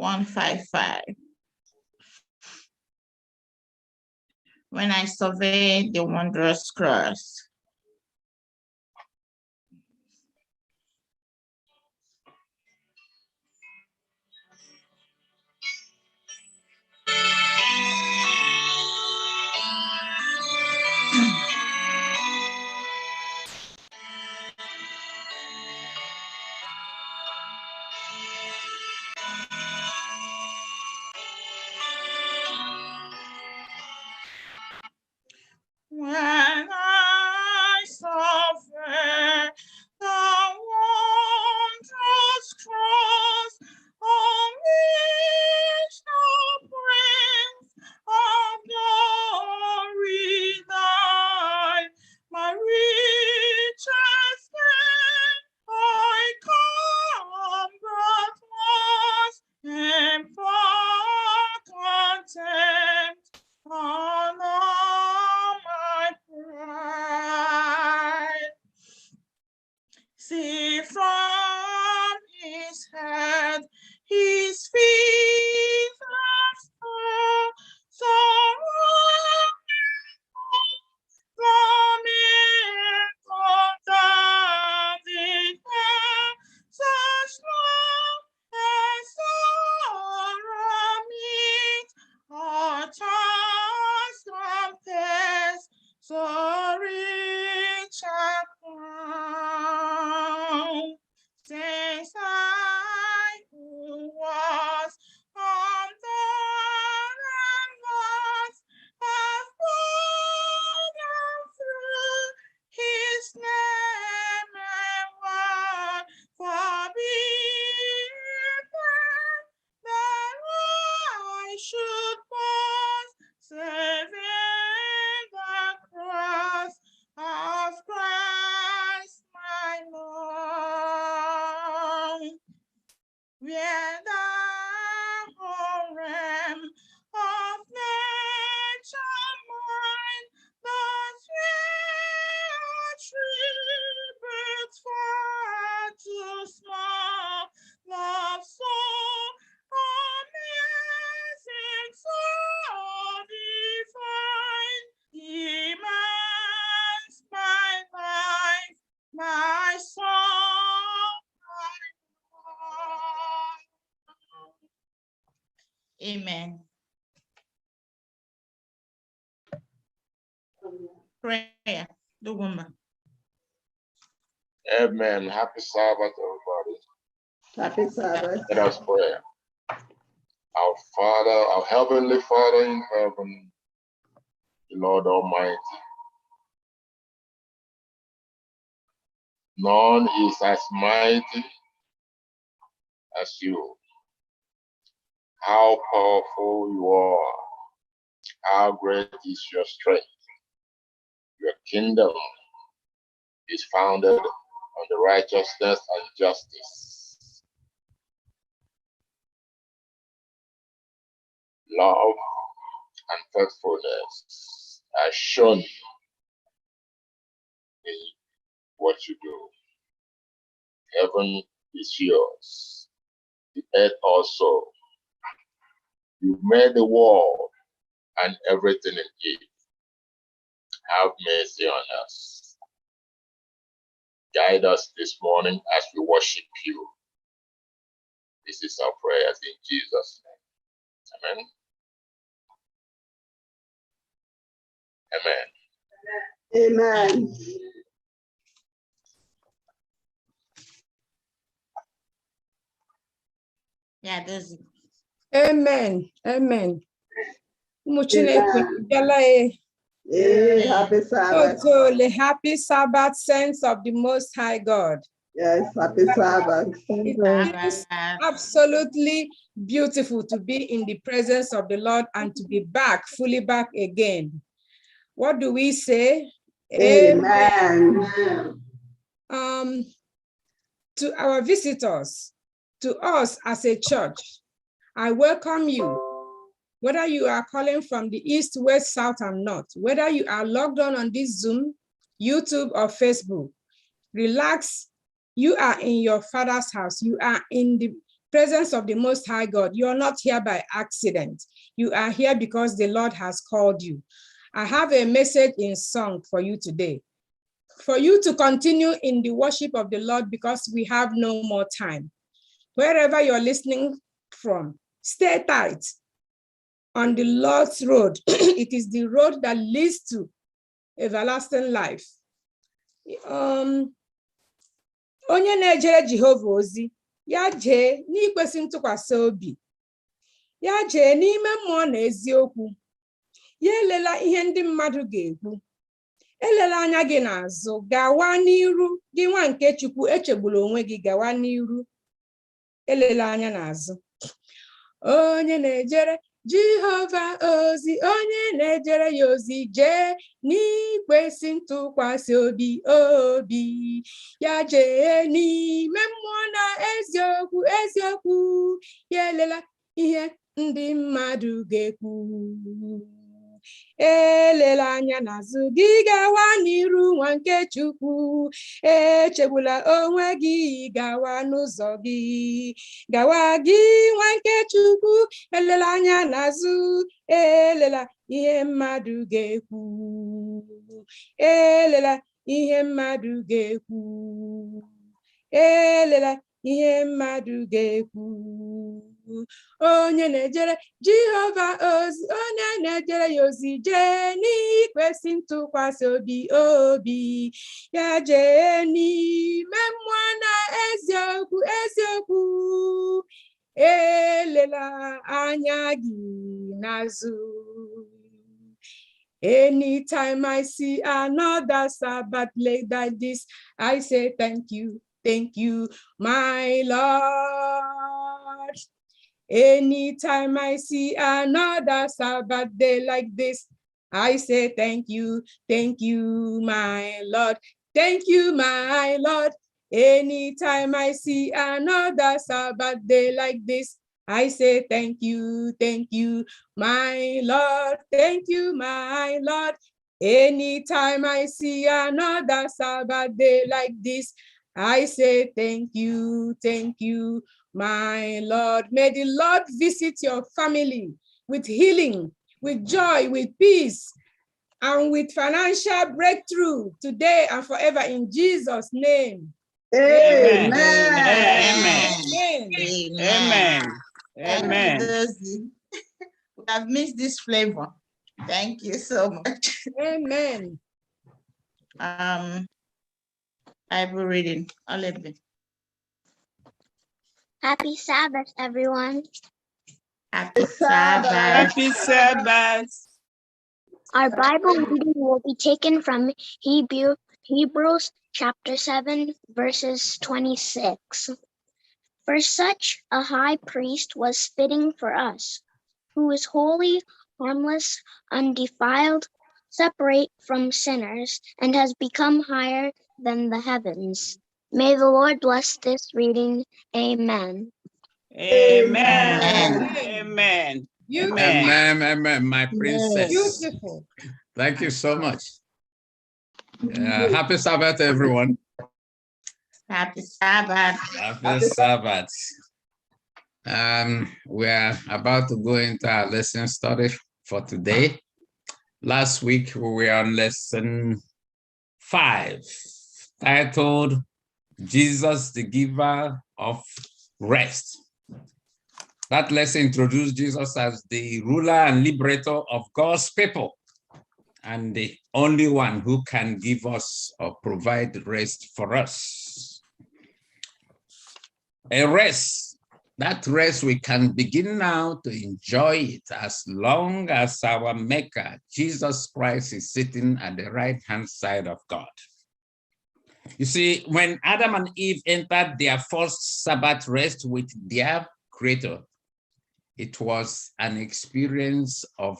155. When I surveyed the wondrous cross. When I survey the wondrous cross on which the Prince of Glory died, my riches gain I come but lost and for contempt on all my pride. See from his head, his feet are so from it down the air, such love and sorrow meet, our task compares, so rich a crown. Since I who was undone and lost have fallen through his name and word, forbid that I should boast, save in the cross of Christ my Lord, where the whole realm of nature mine, the tributes far too small, love so amazing, so divine, demands my life, my soul, my life. Amen. Prayer, the woman. Amen. Happy Sabbath, everybody. Happy Sabbath. Let us pray. Our Father, our Heavenly Father in heaven, the Lord Almighty, none is as mighty as you. How powerful you are. How great is your strength. Your kingdom is founded on the righteousness and justice, love and faithfulness are shown in what you do. Heaven is yours, the earth also. You made the world and everything in it. Have mercy on us. Guide us this morning as we worship you. This is our prayers in Jesus' name. Amen. Amen. Yeah, there's Amen. Amen. Ụmụ Chineke bịala e. Happy Sabbath. Totally happy Sabbath, saints of the Most High God. Yes, happy Sabbath. It is absolutely beautiful to be in the presence of the Lord and to be back, fully back again. What do we say? Amen. To our visitors, to us as a church, I welcome you. Whether you are calling from the east, west, south, and north, whether you are logged on this Zoom, YouTube, or Facebook, relax. You are in your Father's house. You are in presence of the Most High God. You are not here by accident. You are here because the Lord has called you. I have a message in song for you today, for you to continue in the worship of the Lord, because we have no more time. Wherever you're listening from, stay tight on the Lord's road. It is the road that leads to everlasting life. Onye na-ejere Jehova ozi, ya jee n'ikwesị ntụkwasị obi, ya jee n'ime mmụọ na eziokwu, ya elela ihe ndị mmadụ ga-ekwu, elela anya gị n'azụ, gawa n'iru, gị nwa nke Chukwu, echegbula onwe gị, gawa n'iru, elela anya n'azụ. Onye na-ejere Jehova ozi, onye na-ejere ya ozi, jee n'ikwesị ntụkwasị obi, ya jee n'ime mmụọ na eziokwu, ya elela ihe ndị mmadụ ga-ekwu. Elela anya n'azụ gị, gawa n'iru, nwa nke Chukwu, echegbula onwe gị, gawa n'ụzọ gị, gawa gị nwa nke Chukwu, elela anya n'azụ, elela ihe mmadụ ga-ekwu, elela ihe mmadụ ga-ekwu, elela ihe mmadụ ga-ekwu. Onye na-ejere Jehova ozi, onye na-ejere ya ozi, jee n'ikwesị ntụkwasị obi, ya jee n'ime mmụọ na eziokwu, elela anya gị n'azụ. Anytime I see another Sabbath like this, I say thank you, my Lord. Anytime I see another Sabbath day like this, I say thank you, my Lord. Thank you, my Lord. Anytime I see another Sabbath day like this, I say thank you, my Lord. Thank you, my Lord. Anytime I see another Sabbath day like this, I say thank you, my Lord. May the Lord visit your family with healing, with joy, with peace, and with financial breakthrough today and forever, in Jesus' name. Amen. Amen. We have missed this flavor. Thank you so much. Amen. Bible reading. Olivia. Happy Sabbath, everyone. Happy Sabbath. Happy Sabbath. Our Bible reading will be taken from Hebrews chapter 7, verses 26. For such a high priest was fitting for us, who is holy, harmless, undefiled, separate from sinners, and has become higher than the heavens. May the Lord bless this reading. Amen. Amen. Amen, my princess. Beautiful. Thank you so much. Happy Sabbath, everyone. Happy Sabbath. Happy Sabbath. We're about to go into our lesson study for today. Last week, we were on lesson 5, titled Jesus, the Giver of Rest. That lesson introduced Jesus as the ruler and liberator of God's people, and the only one who can give us or provide rest for us. A rest, that rest we can begin now to enjoy it as long as our Maker, Jesus Christ, is sitting at the right-hand side of God. You see, when Adam and Eve entered their first Sabbath rest with their Creator, it was an experience of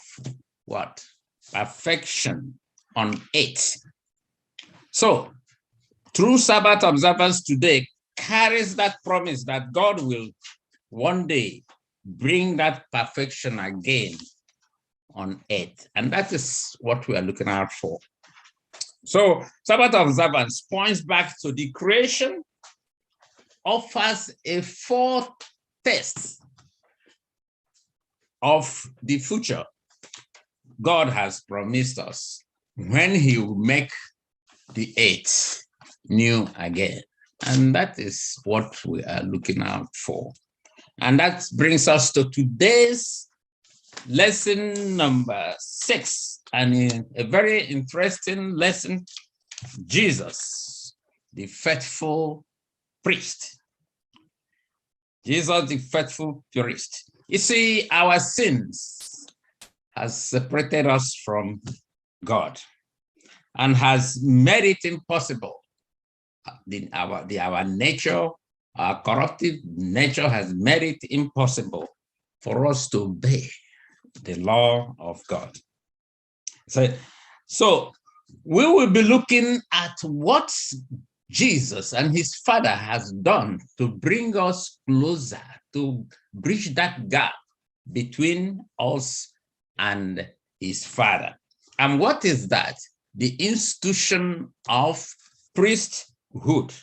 what? Perfection on earth. So, true Sabbath observance today carries that promise that God will one day bring that perfection again on earth. And that is what we are looking out for. So, Sabbath observance points back to the creation, offers a taste of the future God has promised us when he will make the earth new again. And that is what we are looking out for. And that brings us to today's lesson number 6, and a very interesting lesson, Jesus, the faithful priest. Jesus, the faithful priest. You see, our sins has separated us from God and has made it impossible. Our nature, our corruptive nature has made it impossible for us to obey the law of God. So we will be looking at what Jesus and his Father has done to bring us closer, to bridge that gap between us and his Father. And what is that? The institution of priesthood.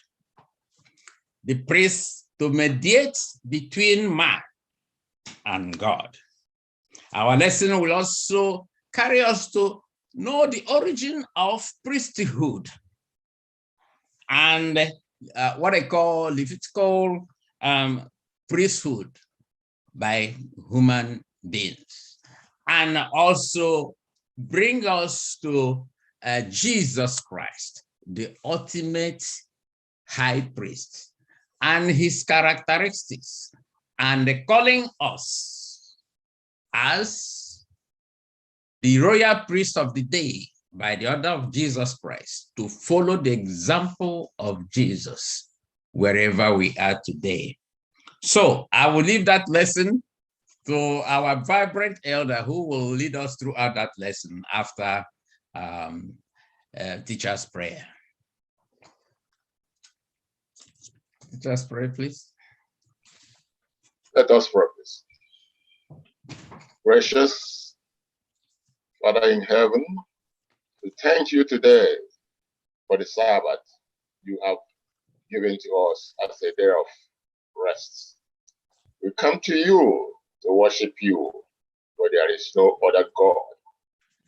The priest to mediate between man and God. Our lesson will also carry us to know the origin of priesthood and what I call Levitical priesthood by human beings, and also bring us to Jesus Christ, the ultimate high priest, and his characteristics, and calling us as the royal priest of the day by the order of Jesus Christ to follow the example of Jesus wherever we are today. So I will leave that lesson to our vibrant elder who will lead us throughout that lesson after teacher's prayer. Teacher's prayer, please. Let us pray, please. Gracious Father in heaven, we thank you today for the Sabbath you have given to us as a day of rest. We come to you to worship you, for there is no other God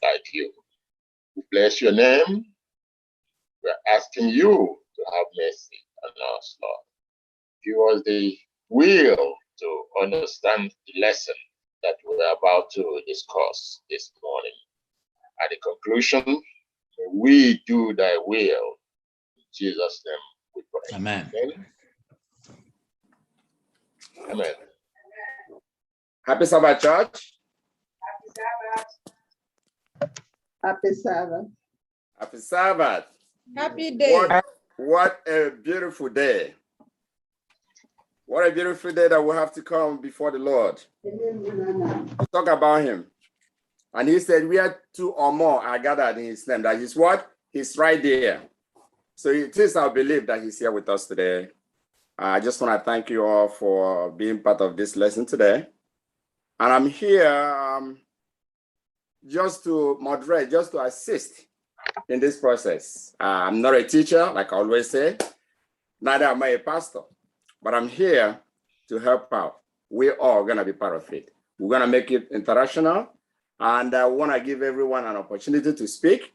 like you. We bless your name. We are asking you to have mercy on us, Lord. Give us the will to understand the lesson that we are about to discuss this morning. At the conclusion, may we do thy will. In Jesus' name we pray. Amen. Amen. Amen. Happy Sabbath, church. Happy Sabbath. Happy Sabbath. Happy day. What a beautiful day. What a beautiful day that we have to come before the Lord. Talk about him. And he said, where 2 or more are gathered in his name. That is what? He's right there. So it is our belief that he's here with us today. I just want to thank you all for being part of this lesson today. And I'm here just to moderate, just to assist in this process. I'm not a teacher, like I always say. Neither am I a pastor. But I'm here to help out. We're all going to be part of it. We're going to make it international. And I want to give everyone an opportunity to speak.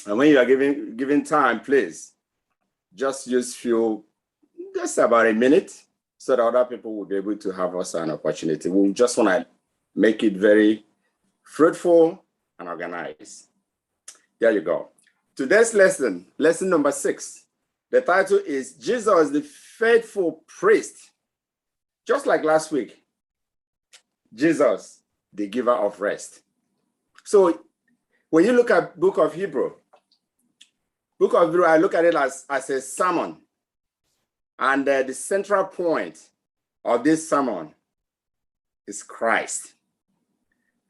And when you are giving time, please just just about a minute so that other people will be able to have us an opportunity. We just want to make it very fruitful and organized. There you go. Today's lesson, lesson number 6. The title is Jesus, the faithful priest. Just like last week, Jesus, the giver of rest. So when you look at book of Hebrew, I look at it as a sermon. And the central point of this sermon is Christ.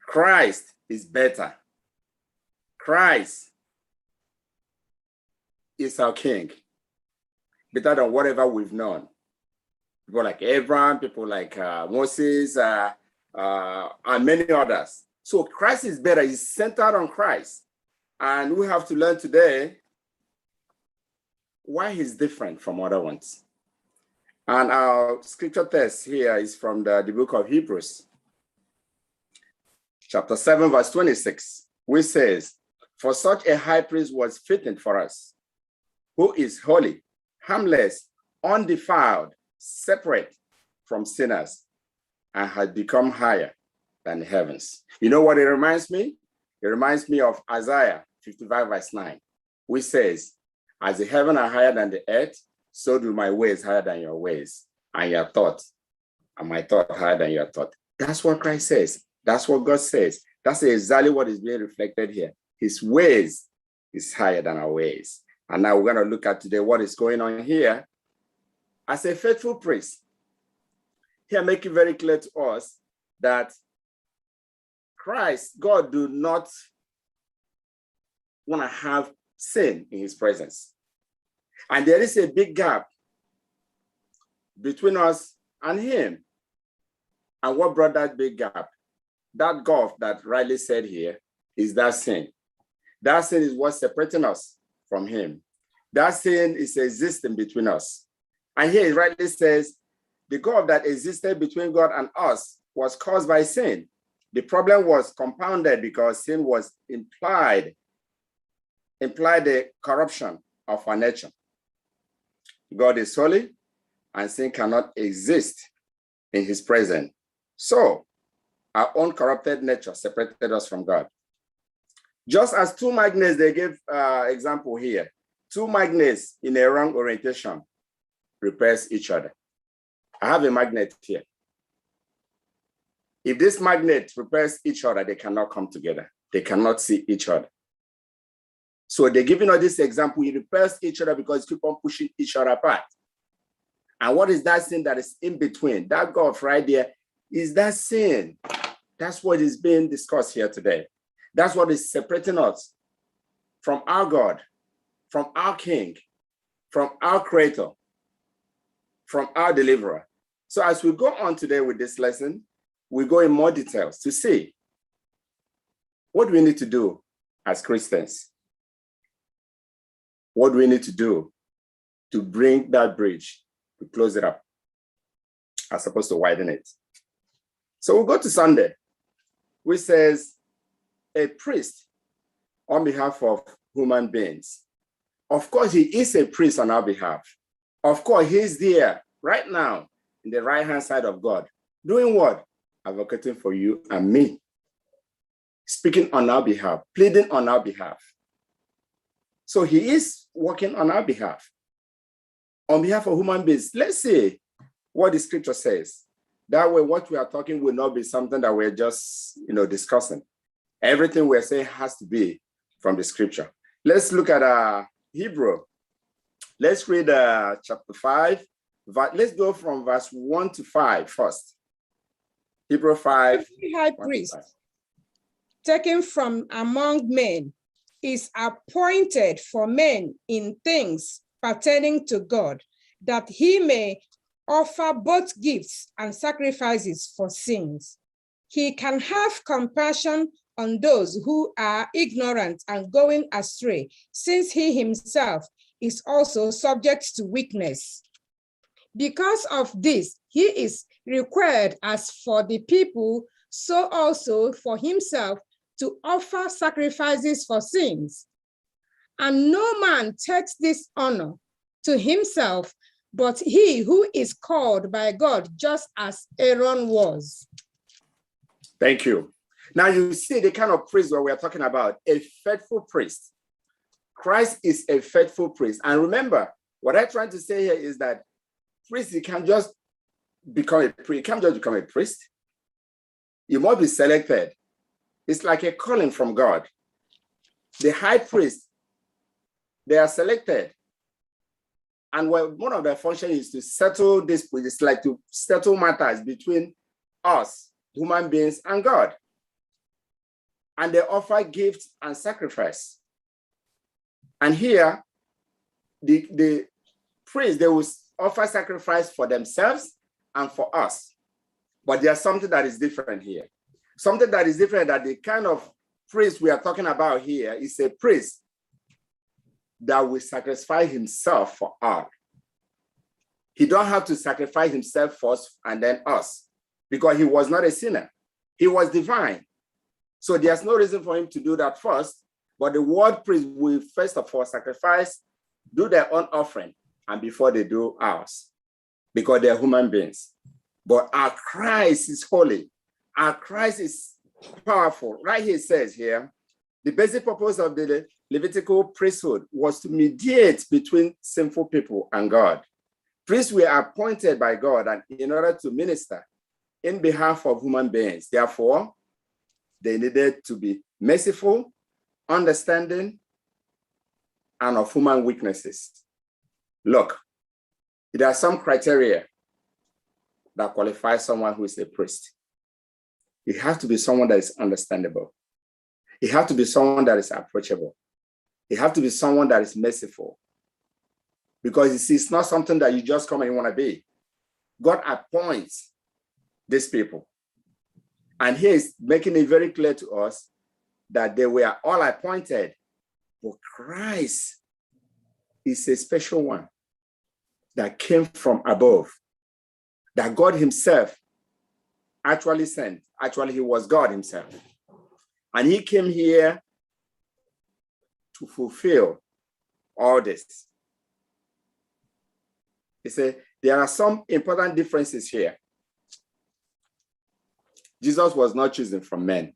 Christ is better. Christ is our king. Better than whatever we've known. People like Abraham, people like Moses, and many others. So Christ is better. He's centered on Christ. And we have to learn today why he's different from other ones. And our scripture text here is from the book of Hebrews, chapter 7, verse 26, which says, "For such a high priest was fitting for us, who is holy, harmless, undefiled, separate from sinners, and had become higher than the heavens." You know what it reminds me? It reminds me of Isaiah 55, verse 9, which says, "As the heavens are higher than the earth, so do my ways higher than your ways, and your thoughts, and my thought higher than your thought." That's what Christ says. That's what God says. That's exactly what is being reflected here. His ways is higher than our ways. And now we're going to look at today what is going on here. As a faithful priest, here make it very clear to us that Christ, God, do not want to have sin in his presence. And there is a big gap between us and him. And what brought that big gap? That gulf that Riley said here is that sin. That sin is what's separating us from him. That sin is existing between us. And here it rightly says, the gulf that existed between God and us was caused by sin. The problem was compounded because sin was implied the corruption of our nature. God is holy, and sin cannot exist in his presence. So, our own corrupted nature separated us from God. Just as two magnets, they gave example here. Two magnets in a wrong orientation repels each other. I have a magnet here. If this magnet repels each other, they cannot come together. They cannot see each other. So they're giving us this example. It repels each other because keep on pushing each other apart. And what is that sin that is in between? That gulf right there is that sin. That's what is being discussed here today. That's what is separating us from our God, from our King, from our Creator, from our Deliverer. So as we go on today with this lesson, we go in more details to see what do we need to do as Christians. What do we need to do to bring that bridge, to close it up, as opposed to widen it? So we'll go to Sunday, which says, a priest on behalf of human beings. Of course, he is a priest on our behalf. Of course, he's there right now in the right-hand side of God. Doing what? Advocating for you and me. Speaking on our behalf, pleading on our behalf. So he is working on our behalf. On behalf of human beings, let's see what the scripture says. That way, what we are talking will not be something that we're just, discussing. Everything we're saying has to be from the scripture. Let's look at Hebrew. Let's read chapter 5. Let's go from verse 1 to 5 first. Hebrew 5. Every high priest taken from among men is appointed for men in things pertaining to God, that he may offer both gifts and sacrifices for sins. He can have compassion on those who are ignorant and going astray, since he himself is also subject to weakness. Because of this, he is required as for the people, so also for himself to offer sacrifices for sins. And no man takes this honor to himself, but he who is called by God, just as Aaron was. Thank you. Now you see the kind of priest that we are talking about, a faithful priest. Christ is a faithful priest. And remember, what I'm trying to say here is that priest, you can't just become a priest. You can't just become a priest. You must be selected. It's like a calling from God. The high priest, they are selected. And one of their functions is to settle this, it's like to settle matters between us, human beings, and God. And they offer gifts and sacrifice. And here, the priest, they will offer sacrifice for themselves and for us. But there's something that is different here. Something that is different, that the kind of priest we are talking about here is a priest that will sacrifice himself for all. He don't have to sacrifice himself first and then us, because he was not a sinner. He was divine. So there's no reason for him to do that first, but the word priest will first of all sacrifice, do their own offering, and before they do ours, because they're human beings. But our Christ is holy. Our Christ is powerful. Right here it says here, the basic purpose of the Levitical priesthood was to mediate between sinful people and God. Priests were appointed by God and in order to minister in behalf of human beings. Therefore, they needed to be merciful, understanding, and of human weaknesses. Look, there are some criteria that qualify someone who is a priest. It has to be someone that is understandable. It has to be someone that is approachable. It has to be someone that is merciful. Because you see, it's not something that you just come and you want to be. God appoints these people. And he is making it very clear to us that they were all appointed, but Christ is a special one that came from above, that God himself actually sent. Actually, he was God himself. And he came here to fulfill all this. He said, there are some important differences here. Jesus was not chosen from men.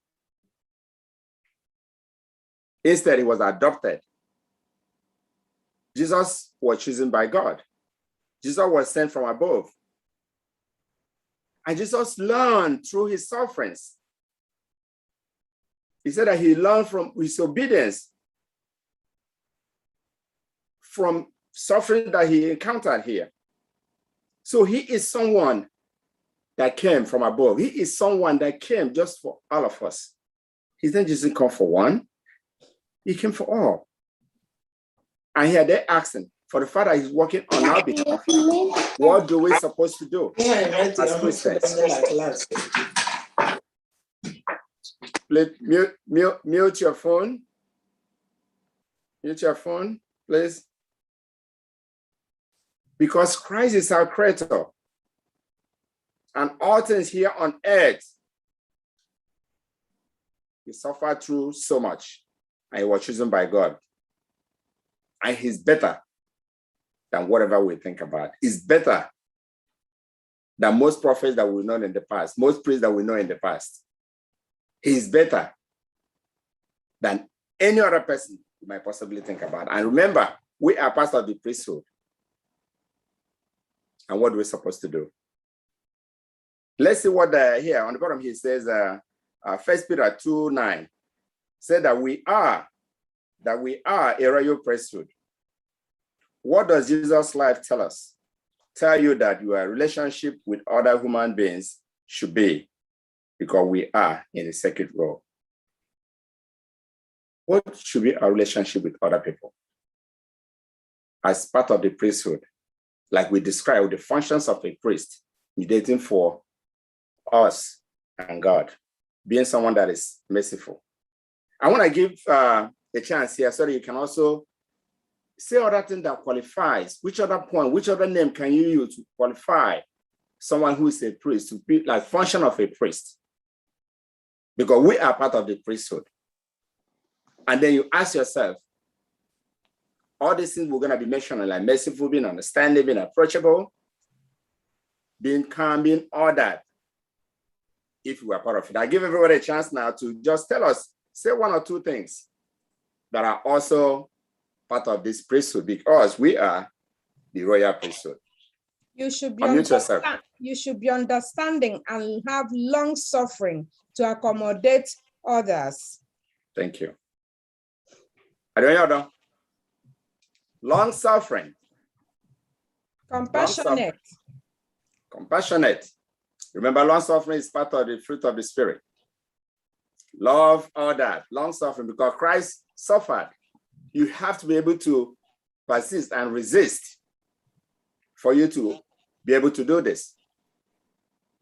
Instead, he was adopted. Jesus was chosen by God. Jesus was sent from above. And Jesus learned through his sufferings. He said that he learned from his obedience, from suffering that he encountered here. So he is someone that came from above. He is someone that came just for all of us. He didn't just come for one. He came for all. And here they're asking, for the Father is working on our behalf. What do we supposed to do as Christians? Please mute your phone. Mute your phone, please. Because Christ is our creator. And all things here on earth, he suffered through so much. And he was chosen by God. And he's better than whatever we think about. He's better than most prophets that we know in the past, most priests that we know in the past. He's better than any other person you might possibly think about. And remember, we are part of the priesthood. And what are we supposed to do? Let's see what here on the bottom he says, 1 Peter 2:9 said that we are a royal priesthood. What does Jesus' life tell us? Tell you that your relationship with other human beings should be, because we are in the sacred role. What should be our relationship with other people? As part of the priesthood, like we described the functions of a priest, mediating for us and God, being someone that is merciful. I want to give a chance here so that you can also say other thing that qualifies. Which other point, which other name can you use to qualify someone who is a priest, to be like function of a priest? Because we are part of the priesthood. And then you ask yourself, all these things we're going to be mentioning, like merciful, being understanding, being approachable, being calm, being all that, if you are part of it. I give everybody a chance now to just tell us, say one or two things that are also part of this priesthood, because we are the royal priesthood. You should be understanding and have long suffering to accommodate others. Thank you. Are there any other? Long suffering. Compassionate. Compassionate. Remember, long suffering is part of the fruit of the Spirit. Love, all that. Long suffering, because Christ suffered. You have to be able to persist and resist for you to be able to do this.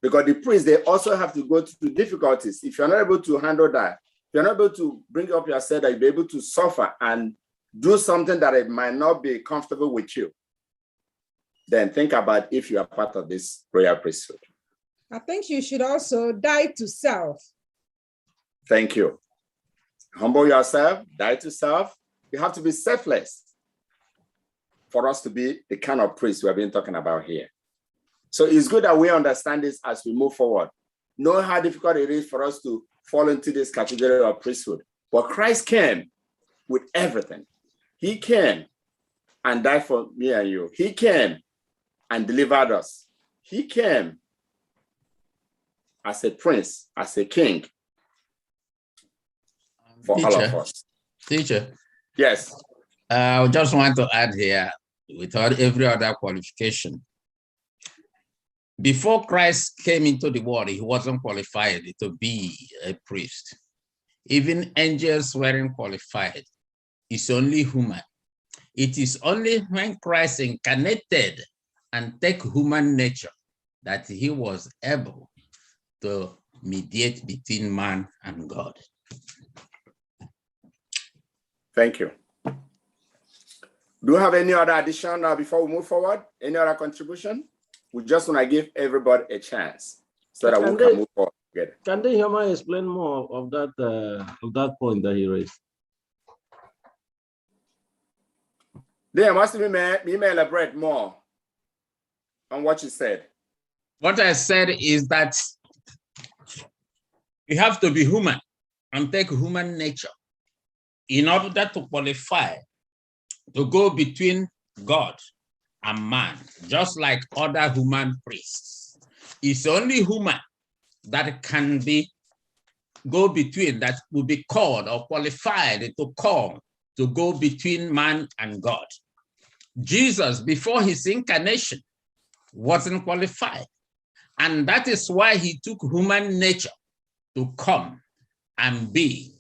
Because the priests, they also have to go through difficulties. If you're not able to handle that, if you're not able to bring up yourself, that you'll be able to suffer and do something that it might not be comfortable with you. then think about if you are part of this royal priesthood. I think you should also die to self. Thank you. Humble yourself, die to self. You have to be selfless for us to be the kind of priest we have been talking about here. So it's good that we understand this as we move forward. Know how difficult it is for us to fall into this category of priesthood. But Christ came with everything. He came and died for me and you. He came and delivered us. He came as a prince, as a king for all of us. Teacher. Yes. I just want to add here, without every other qualification, before Christ came into the world, he wasn't qualified to be a priest. Even angels weren't qualified. It's only human. It is only when Christ incarnated and take human nature that he was able to mediate between man and God. Thank you. Do you have any other addition before we move forward? Any other contribution? We just want to give everybody a chance so that we can move forward together. Can they hear me explain more of that point that he raised? They must be elaborate more on what you said. What I said is that you have to be human and take human nature in order to qualify to go between God and man, just like other human priests. It's only human that can go between, that will be called or qualified to call to go between man and God. Jesus, before his incarnation, wasn't qualified. And that is why he took human nature to come and be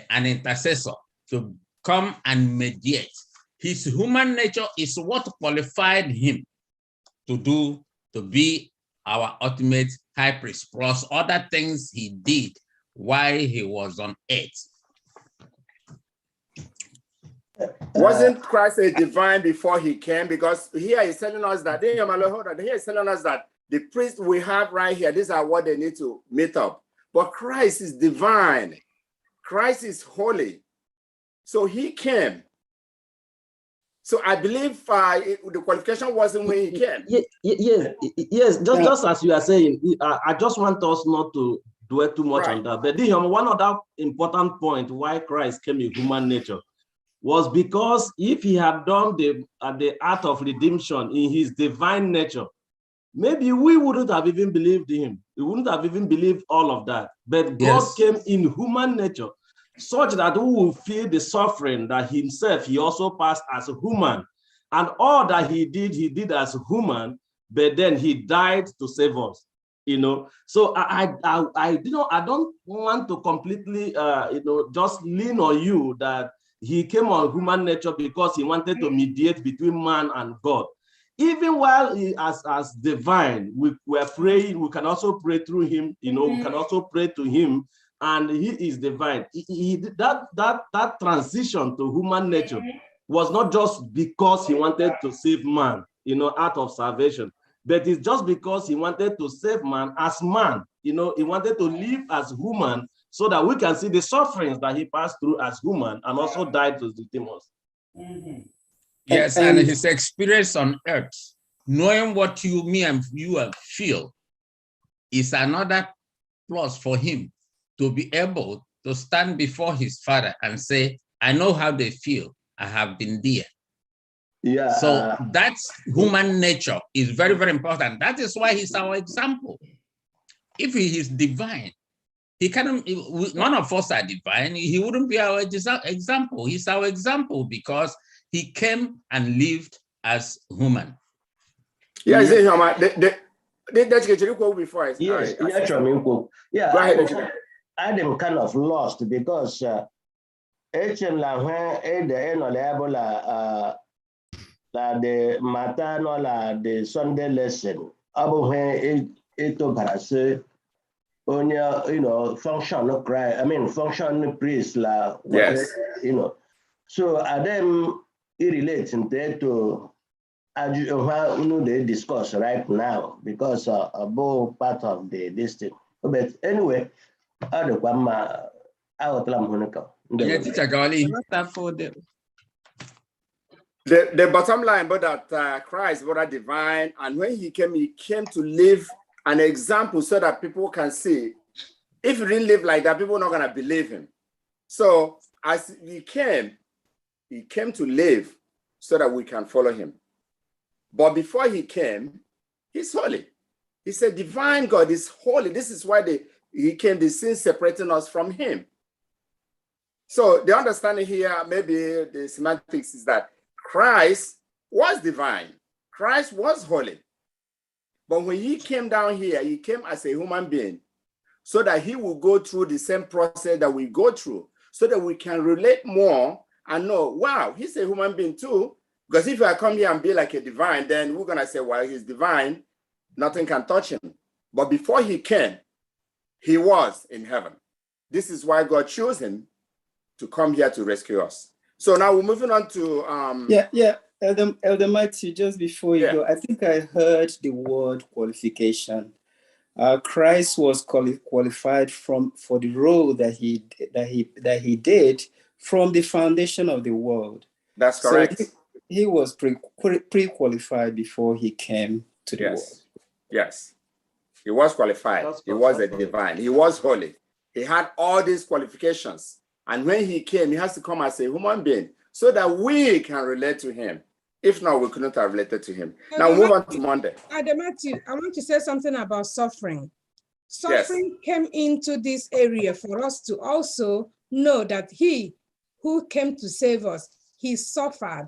an intercessor, to come and mediate. His human nature is what qualified him to be our ultimate high priest, plus other things he did while he was on earth. Wasn't Christ a divine before he came? Because here he's telling us that, here he's telling us that the priest we have right here, these are what they need to meet up. But Christ is divine. Christ is holy. So he came. So I believe the qualification wasn't when he came. Yes. Just as you are saying, I just want us not to dwell too much on that. But one other important point why Christ came in human nature was because if he had done the act of redemption in his divine nature, maybe we wouldn't have even believed him. We wouldn't have even believed all of that. But God came in human nature, such that we will feel the suffering that himself, he also passed as a human. And all that he did as a human, but then he died to save us, So I don't want to completely, just lean on you that he came on human nature because he wanted to mediate between man and God. Even while he as divine, we were praying, we can also pray through him, we can also pray to him, and he is divine. That transition to human nature was not just because he wanted to save man, out of salvation, but it's just because he wanted to save man as man. He wanted to live as human so that we can see the sufferings that he passed through as human and also died to redeem us. Yes, and his experience on earth, knowing what you feel, is another plus for him to be able to stand before his father and say, I know how they feel. I have been there. Yeah. So that's human nature is very, very important. That is why he's our example. If he is divine, he cannot, none of us are divine. He wouldn't be our example. He's our example because he came and lived as human. Yeah, I'm kind of lost because the matter the Sunday lesson, function cry. I mean, function priest yes. So Adam it relates to they discuss right now because both part of this thing. But anyway, Onye teacher Gawali. The bottom line, but that Christ, but that divine, and when he came to live an example so that people can see. If he didn't live like that, people are not gonna believe him. So as he came to live so that we can follow him. But before he came, he's holy. He said, divine God is holy. This is why he came, the sin separating us from him. So the understanding here, maybe the semantics is that Christ was divine. Christ was holy. But when he came down here, he came as a human being so that he will go through the same process that we go through so that we can relate more and know, wow, he's a human being too. Because if I come here and be like a divine, then we're going to say, well, he's divine. Nothing can touch him. But before he came, he was in heaven. This is why God chose him to come here to rescue us. So now we're moving on to Elder Matthew, just before you go, I think I heard the word qualification. Christ was qualified for the role that he did from the foundation of the world. That's correct. So he was pre-qualified before he came to the world. Yes, he was qualified. He was a divine. He was holy. He had all these qualifications. And when he came, he has to come as a human being so that we can relate to him. If not, we couldn't have related to him. Now move on to Monday. Matthew, I want to say something about suffering. Suffering came into this area for us to also know that he who came to save us, he suffered.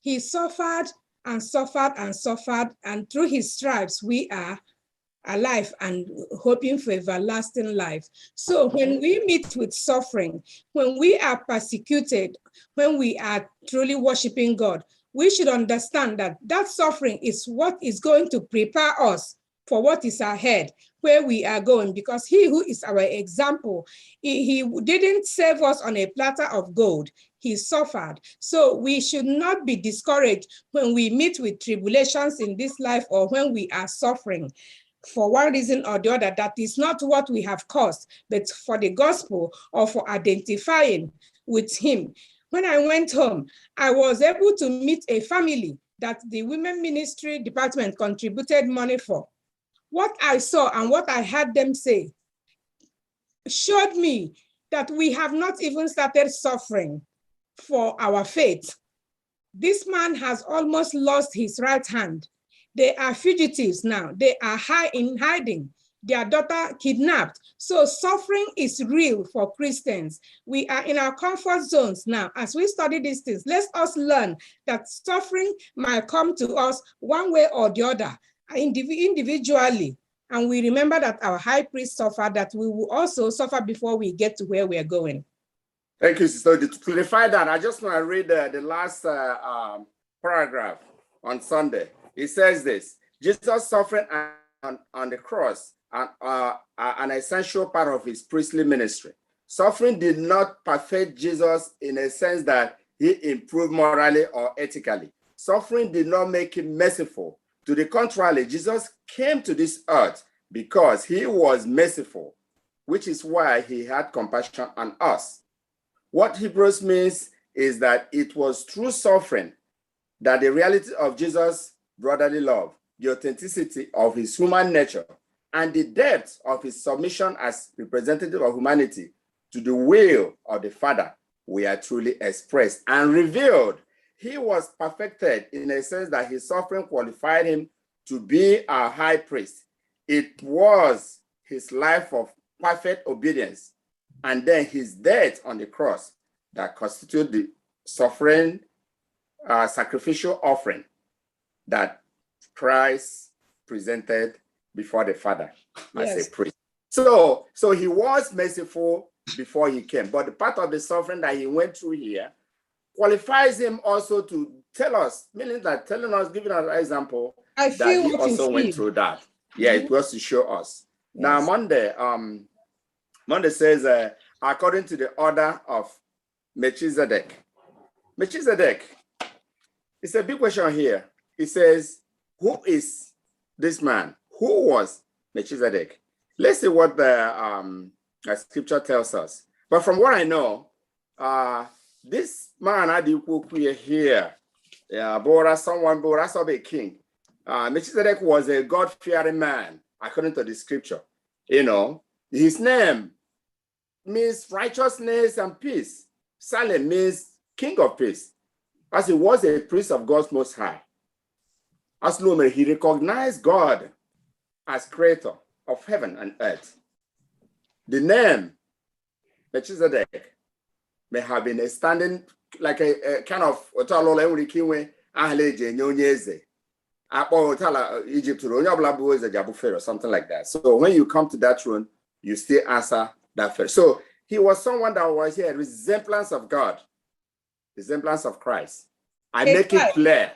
He suffered and suffered and suffered, and through his stripes, we are alive and hoping for everlasting life. So when we meet with suffering, when we are persecuted, when we are truly worshiping God, we should understand that that suffering is what is going to prepare us for what is ahead, where we are going, because he who is our example, he didn't save us on a platter of gold. He suffered. So we should not be discouraged when we meet with tribulations in this life or when we are suffering. For one reason or the other, that is not what we have caused, but for the gospel or for identifying with him. When I went home, I was able to meet a family that the women ministry department contributed money for. What I saw and what I heard them say showed me that we have not even started suffering for our faith. This man has almost lost his right hand. They are fugitives now. They are in hiding. Their daughter kidnapped. So suffering is real for Christians. We are in our comfort zones now. As we study these things, let us learn that suffering might come to us one way or the other, individually. And we remember that our high priest suffered, that we will also suffer before we get to where we're going. Thank you. So to clarify that, I just want to read the last paragraph on Sunday. It says this: Jesus suffering on the cross, an essential part of his priestly ministry. Suffering did not perfect Jesus in a sense that he improved morally or ethically. Suffering did not make him merciful. To the contrary, Jesus came to this earth because he was merciful, which is why he had compassion on us. What Hebrews means is that it was through suffering that the reality of Jesus' brotherly love, the authenticity of his human nature, and the depth of his submission as representative of humanity to the will of the Father were truly expressed and revealed. He was perfected in a sense that his suffering qualified him to be our high priest. It was his life of perfect obedience and then his death on the cross that constituted the suffering sacrificial offering that Christ presented before the Father as a priest. So he was merciful before he came, but the part of the suffering that he went through here qualifies him also to tell us, meaning that telling us, giving us an example that he also went through that. Yeah, it was to show us. Yes. Now Monday says, according to the order of Melchizedek. Melchizedek, it's a big question here. it says, who is this man? Who was Melchizedek? Let's see what the scripture tells us. But from what I know, this man had here, Bora, someone, Bora, a king. Melchizedek was a God-fearing man, according to the scripture. You know, his name means righteousness and peace. Salem means king of peace, as he was a priest of God's Most High. As Lumen, he recognized God as creator of heaven and earth. The name Melchizedek may have been a standing like a kind of Egypt or something like that. So when you come to that throne, you still answer that first. So he was someone that was here, resemblance of God, resemblance of Christ. I make it clear,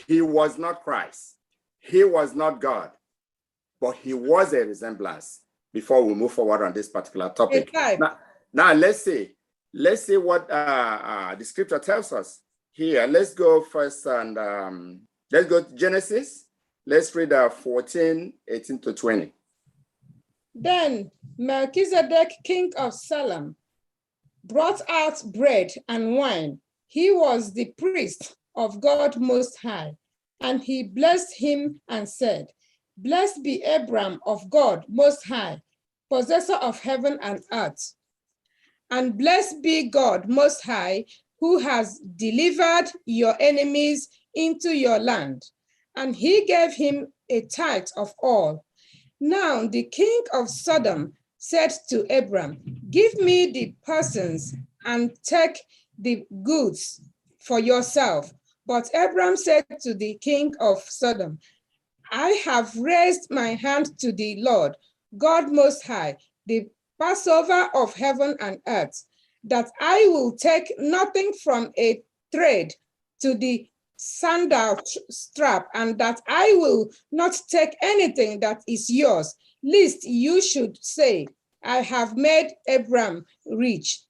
he was not Christ. He was not God, but he was a resemblance before we move forward on this particular topic. Now let's see what the scripture tells us here. Let's go first and let's go to Genesis. Let's read 14, 18 to 20. Then Melchizedek, king of Salem, brought out bread and wine. He was the priest of God Most High. And he blessed him and said, Blessed be Abram of God Most High, possessor of heaven and earth. And blessed be God Most High, who has delivered your enemies into your land. And he gave him a tithe of all. Now the king of Sodom said to Abram, Give me the persons and take the goods for yourself. But Abram said to the king of Sodom, I have raised my hand to the Lord, God Most High, the Passover of heaven and earth, that I will take nothing from a trade to the sandal strap, and that I will not take anything that is yours, lest you should say, I have made Abram rich.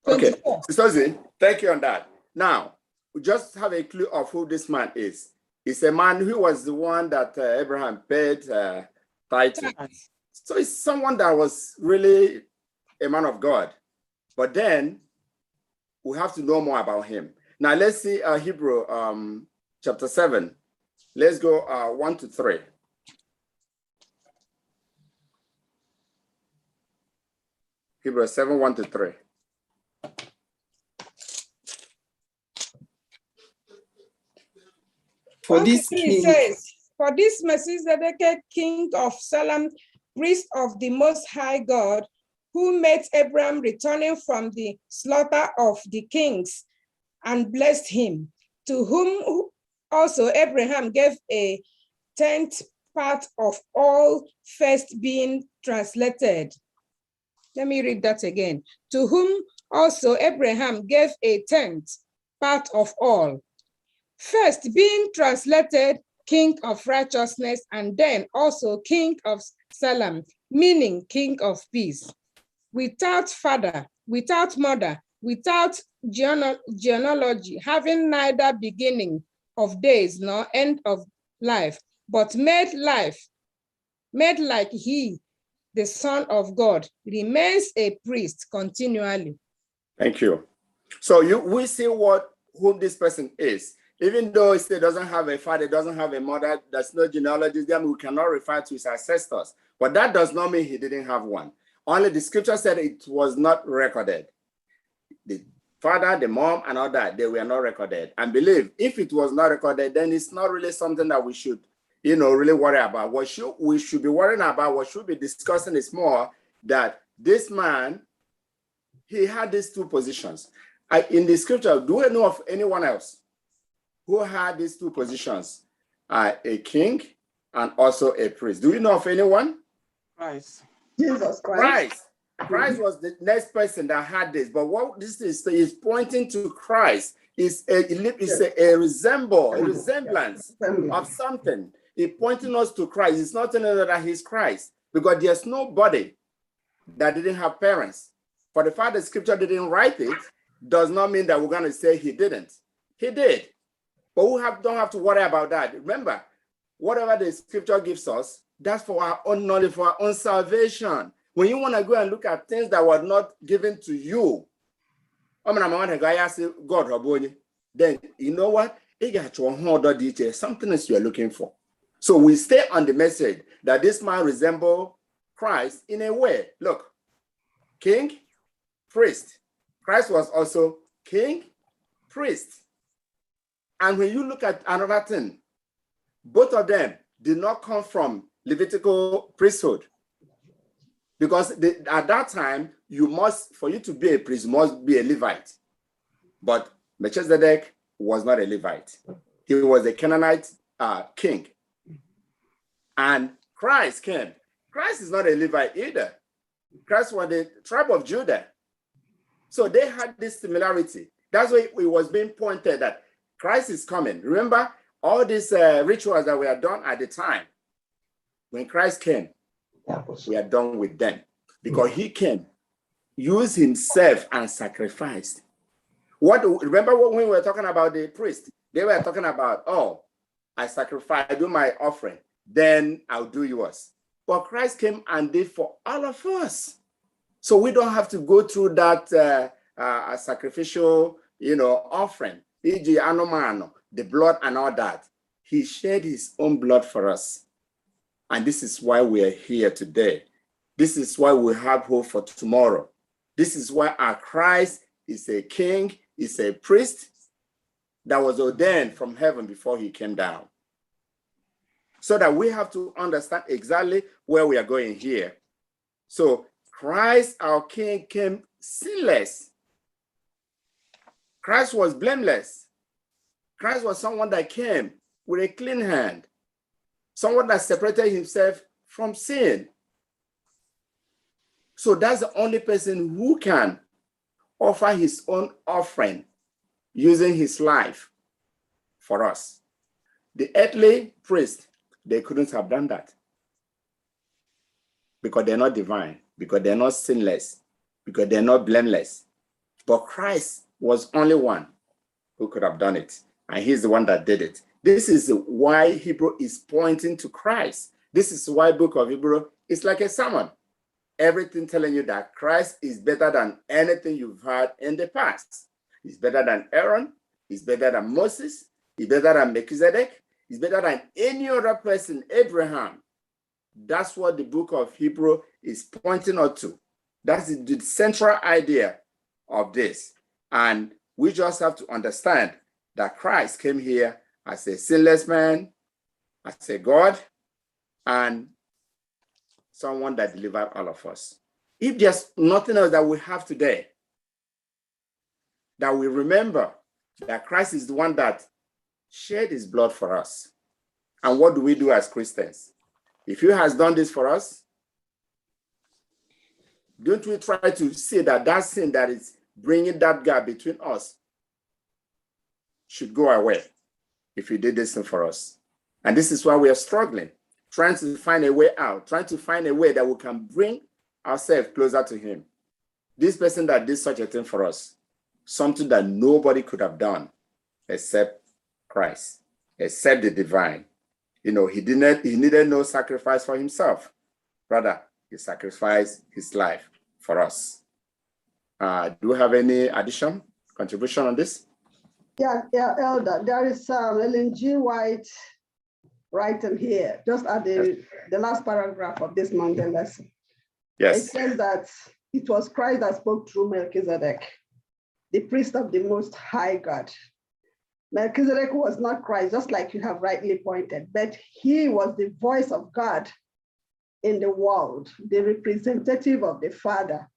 24. Okay, Sister, thank you on that. Now, we just have a clue of who this man is. He's a man who was the one that Abraham paid tithe to. So it's someone that was really a man of God. But then we have to know more about him. Now let's see Hebrew chapter 7. Let's go 1 to 3. Hebrew 7, 1 to 3. For this king, says, for this Melchizedek, king of Salem, priest of the Most High God, who met Abram returning from the slaughter of the kings and blessed him, to whom also Abraham gave a 10th part of all, first being translated. Let me read that again. To whom also Abraham gave a 10th part of all, first being translated king of righteousness, and then also king of Salem, meaning king of peace. Without father, without mother, without genealogy, having neither beginning of days nor end of life, but made like he, the Son of God, remains a priest continually. Thank you. So we see who this person is. Even though it doesn't have a father, doesn't have a mother, there's no genealogy, then we cannot refer to his ancestors. But that does not mean he didn't have one. Only the scripture said it was not recorded. The father, the mom, and all that, they were not recorded. And believe, if it was not recorded, then it's not really something that we should, really worry about. What we should be worrying about, what should be discussing is more that this man, he had these two positions. In the scripture, do we know of anyone else who had these two positions, a king and also a priest? Do you know of anyone? Christ. Jesus Christ. Christ was the next person that had this. But what this is pointing to Christ is a resemblance of something. It's pointing us to Christ. It's not another that he's Christ, because there's nobody that didn't have parents. For the fact that scripture didn't write it does not mean that we're going to say he didn't. He did. But we don't have to worry about that. Remember, whatever the scripture gives us, that's for our own knowledge, for our own salvation. When you want to go and look at things that were not given to you, then you know what? Something else you are looking for. So we stay on the message that this man resembles Christ in a way. Look, king, priest. Christ was also king, priest. And when you look at another thing, both of them did not come from Levitical priesthood. Because at that time, for you to be a priest, you must be a Levite. But Melchizedek was not a Levite. He was a Canaanite king. And Christ came. Christ is not a Levite either. Christ was the tribe of Judah. So they had this similarity. That's why it was being pointed that Christ is coming. Remember all these rituals that were done at the time. When Christ came, we are done with them. Because he came, used himself and sacrificed. Remember when we were talking about the priest? They were talking about, oh, I sacrifice, I do my offering, then I'll do yours. But Christ came and did for all of us. So we don't have to go through that sacrificial, offering, e.g., the blood and all that. He shed his own blood for us. And this is why we are here today. This is why we have hope for tomorrow. This is why our Christ is a king, is a priest that was ordained from heaven before he came down. So that we have to understand exactly where we are going here. So Christ, our king, came sinless. Christ was blameless. Christ was someone that came with a clean hand. Someone that separated himself from sin. So that's the only person who can offer his own offering using his life for us. The earthly priests, they couldn't have done that because they're not divine, because they're not sinless, because they're not blameless. But Christ was only one who could have done it, and he's the one that did it. This is why Hebrew is pointing to Christ. This is why book of Hebrew is like a sermon. Everything telling you that Christ is better than anything you've heard in the past. He's better than Aaron. He's better than Moses. He's better than Melchizedek. He's better than any other person, Abraham. That's what the book of Hebrew is pointing out to. That's the central idea of this. And we just have to understand that Christ came here as a sinless man, as a God, and someone that delivered all of us. If there's nothing else that we have today, that we remember that Christ is the one that shed his blood for us. And what do we do as Christians? If he has done this for us, don't we try to see that sin that is bringing that gap between us should go away if he did this thing for us? And this is why we are struggling, trying to find a way out, trying to find a way that we can bring ourselves closer to him. This person that did such a thing for us, something that nobody could have done except Christ, except the divine. He needed no sacrifice for himself. Rather, he sacrificed his life for us. Do we have any addition, contribution on this? Yeah, Elder, there is Ellen G. White writing here, just at the last paragraph of this Monday lesson. Yes. It says that it was Christ that spoke through Melchizedek, the priest of the Most High God. Melchizedek was not Christ, just like you have rightly pointed, but he was the voice of God in the world, the representative of the Father.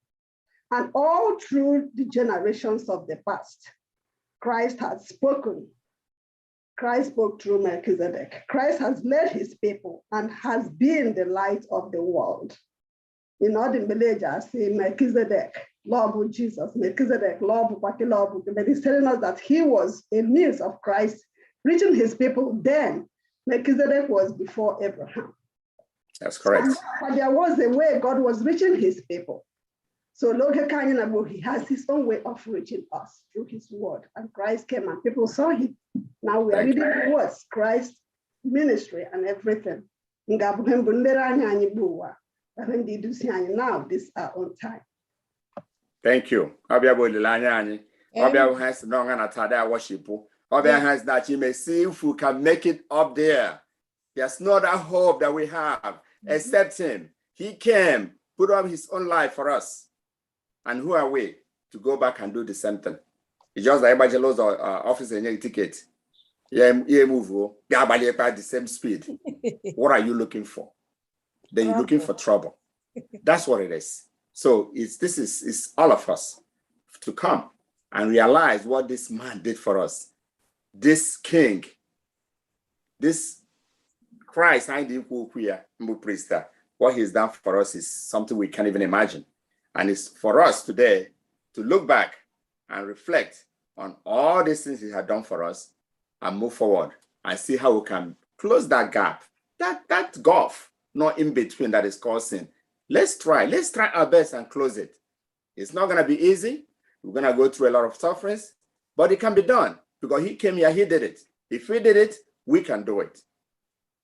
And all through the generations of the past, Christ has spoken. Christ spoke through Melchizedek. Christ has led his people and has been the light of the world. In all the villages, say Melchizedek, Lord Jesus, Melchizedek, Lord, but he's telling us that he was a means of Christ reaching his people then. Melchizedek was before Abraham. That's correct. But there was a way God was reaching his people. So he has his own way of reaching us through his word. And Christ came and people saw him. Now we are reading the words, Christ's ministry and everything. Now these are on time. Thank you. Obia has no worship. Obia has that you may see if we can make it up there. There's no other hope that we have except him. He came, put up his own life for us. And who are we to go back and do the same thing? It's just like Evangelist office and your ticket. Yeah, move at the same speed. What are you looking for? Then you're looking for trouble. That's what it is. So this is all of us to come and realize what this man did for us. This king, this Christ, what he's done for us is something we can't even imagine. And it's for us today to look back and reflect on all these things he had done for us and move forward and see how we can close that gap, that gulf, not in between that is causing. Let's try our best and close it. It's not going to be easy. We're going to go through a lot of sufferings, but it can be done because he came here, he did it. If we did it, we can do it.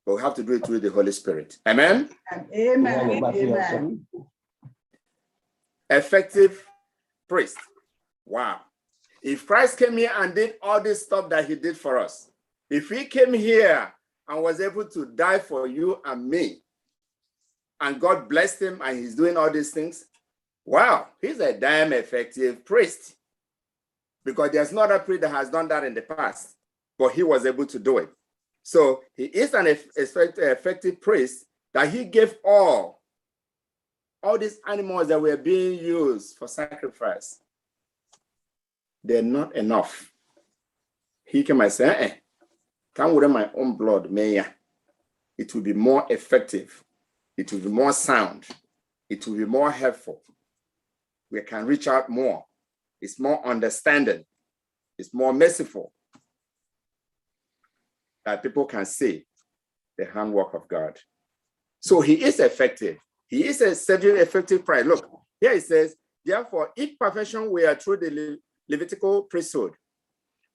But we have to do it through the Holy Spirit. Amen? Amen. Amen. Effective priest. Wow. If Christ came here and did all this stuff that he did for us, if he came here and was able to die for you and me, and God blessed him and he's doing all these things, wow, he's a damn effective priest. Because there's not a priest that has done that in the past, but he was able to do it. So he is an effective priest that he gave all these animals that were being used for sacrifice. They're not enough. He came and said, come with my own blood, Maya. It will be more effective. It will be more sound. It will be more helpful. We can reach out more. It's more understanding. It's more merciful. That people can see the handwork of God. So he is effective. He is a severe effective priest. Look, here it says, therefore, if perfection were through the Levitical priesthood,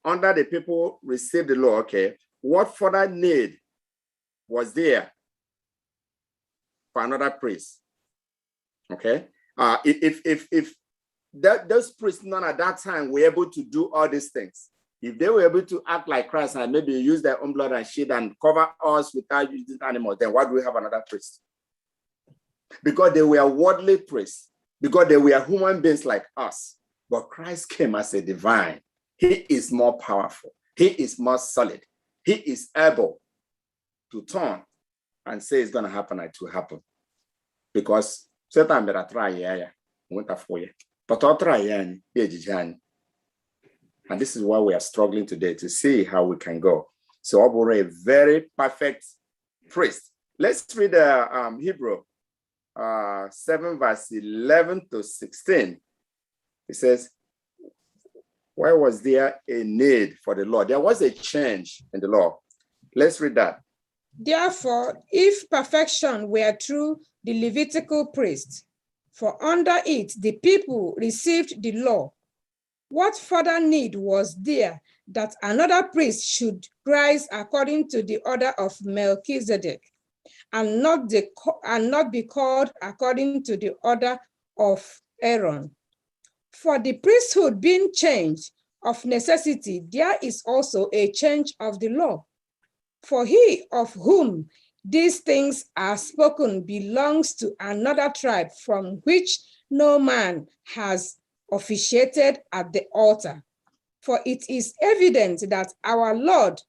under the people received the law, okay, what further need was there for another priest? Okay, if those priests none at that time were able to do all these things, if they were able to act like Christ and maybe use their own blood and sheet and cover us without using animals, then why do we have another priest? Because they were worldly priests, because they were human beings like us. But Christ came as a divine. He is more powerful. He is more solid. He is able to turn and say it's going to happen, it will happen. Because Satan better try, but I'll try, and this is why we are struggling today to see how we can go. So we're a very perfect priest. Let's read Hebrew 7 verse 11 to 16. It says, why was there a need for the law? There was a change in the law. Let's read that. Therefore, if perfection were through the Levitical priest, for under it the people received the law, what further need was there that another priest should rise according to the order of Melchizedek, and not be called according to the order of Aaron? For the priesthood being changed of necessity, there is also a change of the law. For he of whom these things are spoken belongs to another tribe from which no man has officiated at the altar. For it is evident that our Lord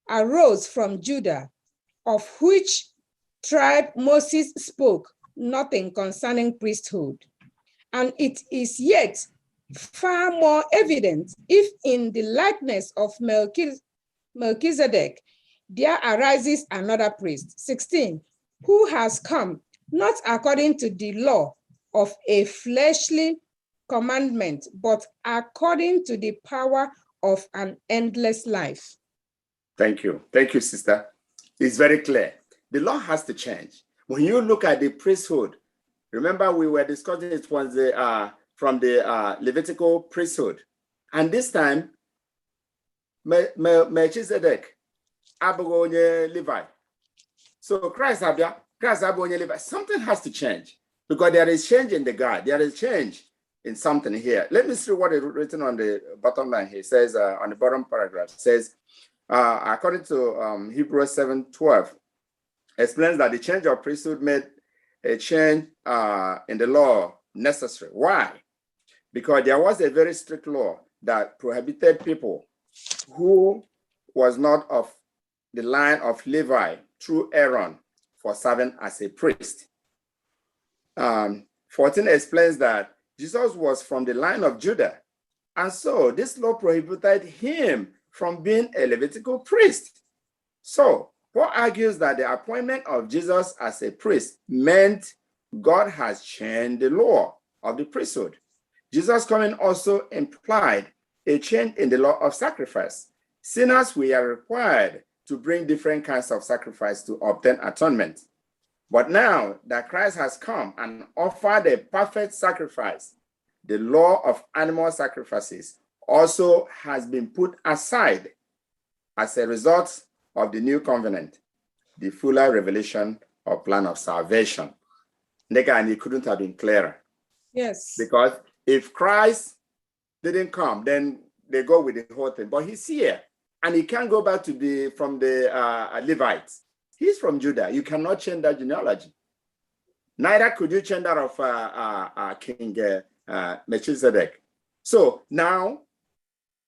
arose from Judah, of which tribe Moses spoke nothing concerning priesthood. And it is yet far more evident if in the likeness of Melchizedek there arises another priest, 16, who has come not according to the law of a fleshly commandment, but according to the power of an endless life. Thank you. Thank you, sister. It's very clear. The law has to change. When you look at the priesthood Remember, we were discussing it was from the Levitical priesthood. And this time, Melchizedek, Abonye Levi. So Christ Abonye Levi. Something has to change because there is change in the God. There is change in something here. Let me see what is written on the bottom line here. It says on the bottom paragraph, it says, according to Hebrews 7:12, explains that the change of priesthood made a change in the law necessary. Why? Because there was a very strict law that prohibited people who was not of the line of Levi through Aaron for serving as a priest. 14 explains that Jesus was from the line of Judah. And so this law prohibited him from being a Levitical priest. So Paul argues that the appointment of Jesus as a priest meant God has changed the law of the priesthood. Jesus' coming also implied a change in the law of sacrifice. Sinners were required to bring different kinds of sacrifice to obtain atonement. But now that Christ has come and offered a perfect sacrifice, the law of animal sacrifices also has been put aside as a result of the new covenant, the fuller revelation of plan of salvation. And it couldn't have been clearer. Yes. Because if Christ didn't come, then they go with the whole thing. But he's here, and he can't go back to from the Levites. He's from Judah. You cannot change that genealogy. Neither could you change that of King Melchizedek. So now,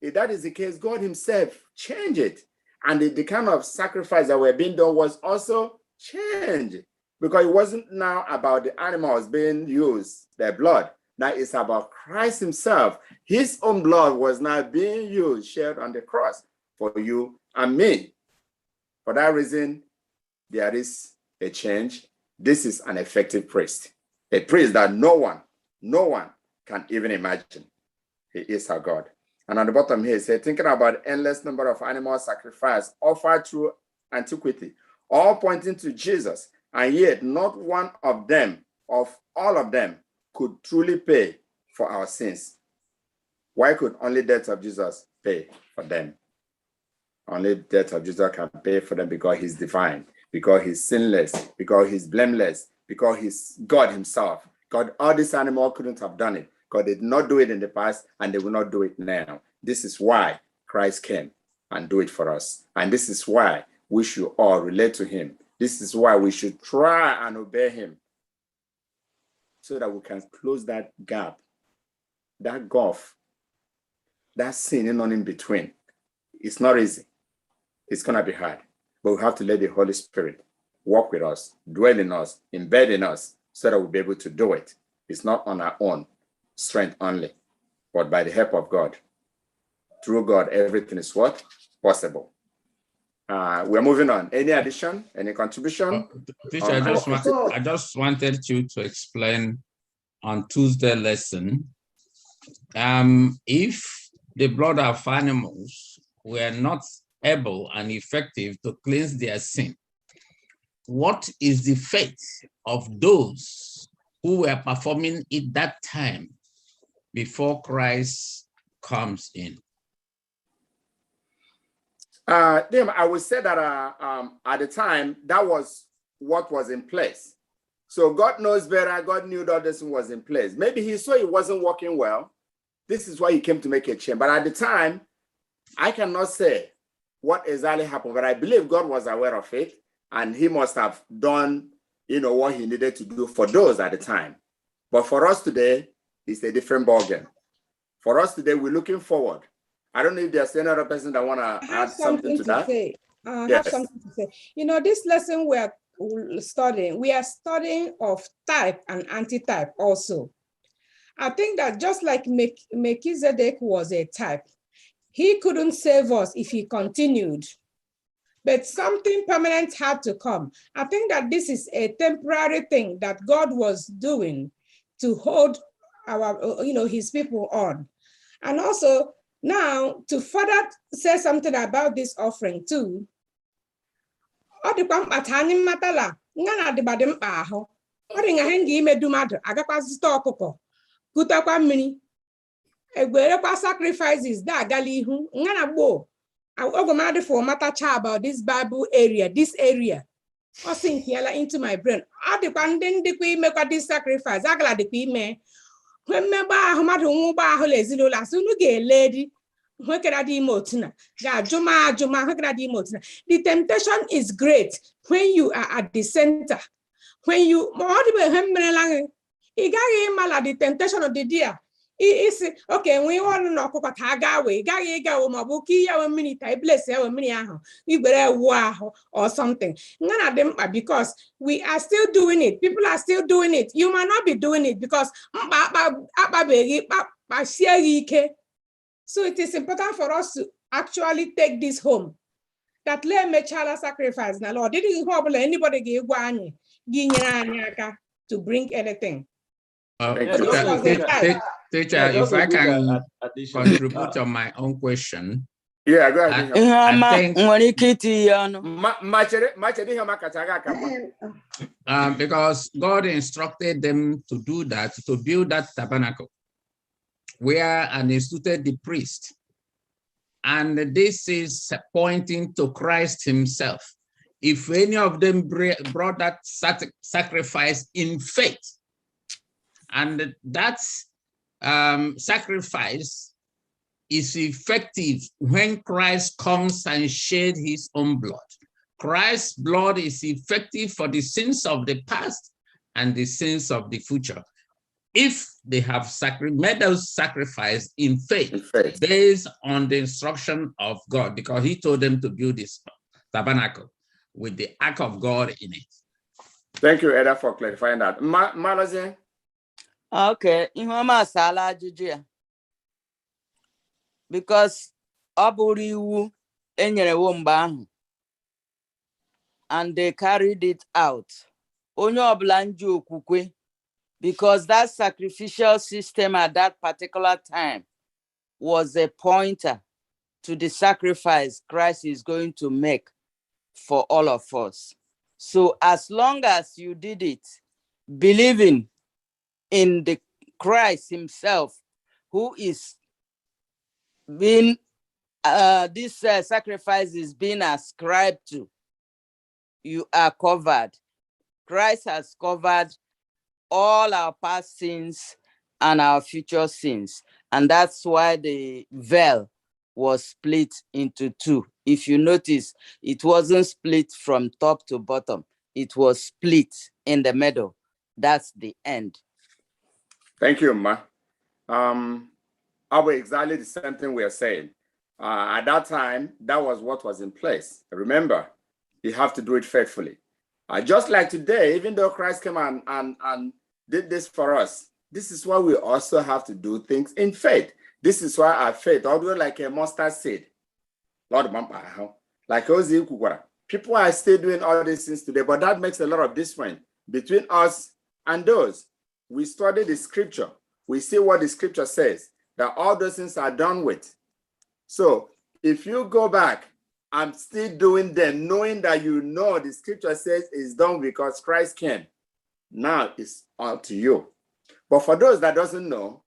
if that is the case, God himself changed it. And the kind of sacrifice that were being done was also changed. Because it wasn't now about the animals being used, their blood. Now it's about Christ himself. His own blood was now being used, shed on the cross for you and me. For that reason, there is a change. This is an effective priest. A priest that no one can even imagine. He is our God. And on the bottom here, it says, thinking about endless number of animal sacrifice offered through antiquity, all pointing to Jesus, and yet not one of them, of all of them, could truly pay for our sins. Why could only death of Jesus pay for them? Only death of Jesus can pay for them because he's divine, because he's sinless, because he's blameless, because he's God himself. God, all these animals couldn't have done it. God did not do it in the past, and they will not do it now. This is why Christ came and do it for us. And this is why we should all relate to him. This is why we should try and obey him, so that we can close that gap, that gulf, that sin in between. It's not easy. It's going to be hard. But we have to let the Holy Spirit walk with us, dwell in us, embed in us, so that we'll be able to do it. It's not on our own strength only, but by the help of God. Through God, everything is what? Possible. We're moving on. Any addition? Any contribution? Teacher, I just wanted you to explain on Tuesday lesson, if the blood of animals were not able and effective to cleanse their sin, what is the fate of those who were performing it that time before Christ comes in? I would say that at the time, that was what was in place. So God knows better. God knew that this was in place. Maybe he saw it wasn't working well. This is why he came to make a change. But at the time, I cannot say what exactly happened, but I believe God was aware of it, and he must have done, what he needed to do for those at the time. But for us today, it's a different ballgame. For us today, we're looking forward. I don't know if there's any other person that want to add something to that. I have something to say. This lesson we are studying of type and antitype also. I think that just like Melchizedek was a type, he couldn't save us if he continued. But something permanent had to come. I think that this is a temporary thing that God was doing to hold his people on. And also, now, to further say something about this offering too, Ọ dị nga ha ga-imedu mmadụ agakwa zụta ọkụkọ kutakwa mmiri egwerekwa sacrifices na-agala ihu nga na gboo ogomadi for matacha about this Bible area, this area. Ọ sị nke yala into my brain. Ọ dịkwa ndị ndịkwa imekwa this sacrifice agala dịkwa ime mmegba ahụ mmadụ nwụgba ahụ ezinụlọ asị unu ga-ele di nwekere dị ime otu na ga-ajụma nwekere dị ime otu na. The temptation is great when you are at the center. When you the temptation of the deer. Is okay when you want to knock or something. None of them are because we are still doing it. People are still doing it. You might not be doing it because so it is important for us to actually take this home. That let me child sacrifice now, Lord. Didn't anybody give to bring anything. Teacher, if I can contribute on my own question. Yeah, go ahead. Because God instructed them to do that, to build that tabernacle, where and instituted the priest. And this is pointing to Christ himself. If any of them brought that sacrifice in faith, and that sacrifice is effective when Christ comes and shed his own blood. Christ's blood is effective for the sins of the past and the sins of the future. If they have made those sacrifice in faith, based on the instruction of God, because he told them to build this tabernacle with the ark of God in it. Thank you, Eda, for clarifying that. Malazi? Okay, because Aburiwu enyere and they carried it out. Onyo oblanju okukwe, because that sacrificial system at that particular time was a pointer to the sacrifice Christ is going to make for all of us. So as long as you did it, believing in the Christ himself, who is being, this sacrifice is being ascribed to, you are covered. Christ has covered all our past sins and our future sins. And that's why the veil was split into two. If you notice, it wasn't split from top to bottom. It was split in the middle. That's the end. Thank you, Ma. Exactly the same thing we are saying. At that time, that was what was in place. Remember, you have to do it faithfully. Just like today, even though Christ came and did this for us, this is why we also have to do things in faith. This is why our faith, although like a mustard seed, Lord, like people are still doing all these things today, but that makes a lot of difference between us and those. We study the scripture. We see what the scripture says, that all those things are done with. So if you go back and still doing them, knowing that you know the scripture says it's done because Christ came, now it's up to you. But for those that doesn't know,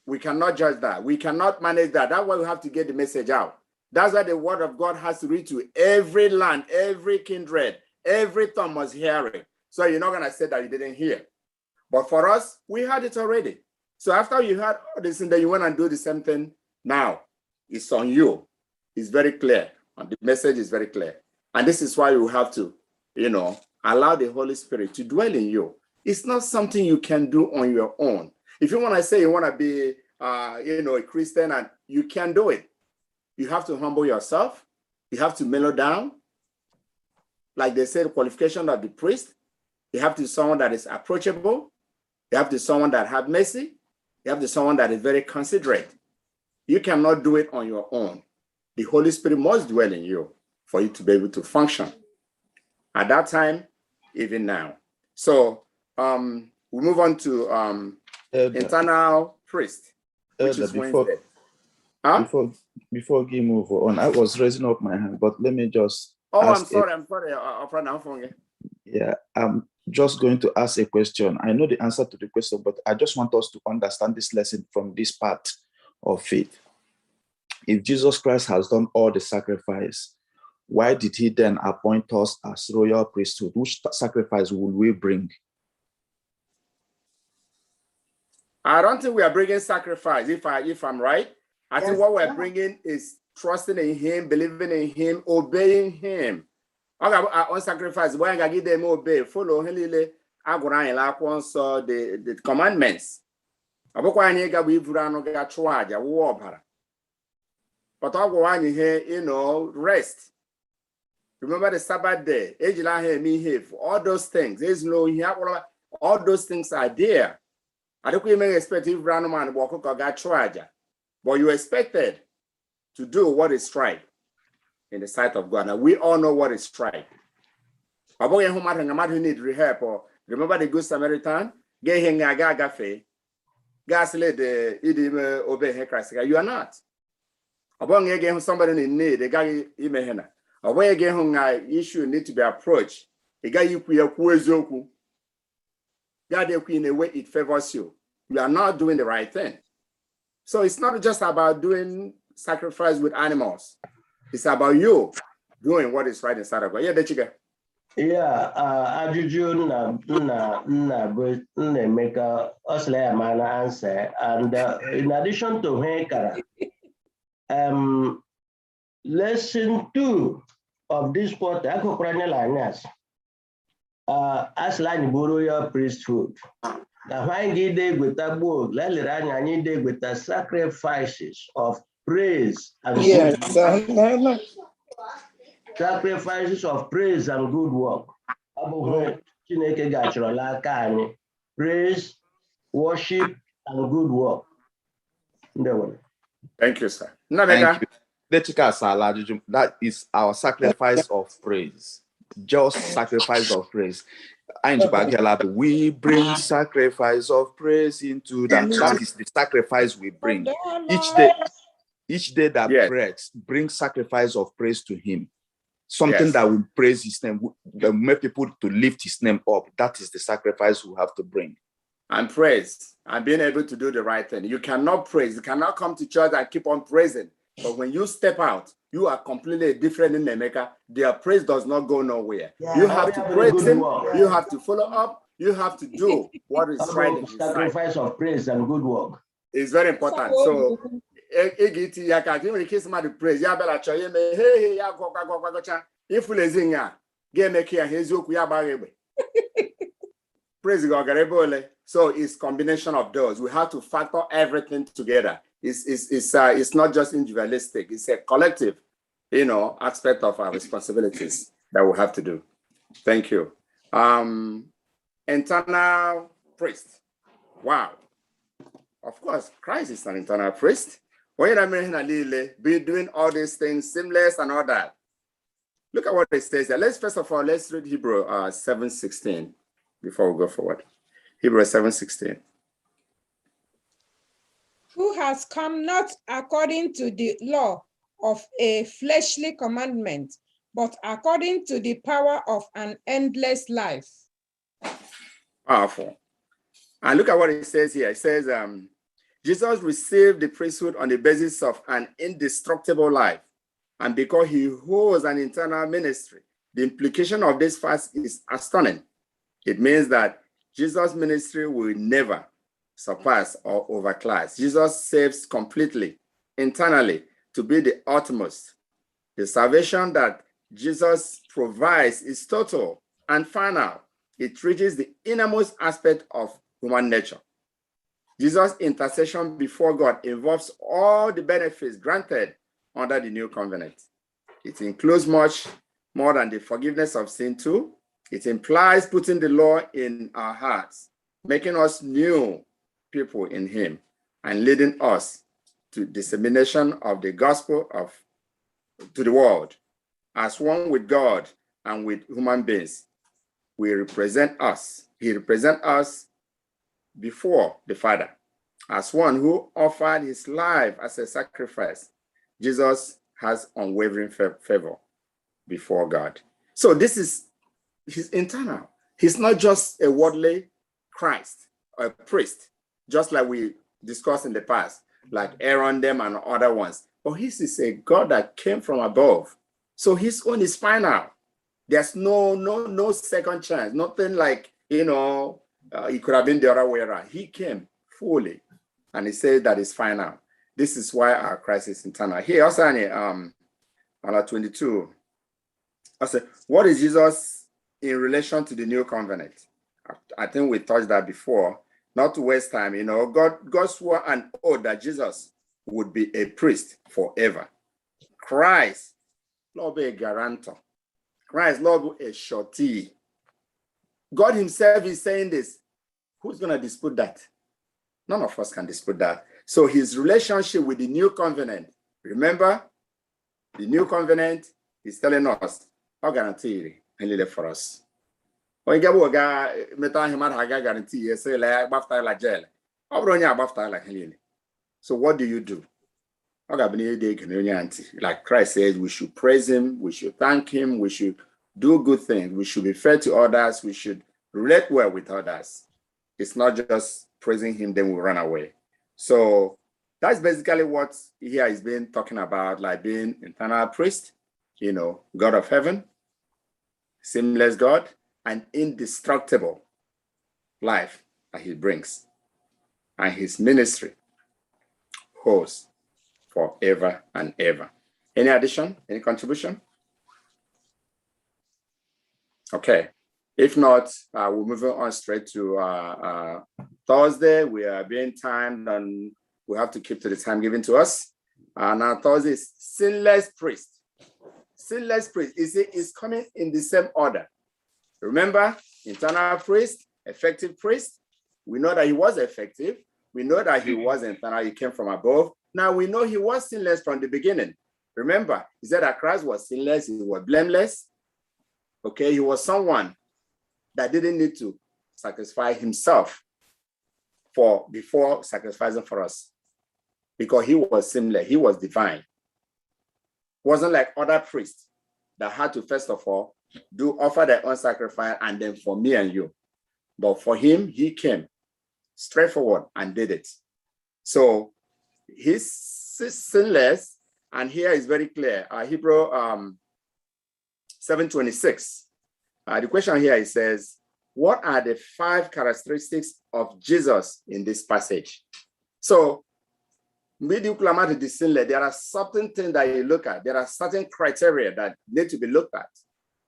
we cannot judge that. We cannot manage that. That's why we have to get the message out. That's why the word of God has to reach to every land, every kindred, every tongue must hear it. So you're not going to say that you didn't hear. But for us, we had it already. So after you heard all this, and then you want to do the same thing, now it's on you. It's very clear. And the message is very clear. And this is why you have to, allow the Holy Spirit to dwell in you. It's not something you can do on your own. If you want to say you want to be, a Christian, and you can do it, you have to humble yourself. You have to mellow down. Like they said, qualification of the priest. You have to be someone that is approachable. You have to be someone that has mercy. You have to be someone that is very considerate. You cannot do it on your own. The Holy Spirit must dwell in you for you to be able to function. At that time, even now. So we move on to internal priest, which is Wednesday. Before we move on, I was raising up my hand, but let me just. Oh, I'm sorry. Yeah, just going to ask a question. I know the answer to the question, but I just want us to understand this lesson from this part of faith. If Jesus Christ has done all the sacrifice, why did he then appoint us as royal priesthood? Which sacrifice will we bring? I don't think we are bringing sacrifice, if I'm right. I think what we're bringing is trusting in him, believing in him, obeying him. On sacrifice, why I give them obey, follow the commandments. But I go on here, rest. Remember the Sabbath day, all those things. There's no here, all those things are there. I don't even expect if man walk up got charge, but you expected to do what is right in the sight of God. Now we all know what is right. About who need help or remember the Good Samaritan? Get him a gafe. Gas let the idim obey Christ. You are not. About again somebody in need, the guy imehena. Away again whom issue need to be approached. The guy you kuezoku. God, in a way it favors you. You are not doing the right thing. So it's not just about doing sacrifice with animals. It's about you doing what is right inside of God. Yeah, Dechiga. Yeah, Ajuju na Emeka Osley Mana answer. And in addition to Hekara, lesson 2 of this quarter, Akokranya Aslan Royal priesthood. The high day with a book, Laliranya day with the sacrifices of praise and good sacrifices of praise and good work. Praise, worship, and good work. Thank you, sir. Thank you. That is our sacrifice of praise. Just sacrifice of praise. We bring sacrifice of praise into that. That is the sacrifice we bring. Each day that prays, bring sacrifice of praise to him. Something that will praise his name, that will make people to lift his name up. That is the sacrifice we have to bring. And praise, and being able to do the right thing. You cannot praise. You cannot come to church and keep on praising. But when you step out, you are completely different in America. Their praise does not go nowhere. You have to praise him. You have to follow up. You have to do what is right in his sight. Sacrifice of praise and good work. It's very important. So, if somebody praise, if praise God. So it's combination of those. We have to factor everything together. It's not just individualistic. It's a collective, aspect of our responsibilities that we have to do. Thank you. Internal priest. Wow. Of course, Christ is an internal priest. When I mean, be doing all these things seamless and all that. Look at what it says there. First of all, let's read Hebrew 7:16 before we go forward. Hebrew 7:16. Who has come not according to the law of a fleshly commandment, but according to the power of an endless life. Powerful. And look at what it says here. It says, Jesus received the priesthood on the basis of an indestructible life. And because he holds an internal ministry, the implication of this fact is astonishing. It means that Jesus' ministry will never surpass or overclass. Jesus saves completely, internally, to be the utmost. The salvation that Jesus provides is total and final. It reaches the innermost aspect of human nature. Jesus' intercession before God involves all the benefits granted under the new covenant. It includes much more than the forgiveness of sin too. It implies putting the law in our hearts, making us new people in him, and leading us to dissemination of the gospel to the world. As one with God and with human beings, he represents us before the Father. As one who offered his life as a sacrifice, Jesus has unwavering favor before God. So this is his internal. He's not just a worldly Christ, or a priest, just like we discussed in the past, like Aaron them and other ones. But he is a God that came from above. So his own is final. There's no second chance. Nothing like, it could have been the other way around. He came fully, and he said that is final. This is why our Christ is eternal. Here also on 22, I said, what is Jesus in relation to the new covenant? I think we touched that before. Not to waste time, God swore an oath that Jesus would be a priest forever. Christ, Lord, be a guarantor. Christ, Lord, be a surety. God himself is saying this. Who's going to dispute that? None of us can dispute that. So his relationship with the new covenant, remember, the new covenant is telling us, I'll guarantee it and leave it for us. So what do you do? Like Christ says, we should praise him, we should thank him, we should do good things, we should be fair to others, we should relate well with others. It's not just praising him, then we run away. So that's basically what here is being talking about, like being eternal priest, God of heaven, sinless God, and indestructible life that he brings. And his ministry holds forever and ever. Any addition? Any contribution? Okay. If not, we're moving on straight to Thursday. We are being timed and we have to keep to the time given to us. Now Thursday is sinless priest. Sinless priest is coming in the same order. Remember, eternal priest, effective priest. We know that he was effective. We know that he was eternal. He came from above. Now we know he was sinless from the beginning. Remember, he said that Christ was sinless. He was blameless. Okay, he was someone that didn't need to sacrifice himself before sacrificing for us, because he was sinless. He was divine. Wasn't like other priests that had to first of all offer their own sacrifice and then for me and you. But for him, he came straightforward and did it. So he's sinless, and here is very clear. Hebrew 7:26. The question here, it says, what are the 5 characteristics of Jesus in this passage? So, there are certain things that you look at. There are certain criteria that need to be looked at.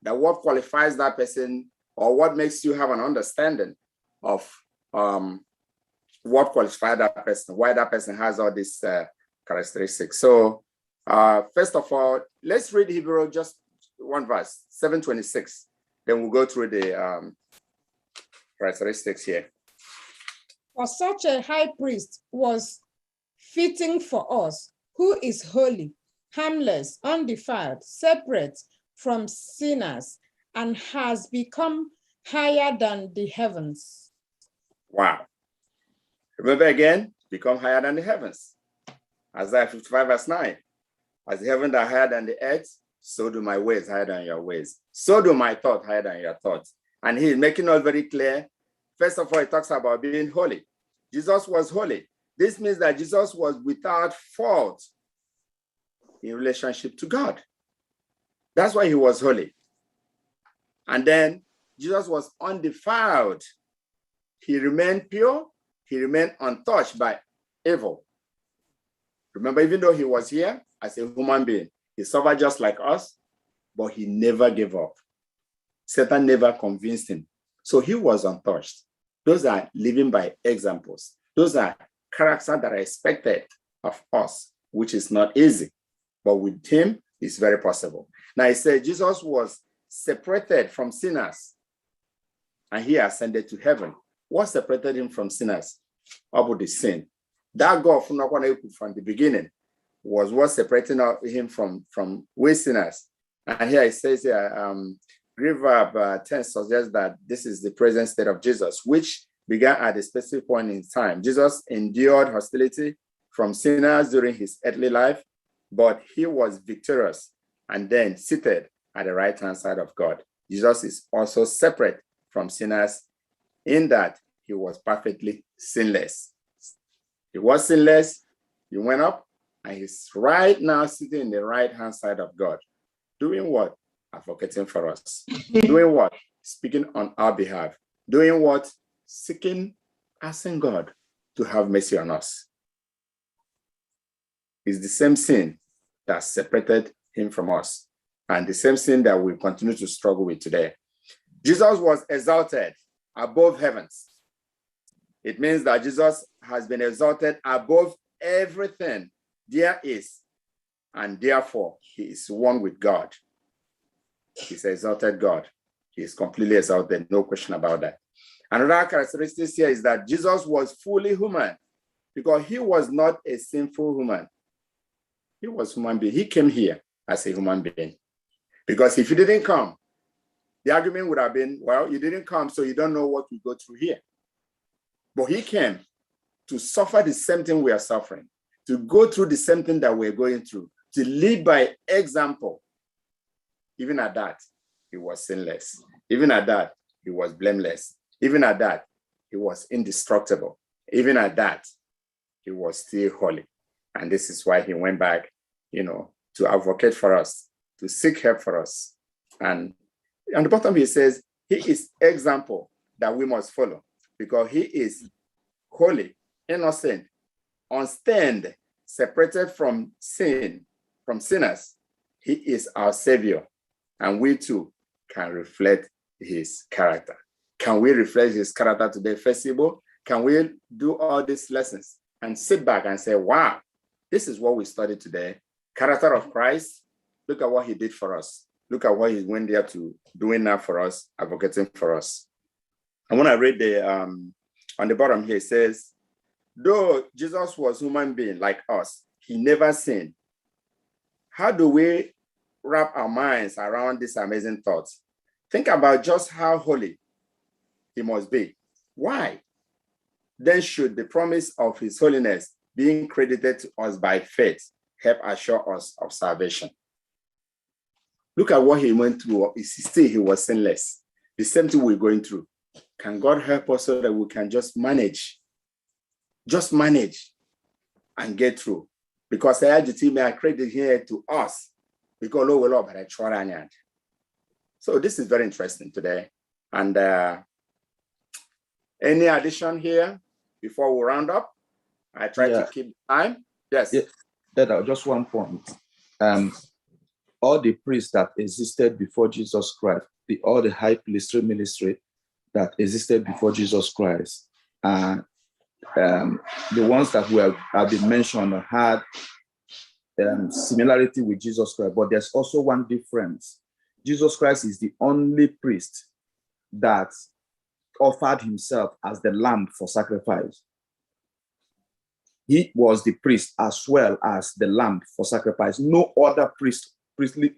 That what qualifies that person, or what makes you have an understanding of what qualifies that person, why that person has all these characteristics. So, first of all, let's read Hebrew, just one verse, 7:26. Then we'll go through the characteristics here. For such a high priest was fitting for us, who is holy, harmless, undefiled, separate from sinners, and has become higher than the heavens. Wow. Remember again, become higher than the heavens. Isaiah 55 verse 9. As the heavens are higher than the earth, so do my ways higher than your ways. So do my thoughts higher than your thoughts. And he's making us very clear. First of all, he talks about being holy. Jesus was holy. This means that Jesus was without fault in relationship to God. That's why he was holy. And then Jesus was undefiled. He remained pure. He remained untouched by evil. Remember, even though he was here as a human being, he suffered just like us, but he never gave up. Satan never convinced him. So he was untouched. Those are living by examples. Those are characters that are expected of us, which is not easy. But with him, it's very possible. Now, he said Jesus was separated from sinners, and he ascended to heaven. What separated him from sinners? About the sin. That God from the beginning was what separated him from we sinners. And here it says, Greek verb 10 suggests that this is the present state of Jesus, which began at a specific point in time. Jesus endured hostility from sinners during his earthly life, but he was victorious and then seated at the right-hand side of God. Jesus is also separate from sinners in that he was perfectly sinless. He was sinless, he went up, and he's right now sitting in the right-hand side of God. Doing what? Advocating for us. Doing what? Speaking on our behalf. Doing what? Seeking, asking God to have mercy on us. It's the same sin that separated him from us, and the same sin that we continue to struggle with today. Jesus was exalted above heavens. It means that Jesus has been exalted above everything there is, and therefore he is one with God. He's exalted God. He is completely exalted, no question about that. Another characteristic here is that Jesus was fully human because he was not a sinful human. He was human being. He came here as a human being. Because if he didn't come, the argument would have been, well, you didn't come, so you don't know what we go through here. But he came to suffer the same thing we are suffering, to go through the same thing that we're going through, to live by example. Even at that, he was sinless. Even at that, he was blameless. Even at that, he was indestructible. Even at that, he was still holy. And this is why he went back, to advocate for us, to seek help for us. And on the bottom, he says, he is example that we must follow because he is holy, innocent, unstained, separated from sin, from sinners. He is our savior. And we too can reflect his character. Can we reflect his character today, FirstIgbo? Can we do all these lessons and sit back and say, wow, this is what we studied today. Character of Christ. Look at what he did for us. Look at what he went there to doing now for us, advocating for us. I want to read on the bottom here, it says, though Jesus was a human being like us, he never sinned. How do we wrap our minds around this amazing thought? Think about just how holy he must be. Why? Then should the promise of his holiness being credited to us by faith help assure us of salvation? Look at what he went through. Still, he was sinless. The same thing we're going through. Can God help us so that we can just manage and get through? Because I had the team accredited here to us. Because Lord, but I try. So this is very interesting today. And any addition here before we round up? I try to keep time. Yes. Yeah, just one point. All the priests that existed before Jesus Christ, all the high priestly ministry that existed before Jesus Christ, the ones that have been mentioned had similarity with Jesus Christ, but there's also one difference. Jesus Christ is the only priest that offered himself as the lamb for sacrifice. He was the priest as well as the lamb for sacrifice. No other priestly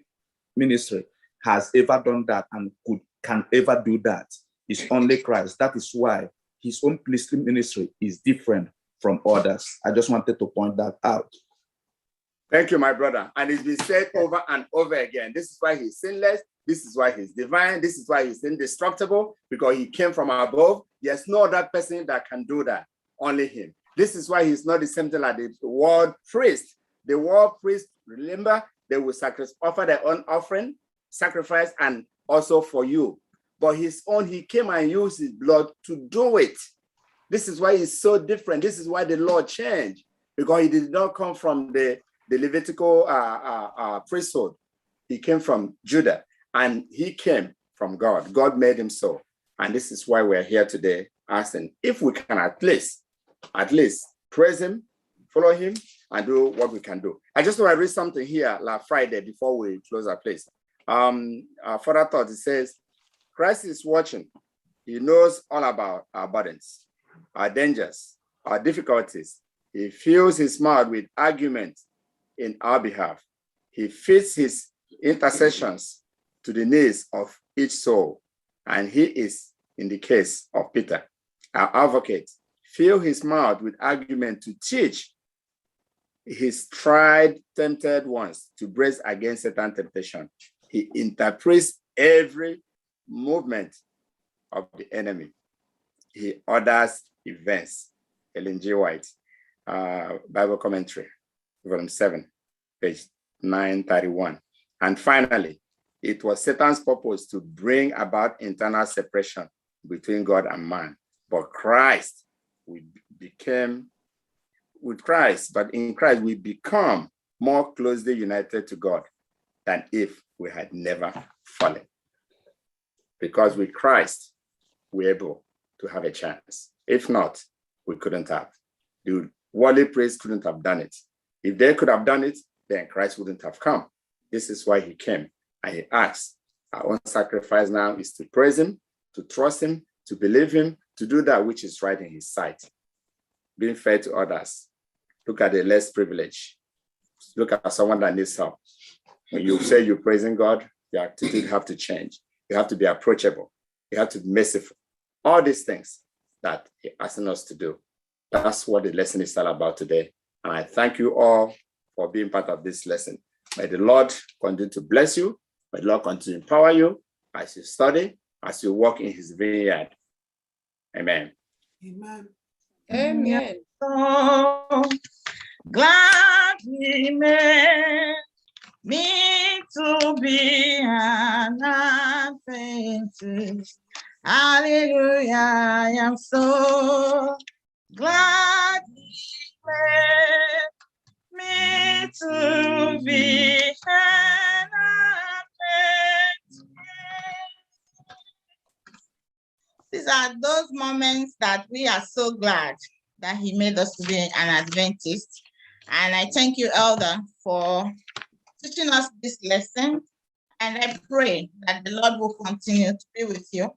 ministry has ever done that and can ever do that. It's only Christ. That is why his own priestly ministry is different from others. I just wanted to point that out. Thank you, my brother. And it's been said over and over again. This is why he's sinless. This is why he's divine. This is why he's indestructible, because he came from above. There's no other person that can do that, only him. This is why he's not the same thing like the world priest. The world priest, remember, they will offer their own offering, sacrifice, and also for you. But his own, he came and used his blood to do it. This is why he's so different. This is why the law changed, because he did not come from the Levitical priesthood. He came from Judah, and he came from God. God made him so. And this is why we're here today asking if we can at least praise him, follow him, and do what we can do. I just want to read something here last Friday before we close our place. Further thought, it says, Christ is watching. He knows all about our burdens, our dangers, our difficulties. He fills his mouth with arguments in our behalf. He fits his intercessions to the needs of each soul. And he is, in the case of Peter, our advocate, fill his mouth with argument to teach his tried, tempted ones to brace against Satan's temptation. He interprets every movement of the enemy. He orders events. Ellen G. White, Bible Commentary, volume 7, page 931. And finally, it was Satan's purpose to bring about internal separation between God and man. But Christ, we became with Christ, but in Christ, we become more closely united to God than if we had never fallen. Because with Christ, we're able to have a chance. If not, we couldn't have. The worldly praise couldn't have done it. If they could have done it, then Christ wouldn't have come. This is why he came. And he asked, our own sacrifice now is to praise him, to trust him, to believe him, to do that which is right in his sight. Being fair to others. Look at the less privileged. Look at someone that needs help. When you say you're praising God, your attitude have to change. You have to be approachable. You have to be merciful. All these things that he's asking us to do. That's what the lesson is all about today. And I thank you all for being part of this lesson. May the Lord continue to bless you. May the Lord continue to empower you as you study, as you walk in his vineyard. Amen. Amen. Amen. So glad he made me to be an Adventist. Hallelujah, I am so glad he made me to be an Adventist. These are those moments that we are so glad that he made us to be an Adventist. And I thank you, Elder, for teaching us this lesson. And I pray that the Lord will continue to be with you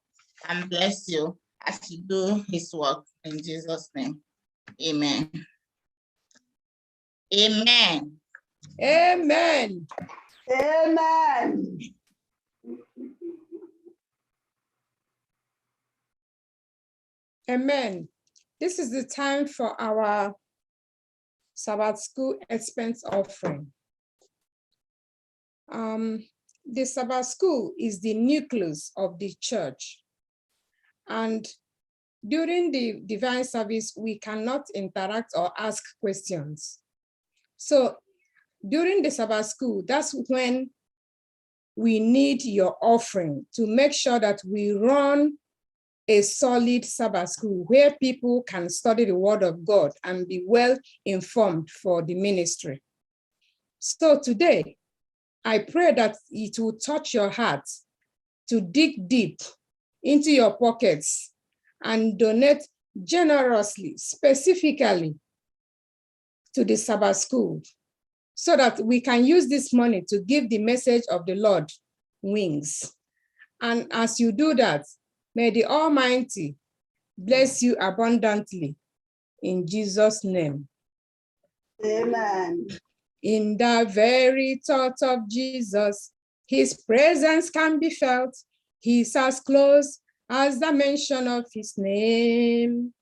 and bless you as you do his work in Jesus' name. Amen. Amen. Amen. Amen. Amen. This is the time for our Sabbath school expense offering. The Sabbath school is the nucleus of the church. And during the divine service, we cannot interact or ask questions. So during the Sabbath school, that's when we need your offering to make sure that we run a solid Sabbath school where people can study the word of God and be well informed for the ministry. So today, I pray that it will touch your heart to dig deep into your pockets and donate generously, specifically to the Sabbath school, so that we can use this money to give the message of the Lord wings. And as you do that, may the Almighty bless you abundantly in Jesus' name. Amen. In the very thought of Jesus, his presence can be felt. He's as close as the mention of his name.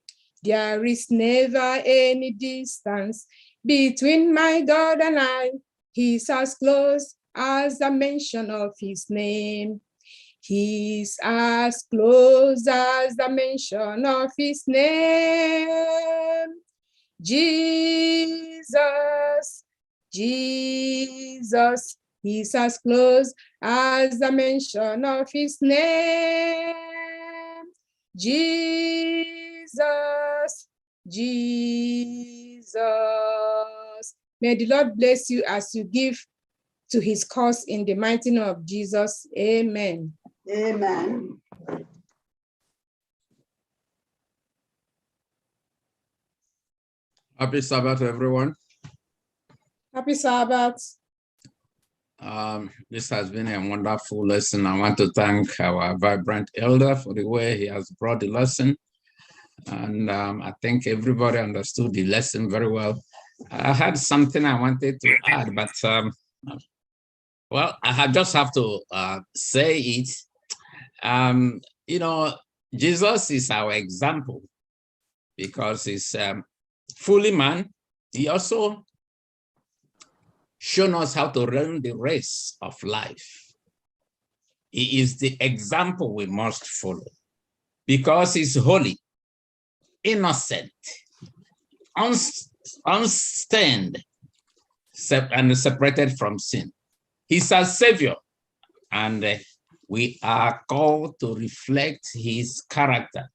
There is never any distance between my God and I. He's as close as the mention of his name. He's as close as the mention of his name. Jesus, Jesus, he's as close as the mention of his name. Jesus, Jesus. May the Lord bless you as you give to his cause in the mighty name of Jesus. Amen. Amen. Happy Sabbath, everyone. Happy Sabbath. This has been a wonderful lesson. I want to thank our vibrant elder for the way he has brought the lesson. And I think everybody understood the lesson very well. I had something I wanted to add, but well, I just have to say it. You know, Jesus is our example because he's fully man. He also shown us how to run the race of life. He is the example we must follow. because he's holy, innocent, unstained, and separated from sin. He's our Savior, and we are called to reflect his character.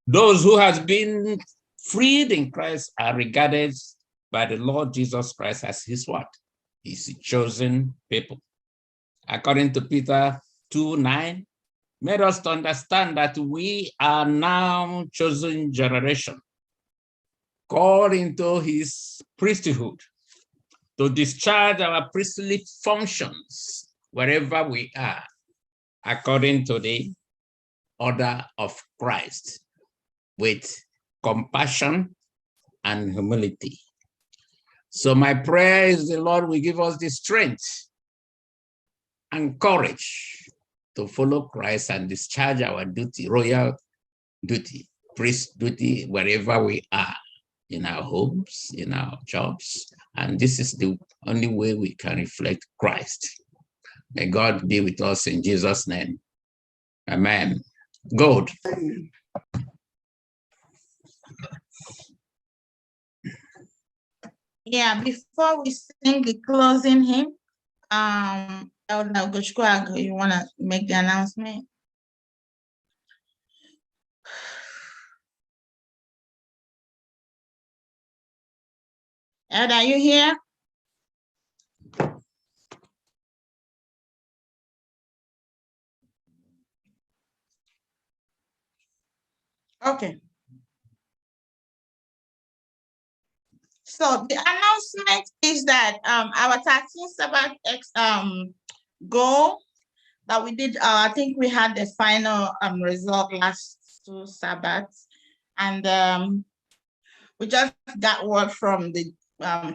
Those who have been freed in Christ are regarded by the Lord Jesus Christ as his what? His chosen people. According to Peter 2:9, made us to understand that we are now chosen generation, called into his priesthood to discharge our priestly functions wherever we are, according to the order of Christ, with compassion and humility. So my prayer is the Lord will give us the strength and courage to follow Christ and discharge our duty, royal duty, priest duty, wherever we are, in our homes, in our jobs. And this is the only way we can reflect Christ. May God be with us in Jesus' name. Amen. Good. Yeah, before we sing the closing hymn, Elder Gochkwago, you want to make the announcement? Elder, are you here? Okay. So the announcement is that our 13th Sabbath goal that we did, I think we had the final result last 2 Sabbaths, and we just got word from the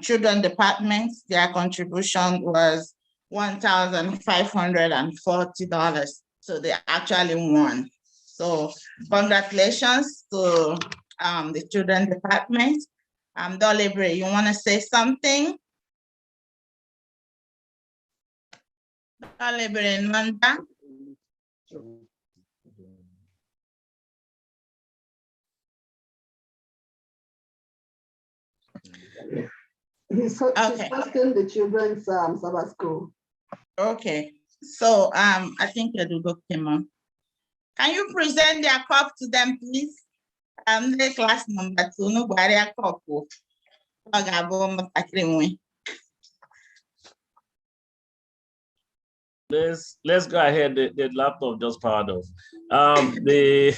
children department. Their contribution was $1,540. So they actually won. So congratulations to the children department. Dolibre, you want to say something? Dolibre Nanda. She's hosting the children's Sabbath school. Okay, so I think Edugo came on. Can you present their cup to them, please? The class number 2, nobody a cup. Let's go ahead. The laptop just powered off. Okay.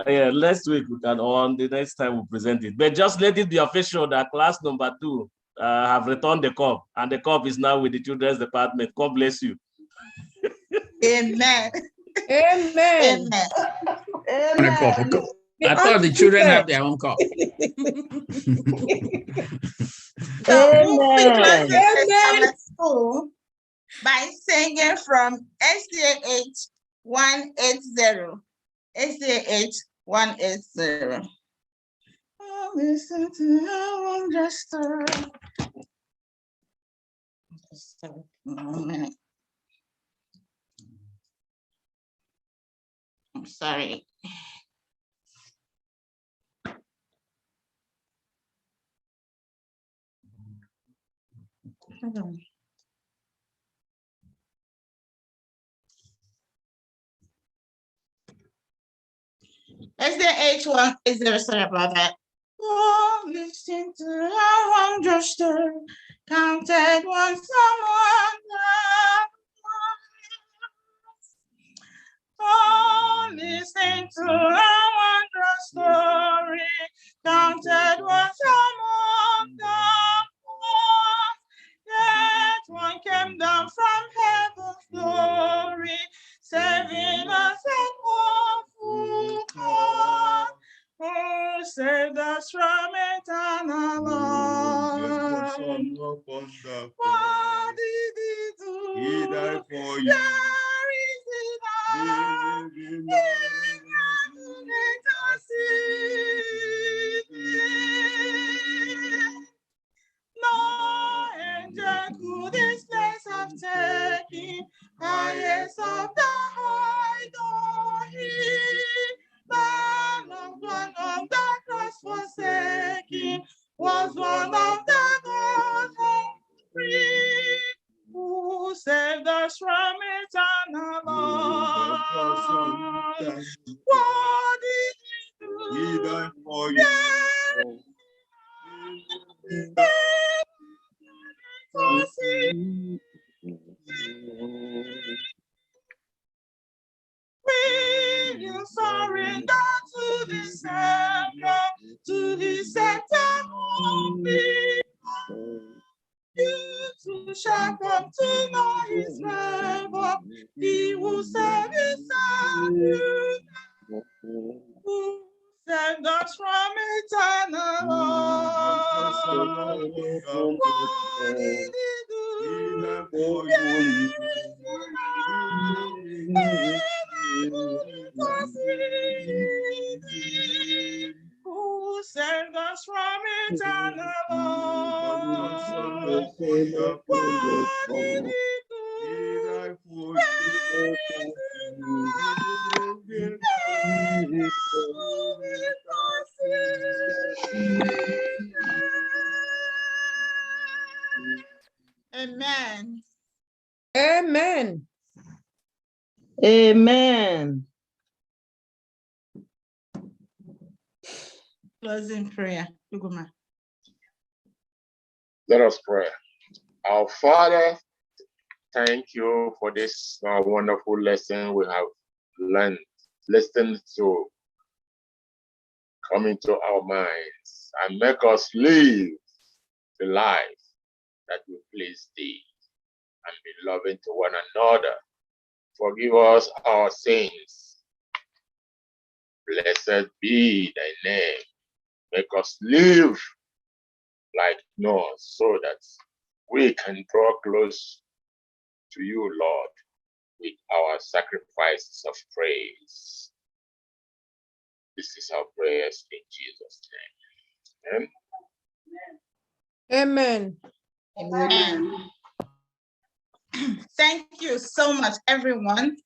Yeah, next week we can, on the next time we present it. But just let it be official that class number 2 have returned the cup, and the cup is now with the children's department. God bless you. Amen. Amen. Amen. I thought the children have their own cup. Amen. Amen. School by singing from SDA 180. SDA 180. Oh, listen to your wondrous story. Just a minute. I'm sorry. SDA 180, sorry about that. Oh, listen to our wondrous story, counted one someone. Oh, listen to our wondrous story, counted once among them. Yet one came down from heaven's glory, saving us at awful cost. Oh, saved us from eternal loss. What did he do? He died for you. There is enough. No angel could this place have taken, highest of the high, though he was one of the Godhead three, who saved us from eternal loss. What did he do? He died for you. Will you surrender to the Savior, to his eternal you too shall come to know his favor. He will save his son, who saved us from eternal loss. What did he do? Who saved us from eternal loss? What did he do? Amen. Amen. Amen. Closing prayer. Let us pray. Our Father, thank you for this wonderful lesson we have learned, listened to, come into our minds and make us live the life that will please thee and be loving to one another. Forgive us our sins. Blessed be thy name. Make us live like Noah so that we can draw close to you, Lord, with our sacrifices of praise. This is our prayers in Jesus' name. Amen. Amen. Thank you so much, everyone.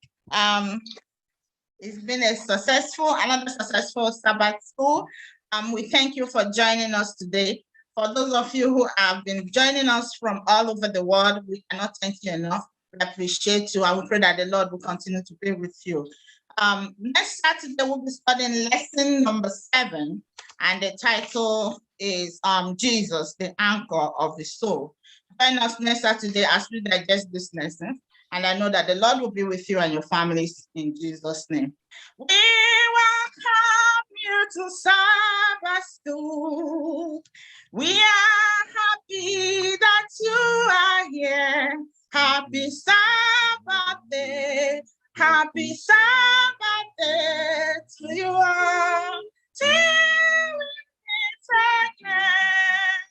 It's been another successful Sabbath school. We thank you for joining us today. For those of you who have been joining us from all over the world, we cannot thank you enough. We appreciate you, and we pray that the Lord will continue to be with you. Next Saturday, we'll be studying lesson number 7, and the title is Jesus, the Anchor of the Soul. Join us next Saturday as we digest this lesson, and I know that the Lord will be with you and your families in Jesus' name. We welcome you to Sabbath school. We are happy that you are here. Happy Sabbath day. Happy Sabbath day to you all. Till we meet again.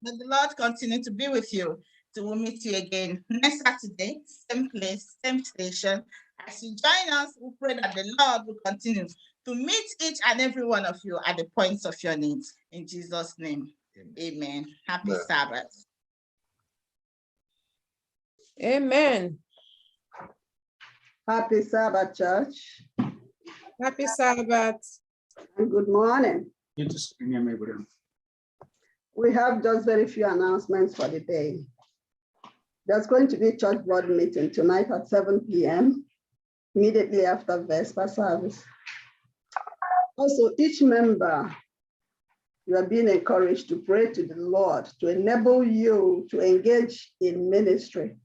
May the Lord continue to be with you. Till we meet you again next Saturday, same place, same station. As you join us, we pray that the Lord will continue to meet each and every one of you at the points of your needs. In Jesus' name, amen. Happy Sabbath. Amen. Happy Sabbath, church. Happy Sabbath. And good morning. We have just very few announcements for the day. There's going to be a church board meeting tonight at 7 p.m., immediately after Vesper service. Also, each member, you are being encouraged to pray to the Lord to enable you to engage in ministry.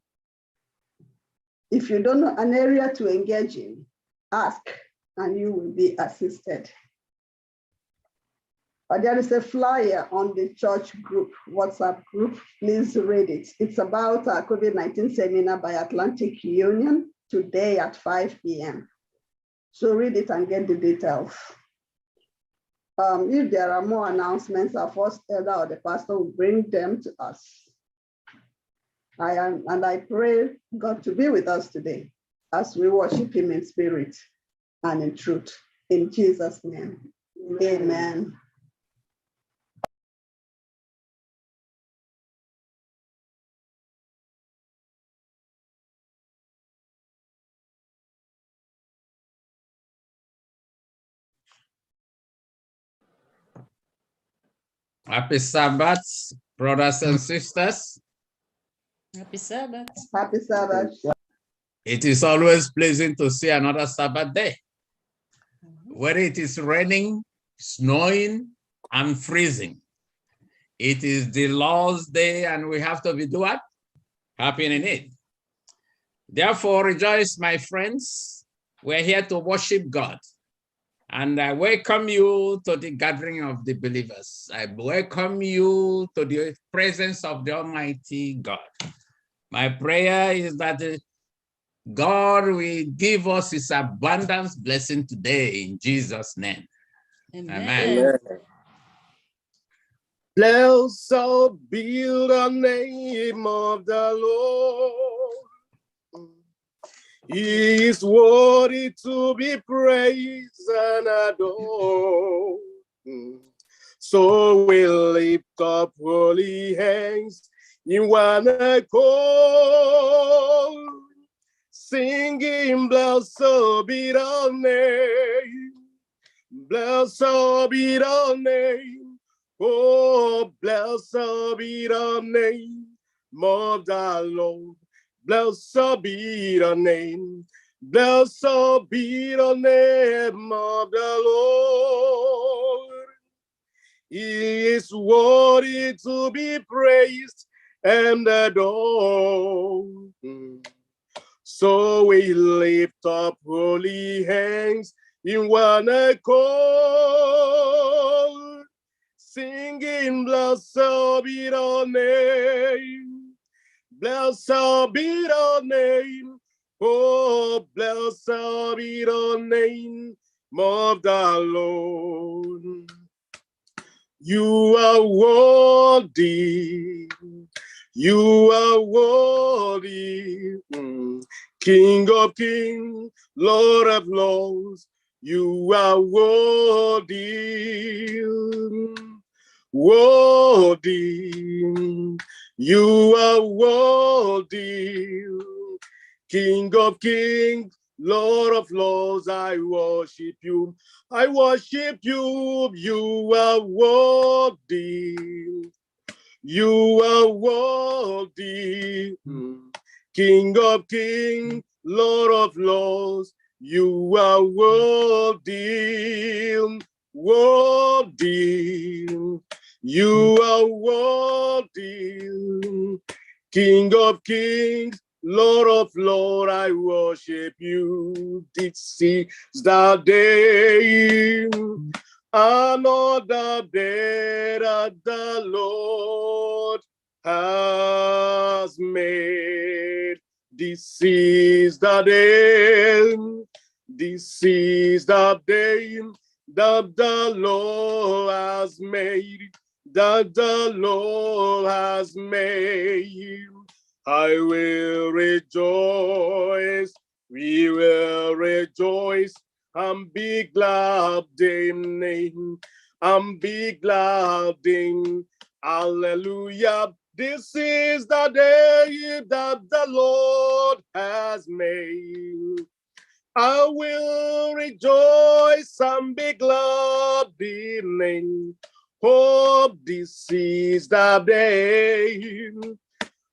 If you don't know an area to engage in, ask and you will be assisted. But there is a flyer on the church group, WhatsApp group. Please read it. It's about our COVID-19 seminar by Atlantic Union today at 5 p.m. So read it and get the details. If there are more announcements, our first elder or the pastor will bring them to us. I pray God to be with us today as we worship him in spirit and in truth. In Jesus' name, amen. Happy Sabbath, brothers and sisters. Happy Sabbath. Happy Sabbath. It is always pleasing to see another Sabbath day. Whether it is raining, snowing, and freezing, it is the Lord's day and we have to be doing happy in it. Therefore, rejoice, my friends. We're here to worship God. And I welcome you to the gathering of the believers. I welcome you to the presence of the Almighty God. My prayer is that God will give us his abundance blessing today in Jesus' name. Amen. Amen. Blessed be the name of the Lord. He is worthy to be praised and adored. So we lift up holy hands in one accord, singing, blessed be the name, blessed be the name, oh, blessed be the name of the Lord. Blessed be the name, blessed be the name of the Lord. He is worthy to be praised and adored. So we lift up holy hands in one accord, singing, blessed be the name, blessed be the name, oh, blessed be the name of the Lord. You are worthy, you are worthy, King of kings, Lord of lords, you are worthy, worthy. You are worthy, King of kings, Lord of lords, I worship you. I worship you, you are worthy. You are worthy, King of kings, Lord of lords, you are worthy, worthy. You are worthy, King of kings, Lord of lords, I worship you. This is the day, another day that the Lord has made. This is the day, this is the day that the Lord has made, that the Lord has made. I will rejoice, we will rejoice, and be glad in him, and be glad in, hallelujah. This is the day that the Lord has made. I will rejoice and be glad in him. Oh, this is the day,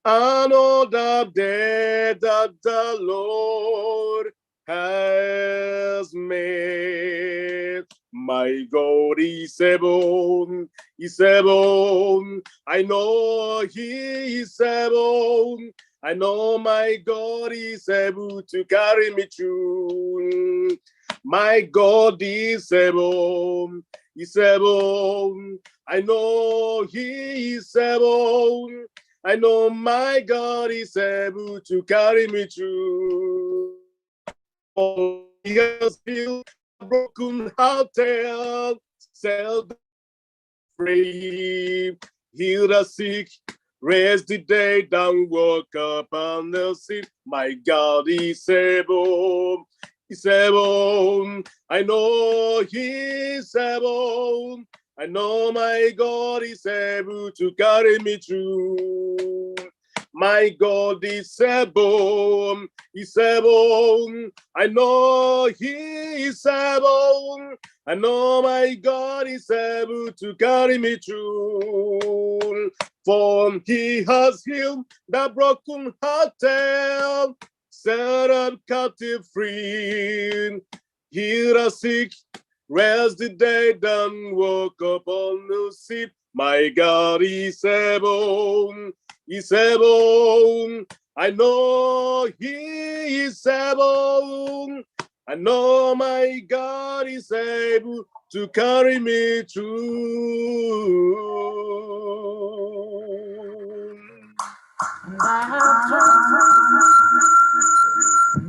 another day that the Lord has made. My God is able, is able. I know he is able. I know my God is able to carry me through. My God is able, is able. I know he is able. I know my God is able to carry me through. Oh, he has healed a broken-hearted, set free, heal the sick, raise the dead, and walk upon the sea. My God is able, is able. I know he is able. I know my God is able to carry me through. My God is able. He's able. I know he is able. I know my God is able to carry me through. For he has healed the broken hearted, set up captive free. Heal the sick, rest the dead, and walk upon the sea. My God is able. He's able. I know he is able. I know my God is able to carry me through. And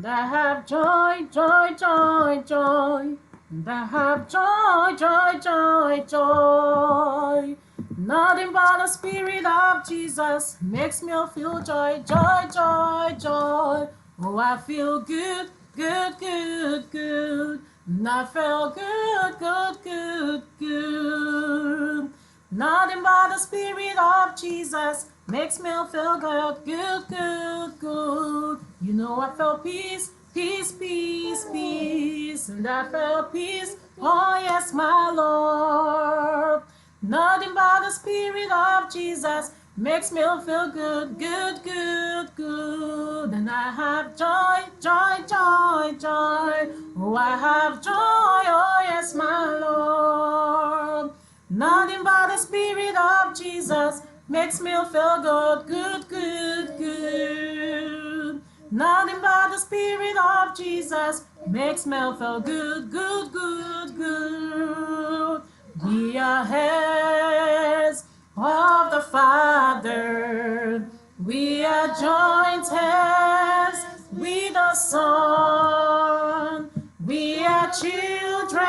I have joy, joy, joy, joy. And I have joy, joy, joy, joy. Nothing but the Spirit of Jesus makes me feel joy, joy, joy, joy. Oh, I feel good, good, good, good. And I feel good, good, good, good. Nothing but the Spirit of Jesus makes me feel good, good, good, good. You know I felt peace, peace, peace, peace. And I felt peace, oh yes, my Lord. Nothing but the Spirit of Jesus makes me feel good, good, good, good. And I have joy, joy, joy, joy. Oh, I have joy, oh yes, my Lord. Nothing but the Spirit of Jesus makes me feel good, good, good, good. Nothing but the Spirit of Jesus makes me feel good, good, good, good. We are heirs of the Father. We are joint heirs with the Son. We are children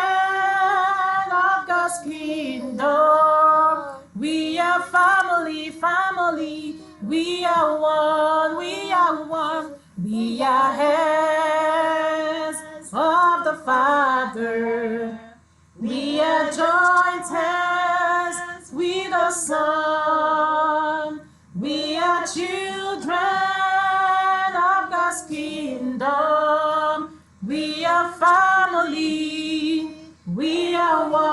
of God's kingdom. We are family, family. We are one, we are one. We are heirs of the Father. We are joint heirs with the Son. We are children of God's kingdom. We are family. We are one.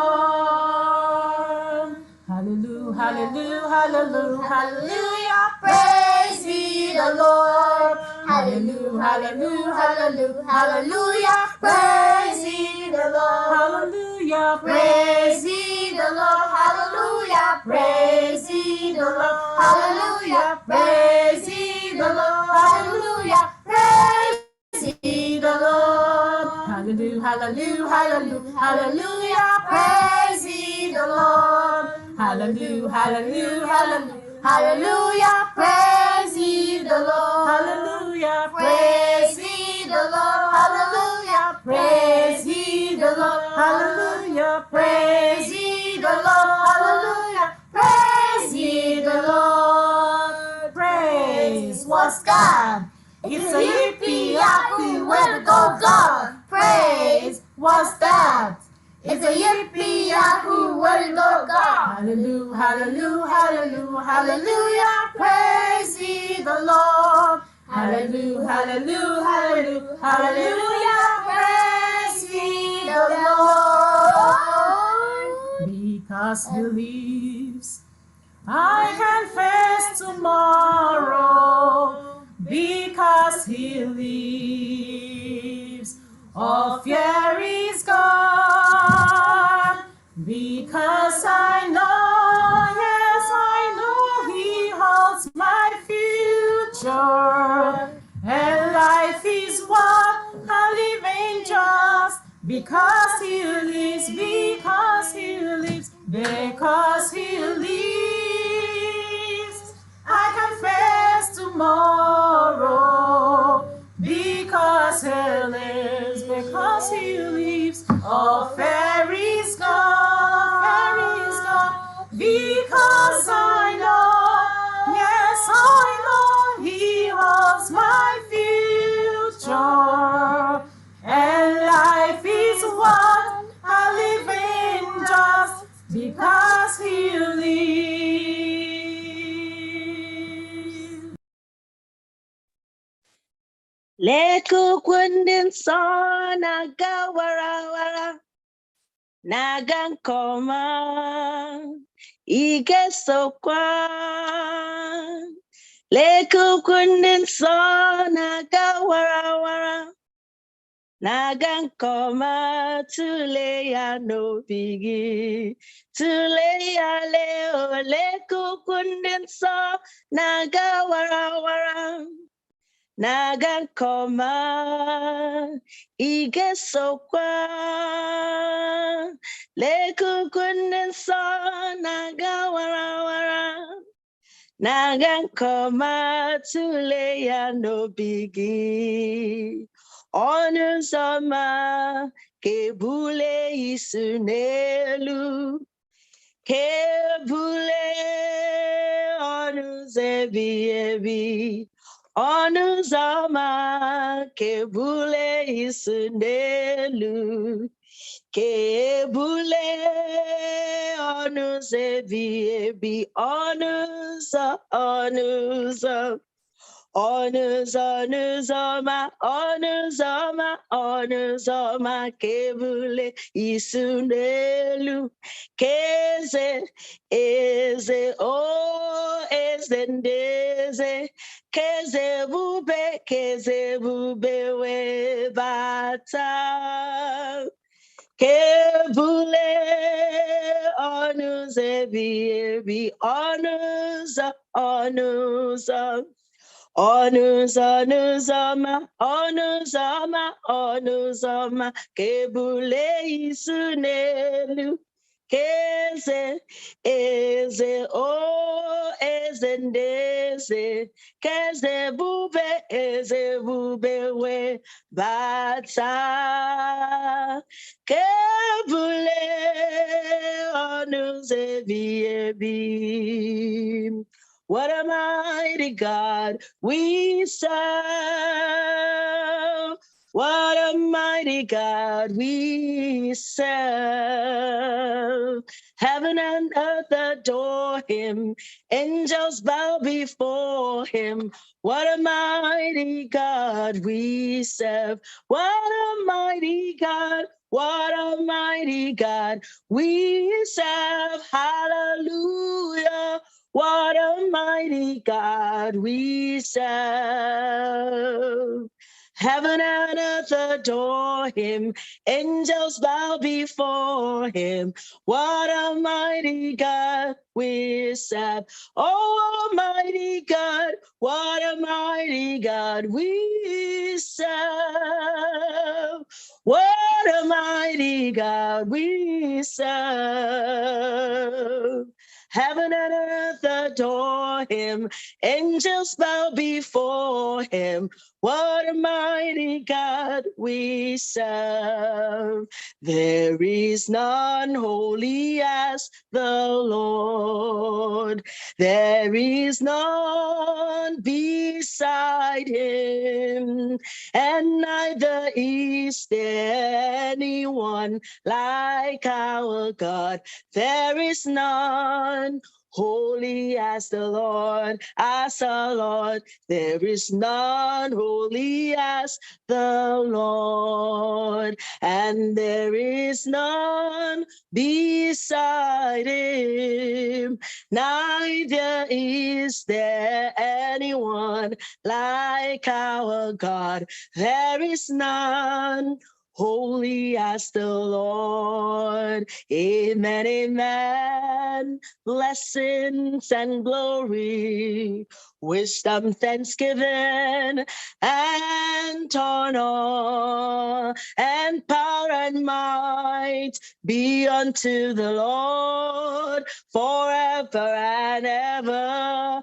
Hallelujah, hallelujah, hallelujah, hallelujah. Praise ye the Lord. Hallelujah, hallelujah, hallelujah, hallelujah. Praise ye the Lord. Hallelujah. Praise ye the Lord. Hallelujah. Praise ye the Lord. Hallelujah. Praise ye the Lord. Hallelujah. Praise ye the Lord. Hallelujah, hallelujah, hallelujah, hallelujah. Praise ye the Lord. Hallelujah, hallelujah, hallelujah, hallelujah. Praise ye the Lord. Hallelujah. Praise ye the Lord. Hallelujah. Praise ye the Lord. Hallelujah. Praise ye the Lord. Hallelujah. Praise ye the Lord. Praise was God. It's a yippee yappee way to go, God. Praise was that. It's a yippee yahoo way to go, God. Hallelujah, hallelujah, hallelujah, hallelujah. Praise ye the Lord. Hallelujah, hallelujah, hallelujah, hallelujah. Praise ye the Lord. Because he lives, I can face tomorrow. Because he lives, all fear is gone. Because I know, yes, I know he holds my future. And life is what I live in just because he lives, because he lives, because he lives. I can face tomorrow because he lives, because he lives. All fear is gone, fear is gone, because I know, yes, I know he holds my future. And life is what I live in just because he lives. lekukwu ndị nsọ na-aga warawara na-aga nke ọma ị ga-esokwa lekukwu ndị nsọ na-aga warawara na-aga nke ọma tụlee ya n'obi gị tụlee ya lee lekukwu ndị nsọ na-aga warawara na-aga nke ọma ị ga-esokwa lekukwu ndị nsọ na-aga warawara na-aga nke ọma tụlee ya n'obi gị ọnụ ụzọ ọma ka ebule isi n'elu ka ebule ọnụ ụzọ ebighị ebi ọnụ ụzọ ọma ka ebule isi n'elu ka ebule ọnụ ụzọ ebighị ebi ọnụ ụzọ ọnụ ụzọ ọnụ ụzọ ọma ọnụ ụzọ ọma ọnụ ụzọ ọma ka ebule isi n'elu ka eze eze o eze ndị eze ka eze ebube wee bata ka ebule ọnụ ụzọ ebighị ebi ọnụ ụzọ ọnụ ụzọ ọnụ ụzọ ọma ọnụ ụzọ ọma ọnụ ụzọ ọma ka ebule isi n'elu ka eze eze o eze ndị eze ka eze ebube wee bata ka ebule ọnụ ụzọ ebighị ebi. What a mighty God we serve. What a mighty God we serve. Heaven and earth adore him. Angels bow before him. What a mighty God we serve. What a mighty God. What a mighty God we serve. Hallelujah. What a mighty God we serve. Heaven and earth adore him. Angels bow before him. What a mighty God we serve. Oh, mighty God, what a mighty God we serve. What a mighty God we serve. Heaven and earth adore him. Angels bow before him. What a mighty God we serve. There is none holy as the Lord. There is none beside him. And neither is there anyone like our God. There is none holy as the Lord, as our Lord. There is none holy as the Lord, and there is none beside him. Neither is there anyone like our God. There is none holy as the Lord. Amen, amen. Blessings and glory, wisdom, thanksgiving, and honor, and power and might be unto the Lord forever and ever.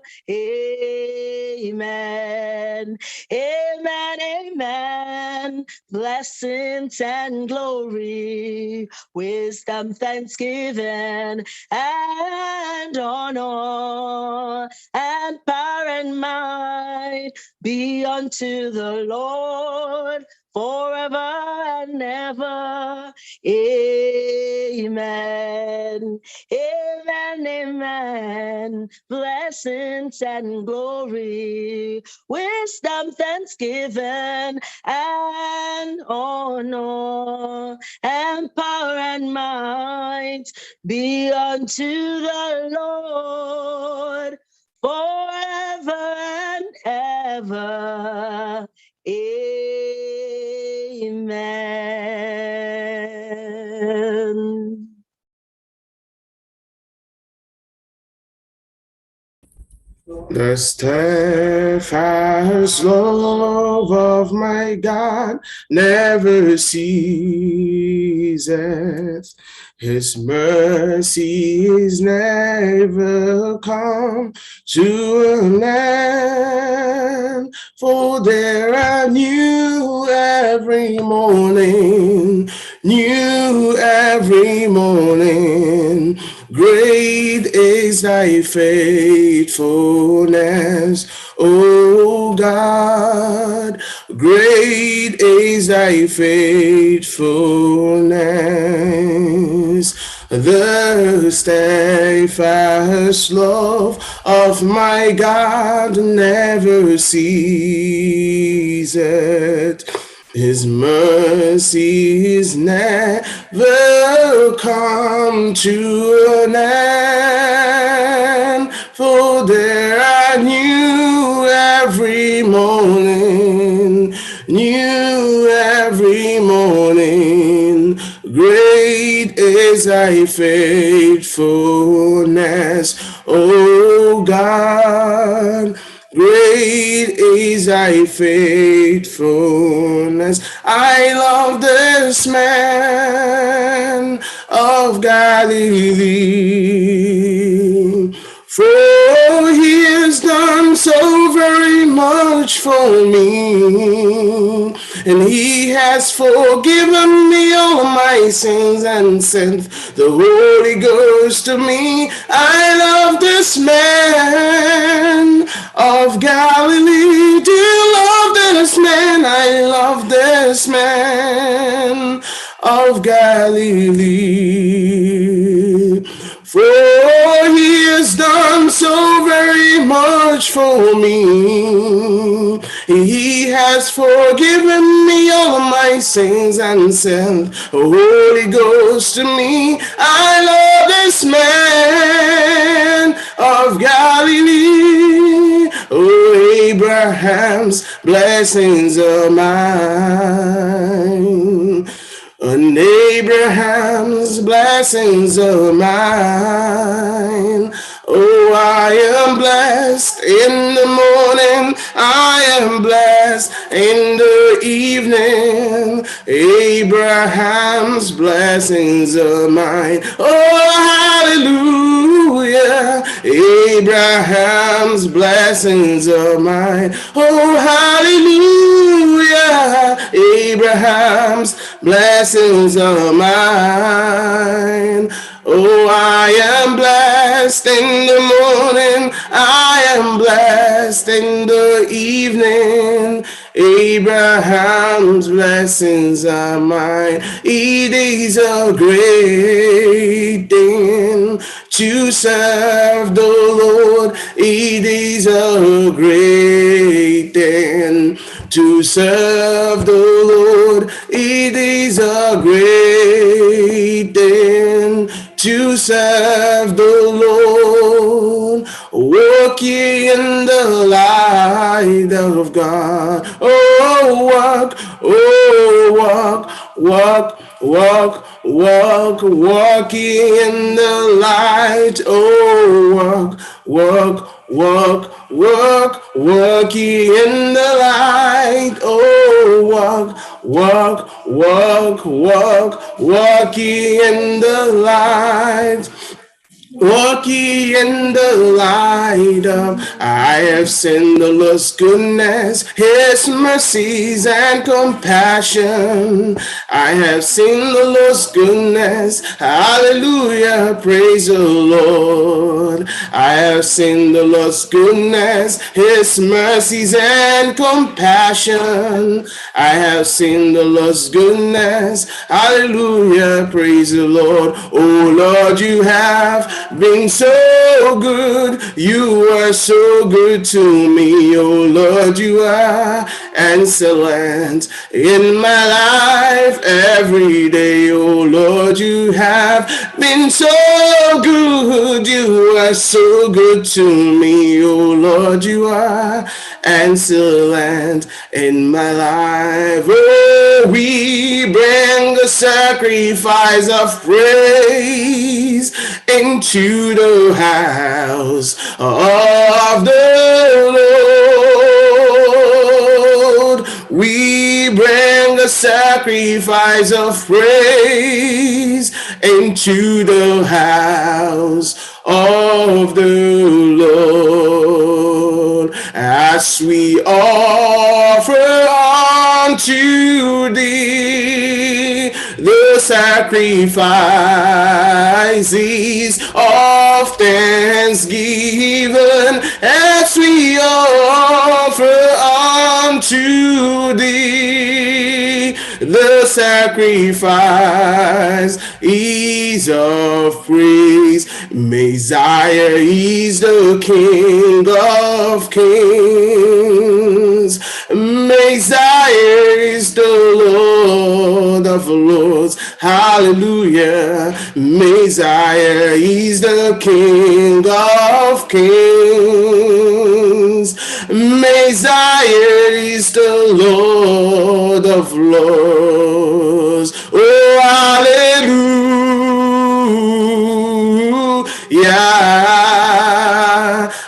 Amen. Amen, amen. Blessings and glory, wisdom, thanksgiving, and honor, and power and might be unto the Lord forever and ever. Amen. Amen. Amen. Amen. Blessings and glory, wisdom, thanksgiving, and honor, and power and might be unto the Lord forever and ever. Amen. The steadfast love of my God never ceases. His mercies never come to an end, for they are new every morning, new every morning. Great is thy faithfulness, O God. Great is thy faithfulness. The steadfast love of my God never ceases. His mercies never come to an end, for they are new every morning, new every morning. Great is thy faithfulness, O God. Great is thy faithfulness. I love this man of Galilee, for he has done so very much for me, and he has forgiven me all my sins and sent the Holy Ghost to me. I love this man of Galilee. Do you love this man? I love this man of Galilee, for he has done so very much for me. He has forgiven me all of my sins and sent the Holy Ghost to me. I love this man of Galilee. Oh, Abraham's blessings are mine, and Abraham's blessings are mine. Oh, I am blessed in the morning, I am blessed in the evening. Abraham's blessings are mine. Oh, hallelujah. Abraham's blessings are mine. Oh, hallelujah. Abraham's blessings are mine. Oh, I am blessed in the morning, I am blessed in the evening. Abraham's blessings are mine. It is a great thing to serve the Lord. It is a great thing to serve the Lord. It is a great thing to serve the Lord. Walk ye in the light of God. Oh, walk ye in the light. Oh, walk ye in the light. Oh, walk ye in the light. Walk ye in the light of, I have seen the Lord's goodness, his mercies and compassion. I have seen the Lord's goodness, hallelujah, praise the Lord. I have seen the Lord's goodness, his mercies and compassion. I have seen the Lord's goodness, hallelujah, praise the Lord. Oh Lord, you have been so good. You are so good to me. Oh Lord, you are excellent in my life every day. Oh Lord, you have been so good. You are so good to me. Oh Lord, you are excellent in my life. Oh, we bring a sacrifice of praise into the house of the Lord. We bring a sacrifice of praise into the house of the Lord, as we offer unto thee the sacrifices of thanksgiving, as we offer unto thee the sacrifice is of praise. Messiah is the King of kings. Messiah is the Lord of lords. Hallelujah. Messiah is the King of kings. Messiah is the Lord of lords. Oh, hallelujah.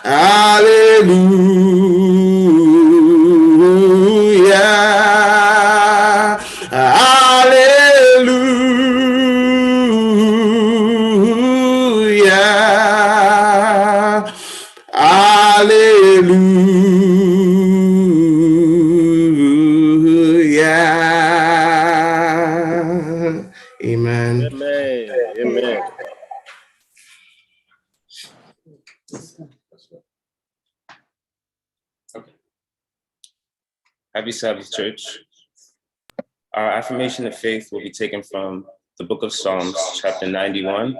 Hallelujah. Hallelujah. Hallelujah. Amen. Amen. Amen. Happy Sabbath, church. Our affirmation of faith will be taken from the book of Psalms, chapter 91,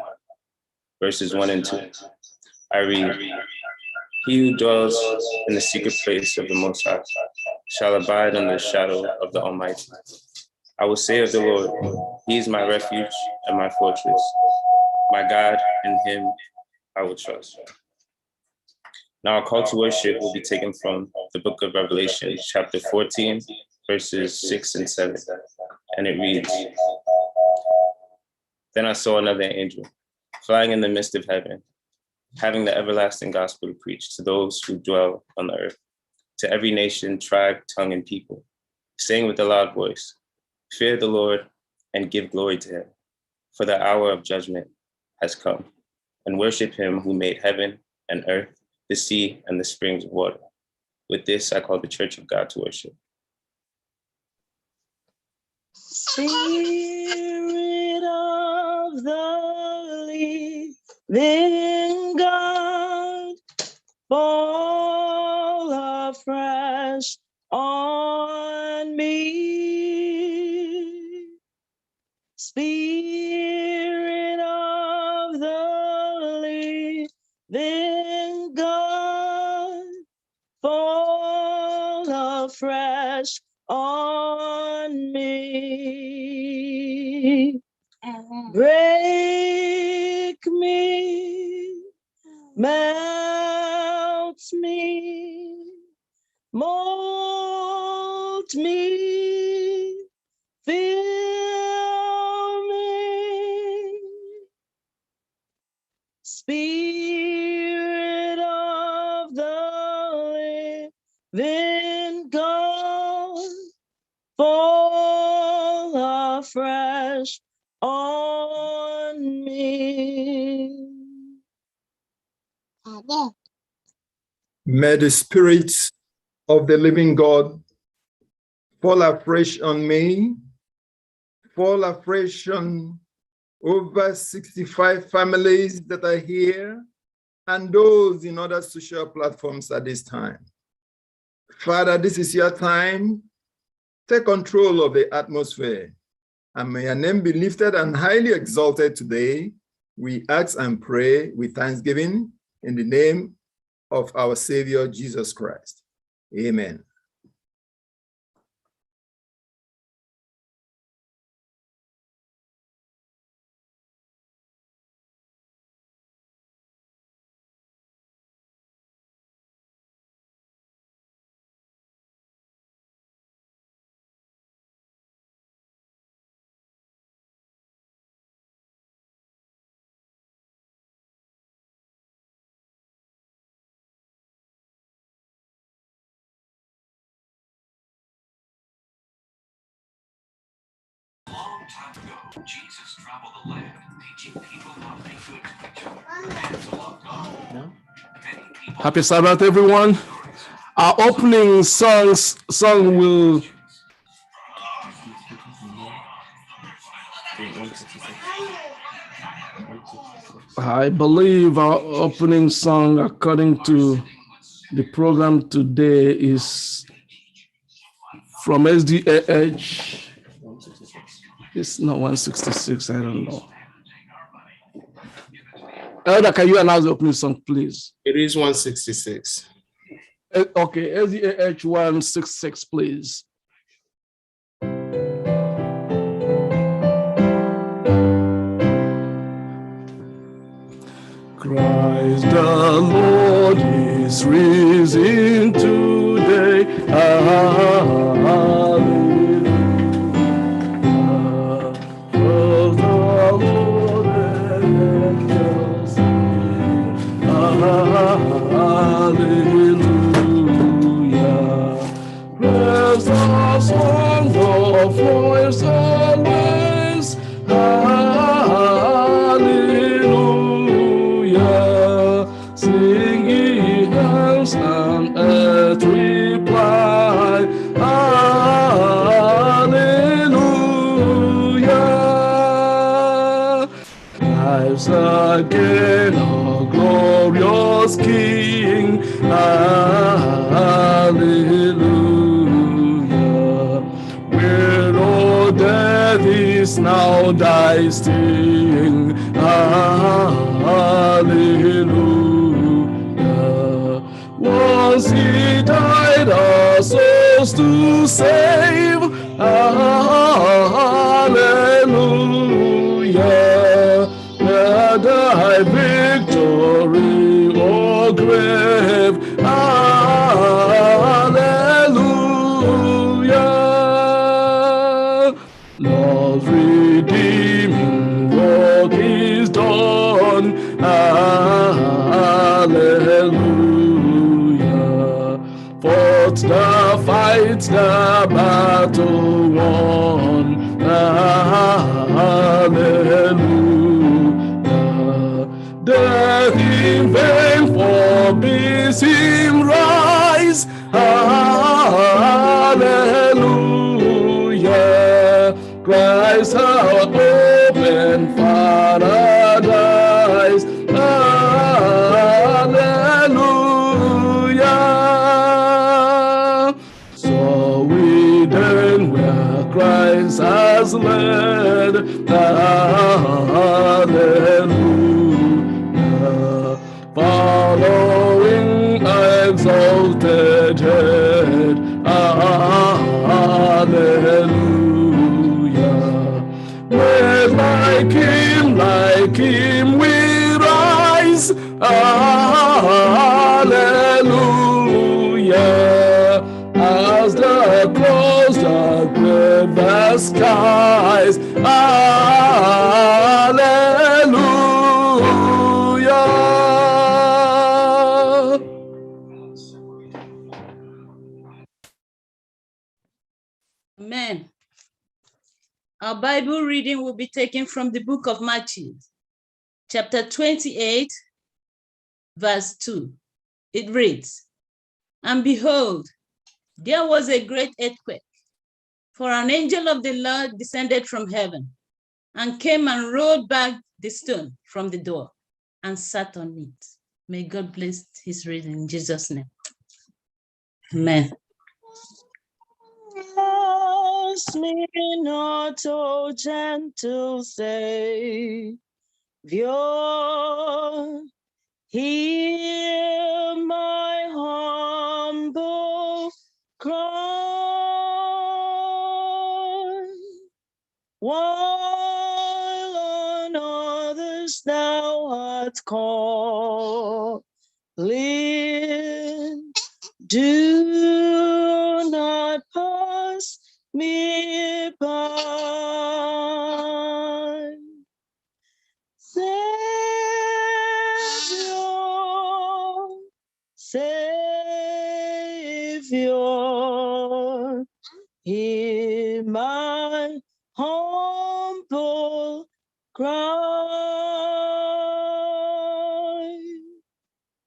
verses 1 and 2. I read, "He who dwells in the secret place of the Most High shall abide under the shadow of the Almighty. I will say of the Lord, He is my refuge and my fortress. My God, in Him I will trust." Now our call to worship will be taken from the book of Revelation, chapter 14, verses 6 and 7. And it reads, "Then I saw another angel flying in the midst of heaven, having the everlasting gospel to preach to those who dwell on the earth, to every nation, tribe, tongue, and people, saying with a loud voice, 'Fear the Lord and give glory to Him, for the hour of judgment has come, and worship Him who made heaven and earth, the sea, and the springs of water.' With this, I call the church of God to worship." Spirit of the living God, fall afresh on me. Spirit of the living God, fall afresh on me. Break me, melt me, mold me, fill me. Spirit of the living God, fall afresh on me. May the Spirit of the living God fall afresh on me, fall afresh on over 65 families that are here, and those in other social platforms at this time. Father, this is your time. Take control of the atmosphere, and may your name be lifted and highly exalted today. We ask and pray with thanksgiving in the name of our Savior, Jesus Christ. Amen. Long time ago, Jesus traveled the land, teaching people how to be good to each other and to love God. Happy Sabbath, everyone. Our opening song will I believe our opening song, according to the program today, is from SDA. It's not 166, I don't know. Elder, can you announce the opening song, please? It is 166. Okay, SDA 166, please. Christ the Lord is risen today. Hallelujah. Praise the Lord and angels sing. Hallelujah. Praise the song of voice always. Hallelujah. Sing ye hymns and earth reply. Hallelujah. Life's again, oh glorious King. Hallelujah. Where all death is now thy sting. Hallelujah. Once he died our souls to save. Hallelujah. Thy victory, O grave. Hallelujah. Love's redeeming work is done. Hallelujah. Fought the fight, the battle won. Hallelujah. Death in vain forbids him rise. Hallelujah. Christ hath opened paradise. Hallelujah. So we then where Christ has led. Hallelujah. Following exalted head. Hallelujah. Made like him we rise. Hallelujah. As the close the grave the skies. Hallelujah. Amen. Our Bible reading will be taken from the book of Matthew, chapter 28, verse 2. It reads, And behold, there was a great earthquake, for an angel of the Lord descended from heaven and came and rolled back the stone from the door and sat on it. May God bless his reading in Jesus' name. Amen. Ask me not, O gentle Savior, hear my humble cry. While on others thou art calling, do not pass me by. Savior, hear my humble cry.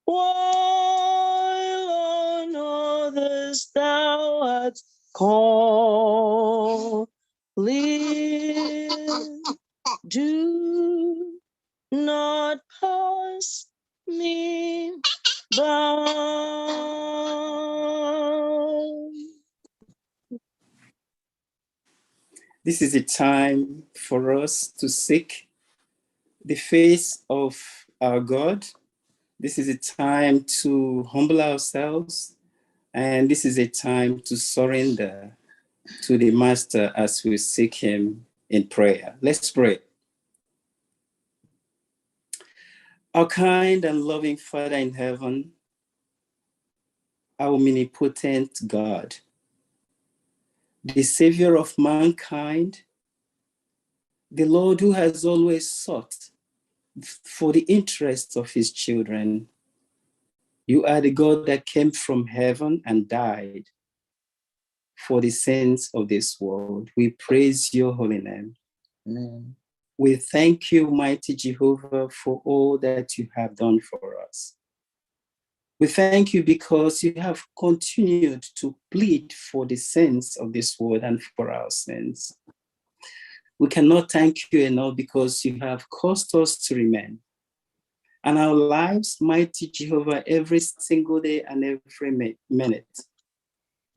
While on others thou art calling, do not pass me by. This is a time for us to seek the face of our God. This is a time to humble ourselves, and this is a time to surrender to the Master as we seek him in prayer. Let's pray. Our kind and loving Father in heaven, our omnipotent God, the Savior of mankind, the Lord who has always sought for the interests of his children. You are the God that came from heaven and died for the sins of this world. We praise your holy name. Amen. We thank you, mighty Jehovah, for all that you have done for us. We thank you because you have continued to plead for the sins of this world and for our sins. We cannot thank you enough because you have caused us to remain. And our lives, mighty Jehovah, every single day and every minute.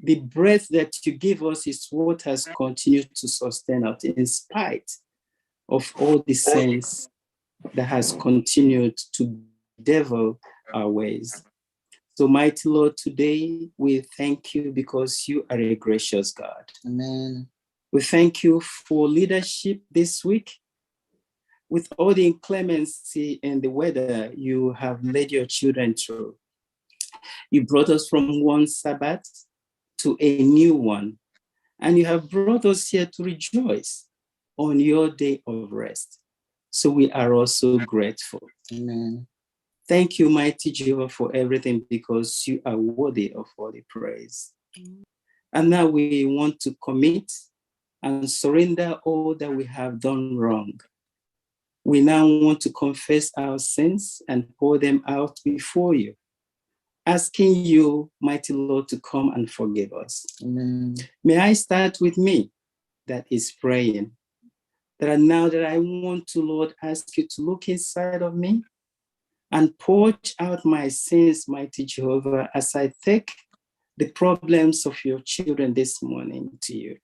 The breath that you give us is what has continued to sustain us in spite of all the sins that has continued to devil our ways. So, mighty Lord, today we thank you because you are a gracious God. Amen. We thank you for leadership this week. With all the inclemency and the weather you have led your children through. You brought us from one Sabbath to a new one, and you have brought us here to rejoice on your day of rest. So we are also grateful. Amen. Thank you, mighty Jehovah, for everything because you are worthy of all the praise. And now we want to commit and surrender all that we have done wrong. We now want to confess our sins and pour them out before you, asking you, mighty Lord, to come and forgive us. Amen. May I start with me, that is praying. That now that I want to, Lord, ask you to look inside of me and purge out my sins, mighty Jehovah, as I take the problems of your children this morning to you.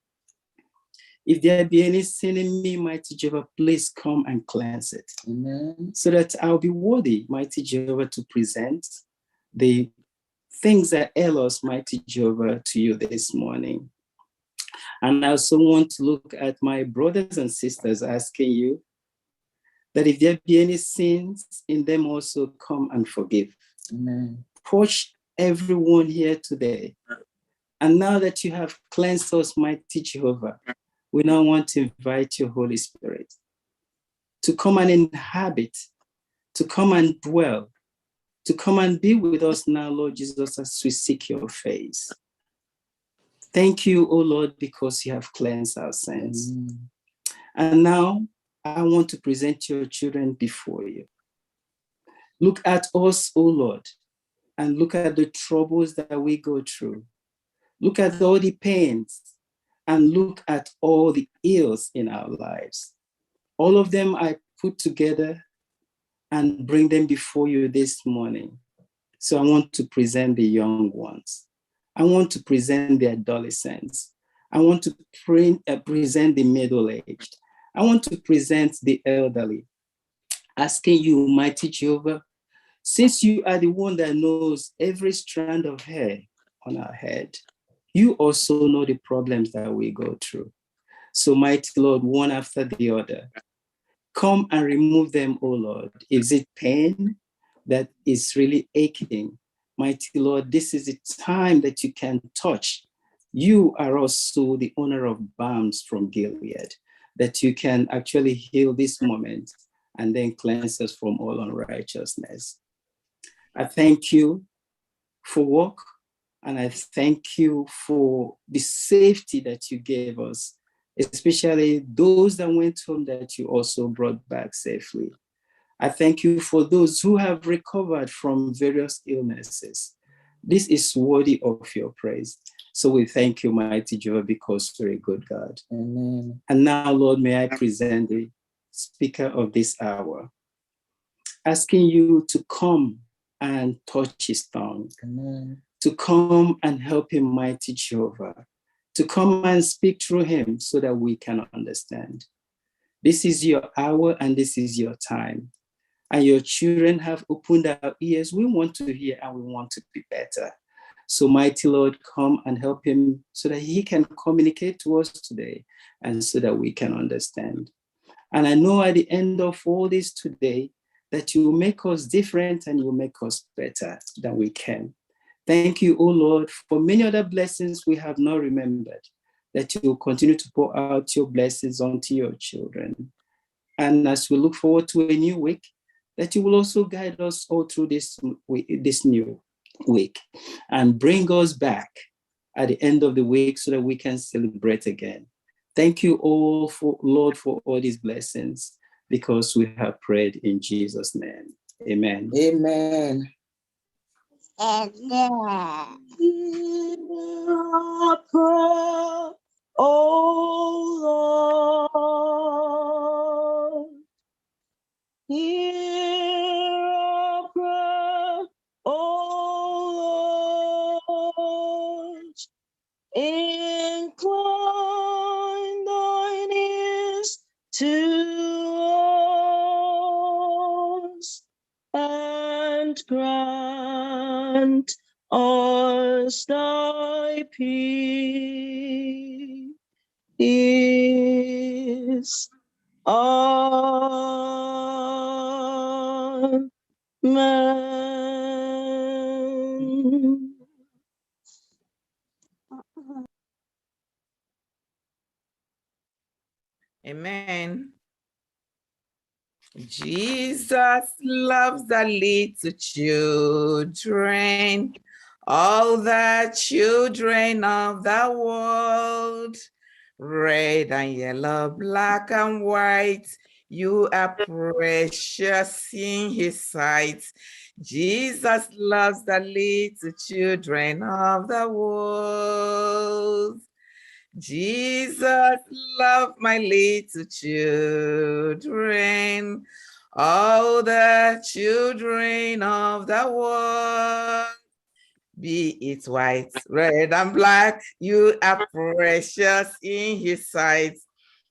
If there be any sin in me, mighty Jehovah, please come and cleanse it. Amen. So that I'll be worthy, mighty Jehovah, to present the things that ail us, mighty Jehovah, to you this morning. And I also want to look at my brothers and sisters, asking you that if there be any sins in them, also come and forgive. Amen. Push everyone here today. And now that you have cleansed us, mighty Jehovah, we now want to invite your Holy Spirit to come and inhabit, to come and dwell, to come and be with us now, Lord Jesus, as we seek your face. Thank you, O Lord, because you have cleansed our sins. And now I want to present your children before you. Look at us, O Lord. and look at the troubles that we go through. Look at all the pains and look at all the ills in our lives. All of them I put together and bring them before you this morning. So I want to present the young ones. I want to present the adolescents. I want to present the middle-aged. I want to present the elderly, asking you, mighty Jehovah, since you are the one that knows every strand of hair on our head, you also know the problems that we go through. So mighty Lord, one after the other, come and remove them, oh Lord. Is it pain that is really aching? Mighty Lord, this is the time that you can touch. You are also the owner of balms from Gilead, that you can actually heal this moment and then cleanse us from all unrighteousness. I thank you for work, and I thank you for the safety that you gave us, especially those that went home that you also brought back safely. I thank you for those who have recovered from various illnesses. This is worthy of your praise. So we thank you, mighty Jehovah, because you're a good God. Amen. And now, Lord, may I present the speaker of this hour, asking you to come and touch his tongue, Amen. to come and help him, mighty Jehovah, to come and speak through him so that we can understand. This is your hour and this is your time. And your children have opened our ears. We want to hear and we want to be better. So mighty Lord, come and help him so that he can communicate to us today and so that we can understand. And I know at the end of all this today, that you will make us different and you will make us better than we can. Thank you, O Lord, for many other blessings we have not remembered, that you will continue to pour out your blessings onto your children. And as we look forward to a new week, that you will also guide us all through this new week and bring us back at the end of the week so that we can celebrate again. Thank you all, Lord, for all these blessings, because we have prayed in Jesus' name. Amen. Amen. Oh Lord, hear our prayer, oh Lord, incline thine ears to us and grant us thy peace. Amen. Amen. Jesus loves the little children, all the children of the world, red and yellow, black and white. You are precious in his sight. Jesus loves the little children of the world. Jesus, love my little children, all the children of the world. Be it white, red, and black, you are precious in his sight.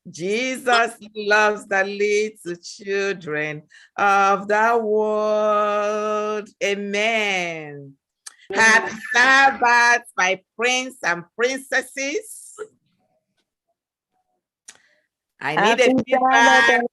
Jesus loves the little children of the world. Amen. Happy Sabbath, my prince and princesses. I need a feedback.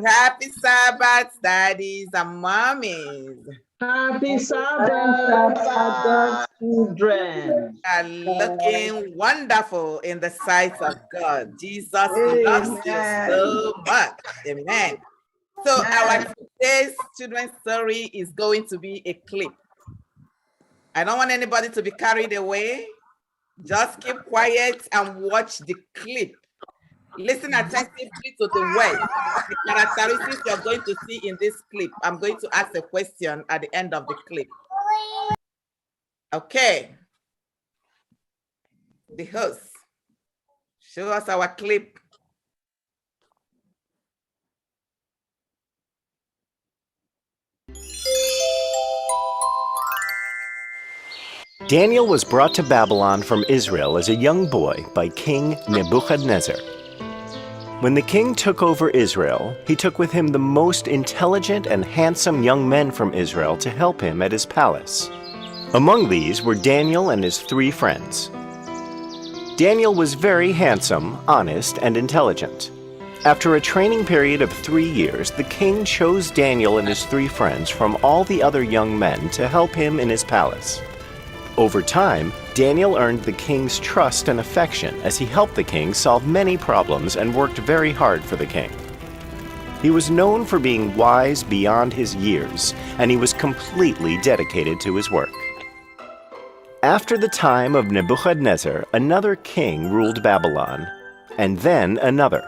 Happy Sabbath, daddies and mommies. Happy Sabbath, God's children. Are looking wonderful in the sight of God. Jesus loves you so much. Amen. So our today's children's story is going to be a clip. I don't want anybody to be carried away. Just keep quiet and watch the clip. Listen attentively to the words, the characteristics you're going to see in this clip. I'm going to ask a question at the end of the clip. Okay. The host, show us our clip. Daniel was brought to Babylon from Israel as a young boy by King Nebuchadnezzar. When the king took over Israel, he took with him the most intelligent and handsome young men from Israel to help him at his palace. Among these were Daniel and his 3 friends. Daniel was very handsome, honest, and intelligent. After a training period of 3 years, the king chose Daniel and his 3 friends from all the other young men to help him in his palace. Over time, Daniel earned the king's trust and affection as he helped the king solve many problems and worked very hard for the king. He was known for being wise beyond his years, and he was completely dedicated to his work. After the time of Nebuchadnezzar, another king ruled Babylon, and then another.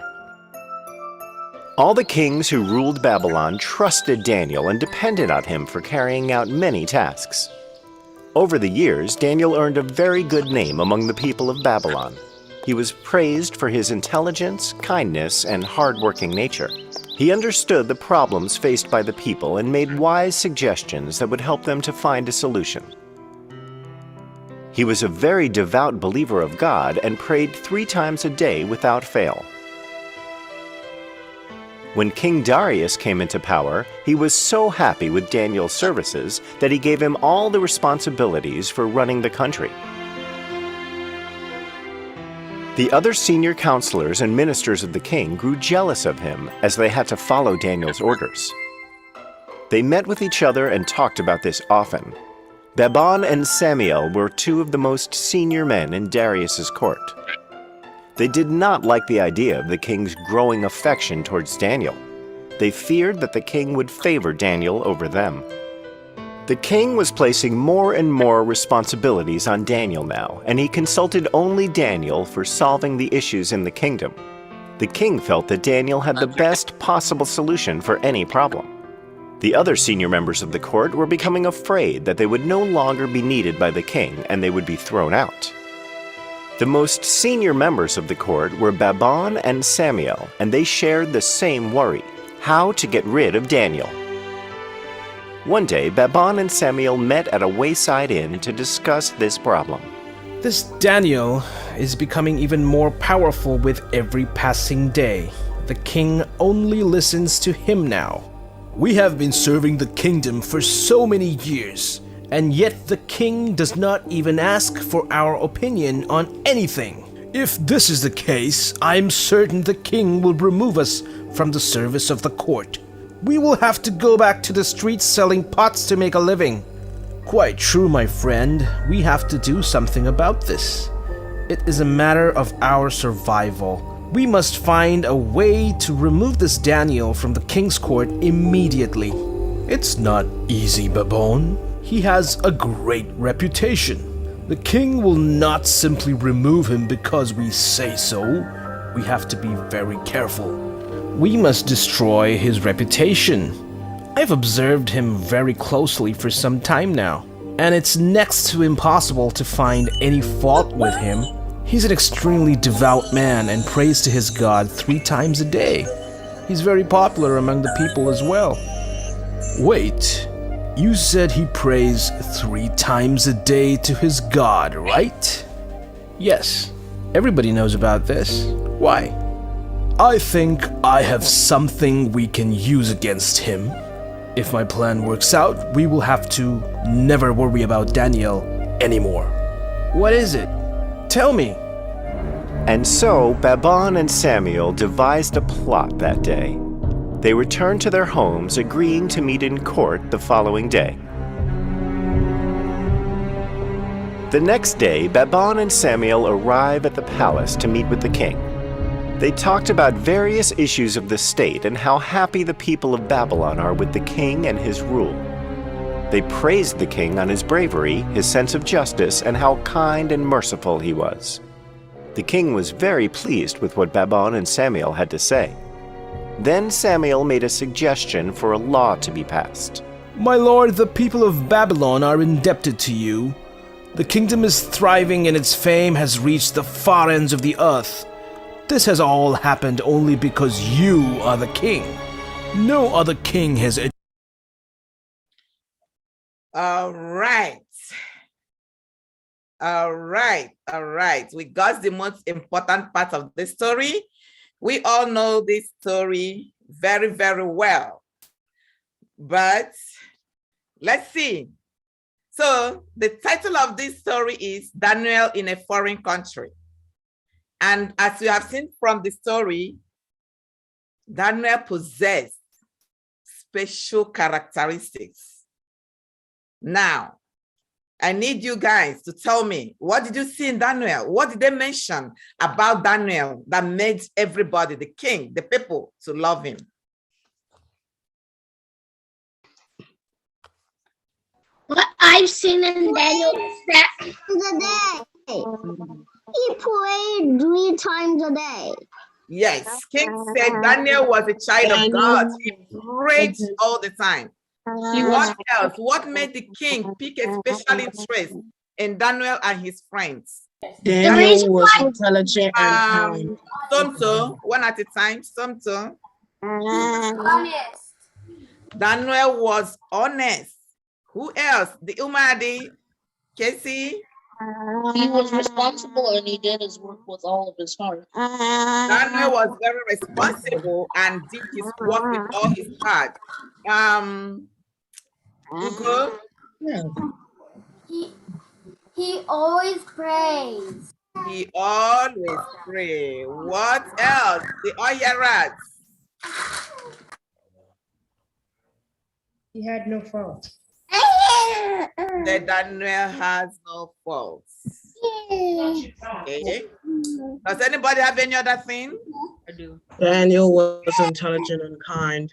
All the kings who ruled Babylon trusted Daniel and depended on him for carrying out many tasks. Over the years, Daniel earned a very good name among the people of Babylon. He was praised for his intelligence, kindness, and hard-working nature. He understood the problems faced by the people and made wise suggestions that would help them to find a solution. He was a very devout believer of God and prayed 3 times a day without fail. When King Darius came into power, he was so happy with Daniel's services that he gave him all the responsibilities for running the country. The other senior counselors and ministers of the king grew jealous of him as they had to follow Daniel's orders. They met with each other and talked about this often. Babon and Samiel were 2 of the most senior men in Darius's court. They did not like the idea of the king's growing affection towards Daniel. They feared that the king would favor Daniel over them. The king was placing more and more responsibilities on Daniel now, and he consulted only Daniel for solving the issues in the kingdom. The king felt that Daniel had the best possible solution for any problem. The other senior members of the court were becoming afraid that they would no longer be needed by the king and they would be thrown out. The most senior members of the court were Babon and Samiel, and they shared the same worry: how to get rid of Daniel. One day, Babon and Samiel met at a wayside inn to discuss this problem. This Daniel is becoming even more powerful with every passing day. The king only listens to him now. We have been serving the kingdom for so many years, and yet the king does not even ask for our opinion on anything. If this is the case, I'm certain the king will remove us from the service of the court. We will have to go back to the streets selling pots to make a living. Quite true, my friend. We have to do something about this. It is a matter of our survival. We must find a way to remove this Daniel from the king's court immediately. It's not easy, Babon. He has a great reputation. The king will not simply remove him because we say so. We have to be very careful. We must destroy his reputation. I've observed him very closely for some time now, and it's next to impossible to find any fault with him. He's an extremely devout man and prays to his God 3 times a day. He's very popular among the people as well. Wait, you said he prays 3 times a day to his God, right? Yes, everybody knows about this. Why? I think I have something we can use against him. If my plan works out, we will have to never worry about Daniel anymore. What is it? Tell me. And so Babon and Samiel devised a plot that day. They returned to their homes, agreeing to meet in court the following day. The next day, Babon and Samiel arrive at the palace to meet with the king. They talked about various issues of the state and how happy the people of Babylon are with the king and his rule. They praised the king on his bravery, his sense of justice, and how kind and merciful he was. The king was very pleased with what Babon and Samuel had to say. Then Samuel made a suggestion for a law to be passed. My lord, the people of Babylon are indebted to you. The kingdom is thriving and its fame has reached the far ends of the earth. This has all happened only because you are the king. No other king has... All right. We got the most important part of the story. We all know this story very, very well. But let's see. So the title of this story is Daniel in a Foreign Country. And as you have seen from the story, Daniel possessed special characteristics. Now, I need you guys to tell me, what did you see in Daniel? What did they mention about Daniel that made everybody, the king, the people, to love him? What I've seen in Daniel is that the day he prayed 3 times a day. Yes, King said Daniel was a child of God. He prayed all the time. What else? What made the king pick a special interest in Daniel and his friends? Daniel was intelligent and kind. Somto, one at a time. Somto. Honest. Daniel was honest. Who else? The Umadi, Casey. He was responsible and he did his work with all of his heart. Daniel was very responsible and did his work with all his heart. Hugo? He always prays. He always prays. What else? The Oyarats. He had no fault. That Daniel has no faults. Okay. Does anybody have any other thing? I do. Daniel was intelligent and kind.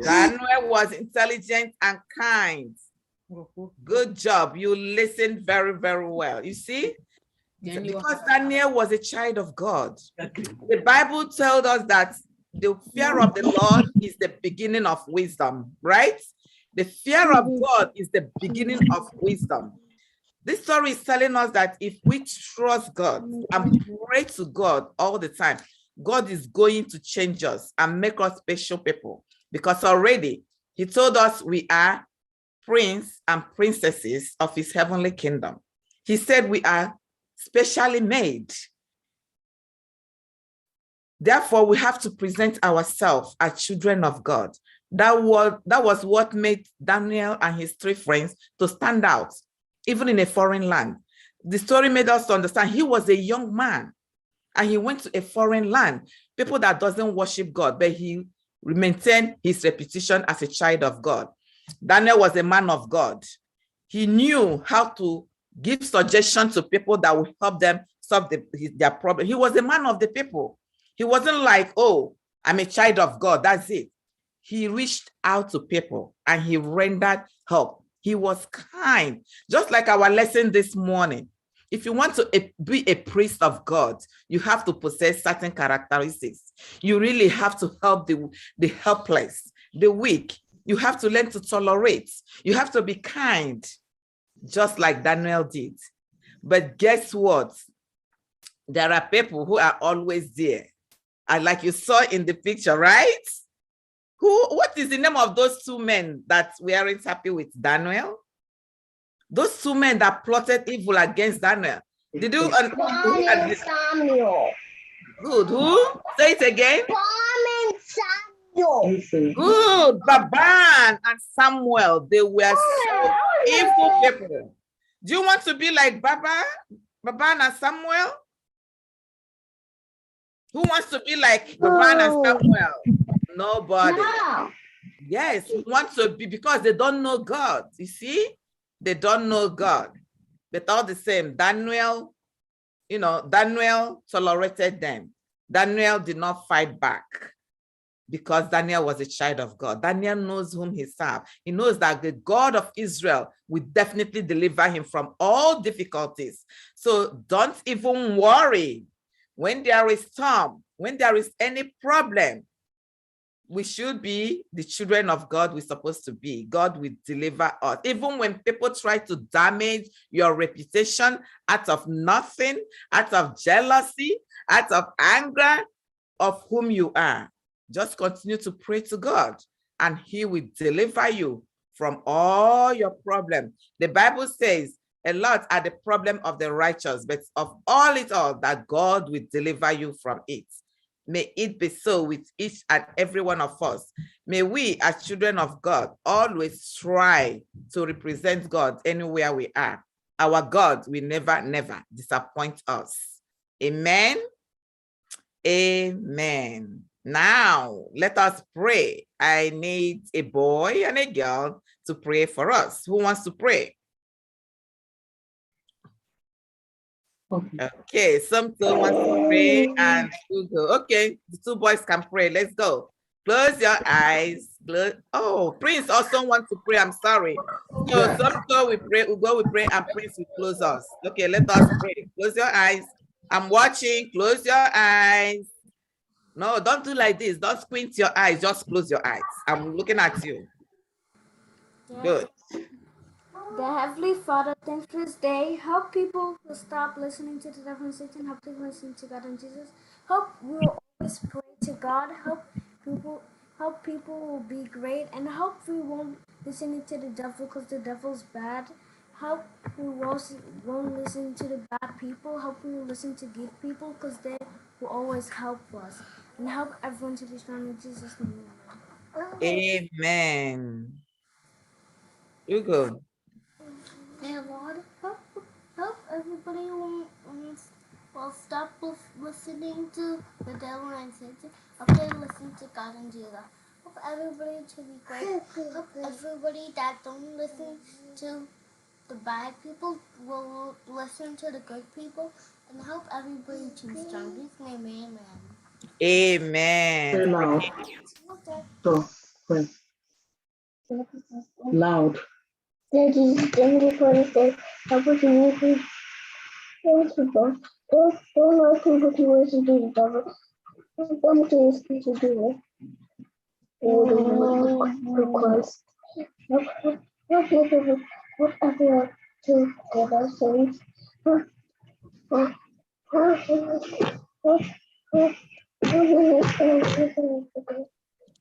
Daniel was intelligent and kind. Good job. You listened very, very well. You see? Because Daniel was a child of God. The Bible tells us that the fear of the Lord is the beginning of wisdom, right? The fear of God is the beginning of wisdom. This story is telling us that if we trust God and pray to God all the time, God is going to change us and make us special people. Because already he told us we are prince and princesses of his heavenly kingdom. He said we are specially made. Therefore, we have to present ourselves as children of God. That was what made Daniel and his 3 friends to stand out, even in a foreign land. The story made us understand he was a young man and he went to a foreign land, people that doesn't worship God, but he maintained his reputation as a child of God. Daniel was a man of God. He knew how to give suggestions to people that would help them solve their problem. He was a man of the people. He wasn't like, oh, I'm a child of God, that's it. He reached out to people and he rendered help. He was kind, just like our lesson this morning. If you want to be a priest of God, you have to possess certain characteristics. You really have to help the helpless, the weak. You have to learn to tolerate. You have to be kind, just like Daniel did. But guess what? There are people who are always there. And like you saw in the picture, right? What is the name of those 2 men that weren't happy with Daniel? Those 2 men that plotted evil against Daniel. Did you? Samuel. Good. Who? Say it again. Samuel. Good. Baban and Samuel. They were so evil people. Do you want to be like Baban and Samuel? Who wants to be like Baban and Samuel? Nobody. No. Yes, we want to be, because they don't know God. You see, they don't know God. But all the same, Daniel, Daniel tolerated them. Daniel did not fight back. because Daniel was a child of God. Daniel knows whom he serves. He knows that the God of Israel will definitely deliver him from all difficulties. So don't even worry. When there is storm, when there is any problem, we should be the children of God we're supposed to be. God will deliver us. Even when people try to damage your reputation out of nothing, out of jealousy, out of anger of whom you are, just continue to pray to God and he will deliver you from all your problems. The Bible says a lot are the problem of the righteous, but of all it all, that God will deliver you from it. May it be so with each and every one of us. May we, as children of God, always try to represent God anywhere we are. Our God will never, never disappoint us. Amen. Amen. Now, let us pray. I need a boy and a girl to pray for us. Who wants to pray? Okay, some girl wants to pray and two go. Okay, the two boys can pray. Let's go. Close your eyes. Oh, Prince also wants to pray. I'm sorry. So some girl we pray, Ugo we pray, and Prince will close us. Okay, let us pray. Close your eyes. I'm watching. Close your eyes. No, don't do like this. Don't squint your eyes. Just close your eyes. I'm looking at you. Good. Dear Heavenly Father, thanks for this day. Help people to stop listening to the devil and Satan. Help them listen to God and Jesus. Help we will always pray to God. Help people will be great, and help we won't listen to the devil because the devil's bad. Help we won't listen to the bad people. Help we will listen to good people because they will always help us. And help everyone to be strong in Jesus' name. Amen. You go. Dear Lord, help everybody will stop listening to the devil and Satan. Help they listen to God and Jesus. Help everybody to be great. Help everybody that don't listen to the bad people will listen to the good people. And help everybody to be strong. In His name, amen. Amen. Very loud. So, pray. Loud. Thank you for this day. Help us in your food. People. Don't let people to listen to the devil. Don't listen to do it. Request. Help everyone to give us things.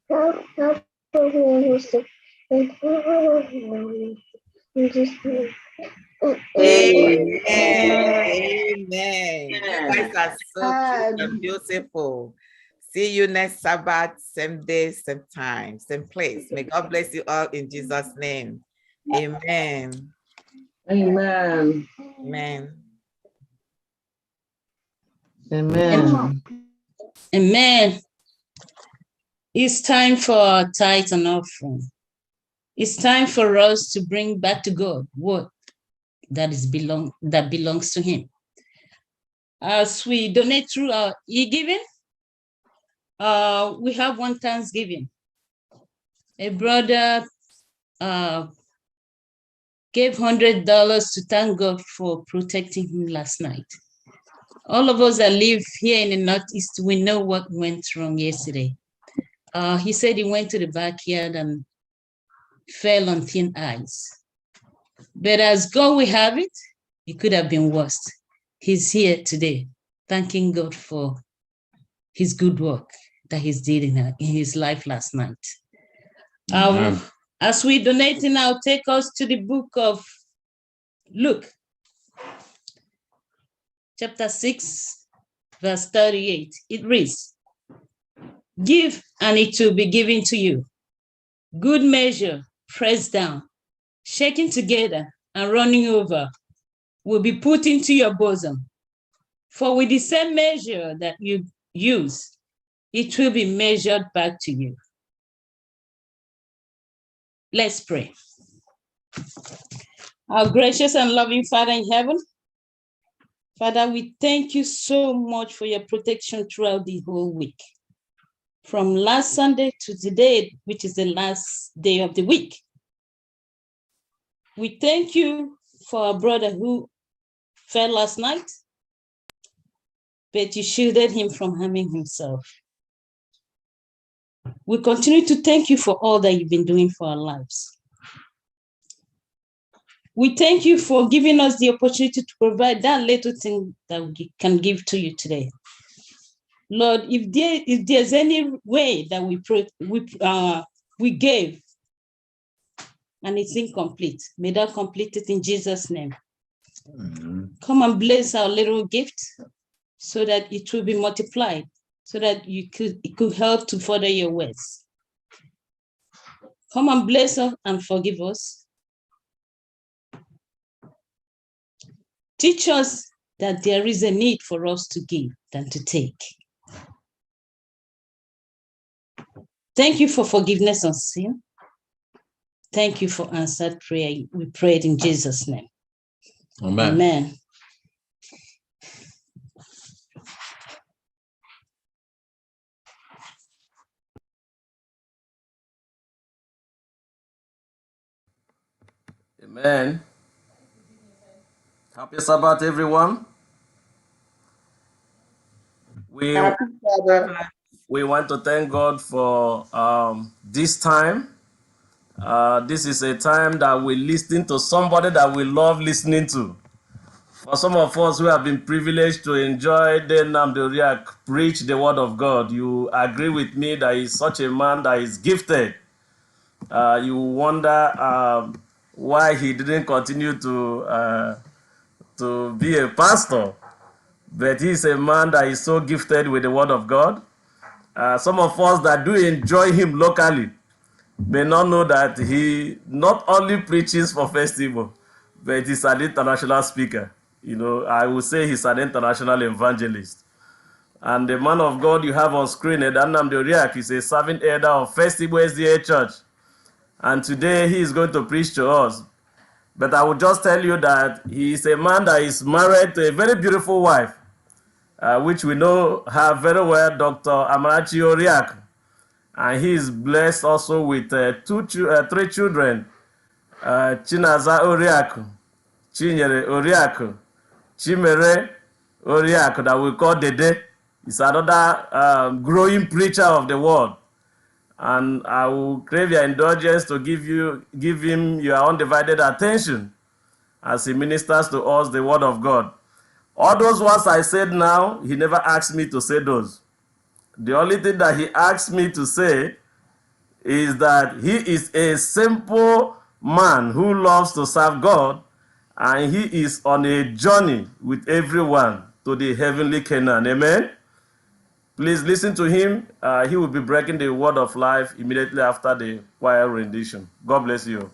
Help everyone who's sick. Amen. Amen. You guys are so cute and beautiful. See you next Sabbath, same day, same time, same place. May God bless you all in Jesus' name. Amen. Amen. Amen. Amen. Amen. It's time for tithe and offering. It's time for us to bring back to God what that belongs to Him. As we donate through our e-giving, we have one Thanksgiving. A brother gave $100 to thank God for protecting him last night. All of us that live here in the Northeast, we know what went wrong yesterday. He said he went to the backyard and fell on thin ice. But as God will have it, it could have been worse. He's here today, thanking God for his good work that he's did in his life last night. As we donate now, take us to the book of Luke, chapter 6, verse 38. It reads, "Give, and it will be given to you. Good measure, pressed down, shaken together, and running over, will be put into your bosom. For with the same measure that you use, it will be measured back to you." Let's pray. Our gracious and loving Father in heaven, Father, we thank you so much for your protection throughout the whole week. from last Sunday to today, which is the last day of the week. We thank you for our brother who fell last night, but you shielded him from harming himself. We continue to thank you for all that you've been doing for our lives. We thank you for giving us the opportunity to provide that little thing that we can give to you today. Lord, if there's any way that we gave and it's incomplete, may that complete it in Jesus' name. Come and bless our little gift so that it will be multiplied, so that it could help to further your words. Come and bless us and forgive us. Teach us that there is a need for us to give than to take. Thank you for forgiveness of sin. Thank you for answered prayer. We prayed in Jesus' name. Amen. Amen. Amen. Happy Sabbath, everyone. We want to thank God for this time. This is a time that we listen to somebody that we love listening to. For some of us who have been privileged to enjoy Nnamdi Oriak preach the word of God, you agree with me that he's such a man that is gifted. You wonder why he didn't continue to be a pastor. But he's a man that is so gifted with the word of God. Some of us that do enjoy him locally may not know that he not only preaches for FirstIgbo, but he's an international speaker. You know, I would say he's an international evangelist. And the man of God you have on screen, Nnamdi Oriak, is a serving elder of FirstIgbo SDA Church. And today he is going to preach to us. But I will just tell you that he is a man that is married to a very beautiful wife, which we know her very well, Dr. Amarachi Oriak. And he is blessed also with 3 children, Chinaza Oriak, Chinyere Oriak, Chimere Oriak, that we call Dede. He's another growing preacher of the word. And I will crave your indulgence to give him your undivided attention as he ministers to us the word of God. All those words I said now, he never asked me to say those. The only thing that he asked me to say is that he is a simple man who loves to serve God, and he is on a journey with everyone to the heavenly Canaan. Amen? Please listen to him. He will be breaking the word of life immediately after the choir rendition. God bless you.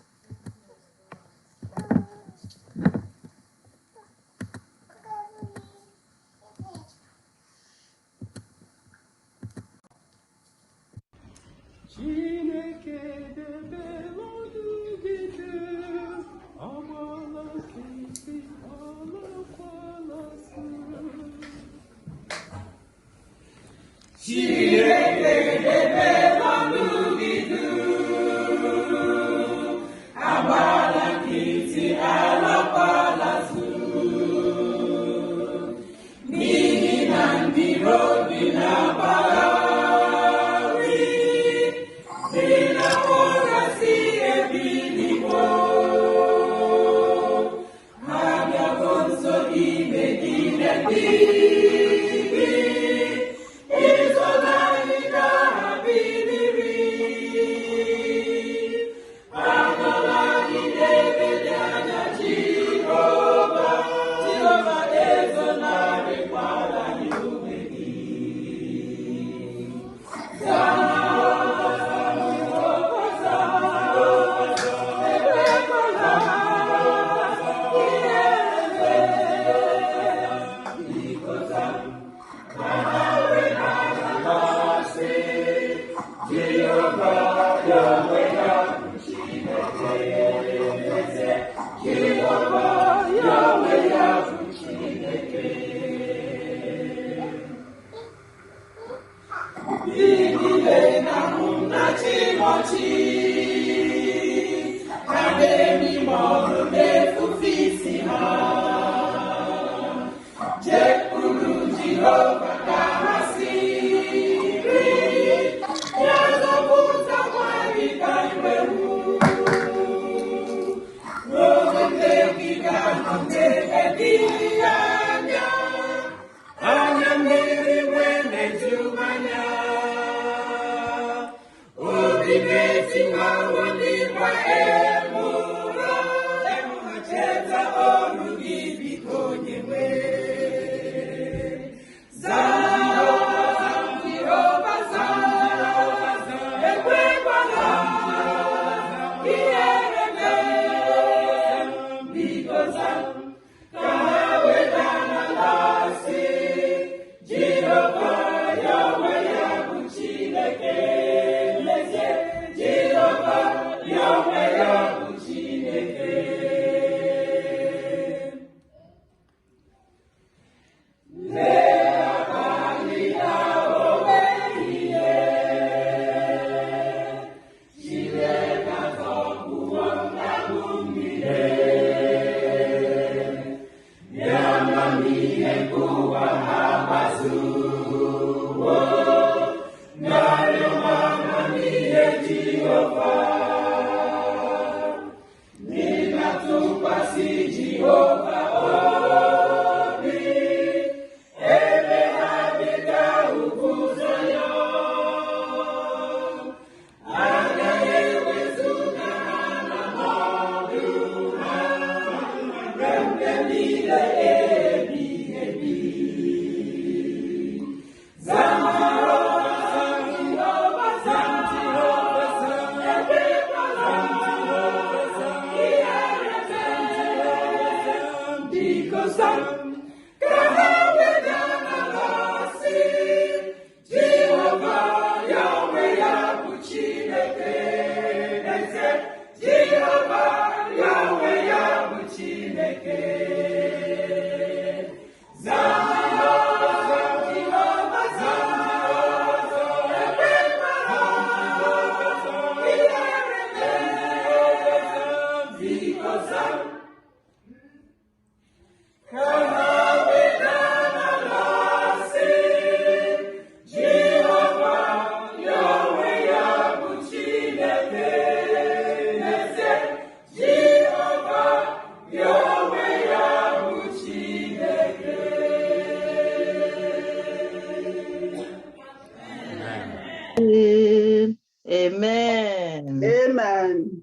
Amen. Amen.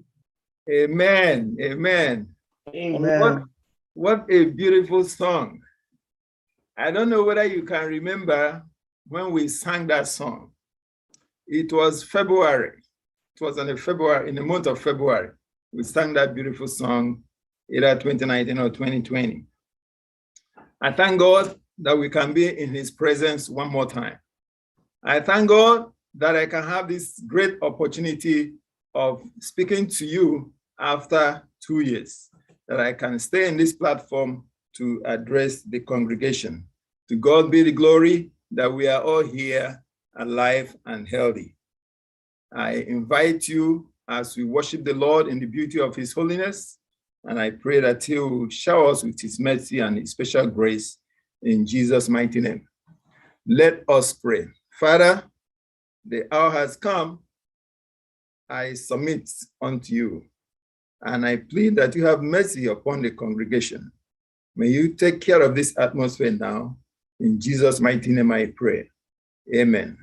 Amen. Amen. Amen. What a beautiful song. I don't know whether you can remember when we sang that song. It was February. It was in the month of February. We sang that beautiful song, either 2019 or 2020. I thank God that we can be in his presence one more time. I thank God that I can have this great opportunity of speaking to you after 2 years, that I can stay in this platform to address the congregation. To God be the glory that we are all here alive and healthy. I invite you as we worship the Lord in the beauty of his holiness, and I pray that he will shower us with his mercy and his special grace in Jesus' mighty name. Let us pray. Father, the hour has come. I submit unto you, and I plead that you have mercy upon the congregation. May you take care of this atmosphere now. In Jesus' mighty name I pray. Amen.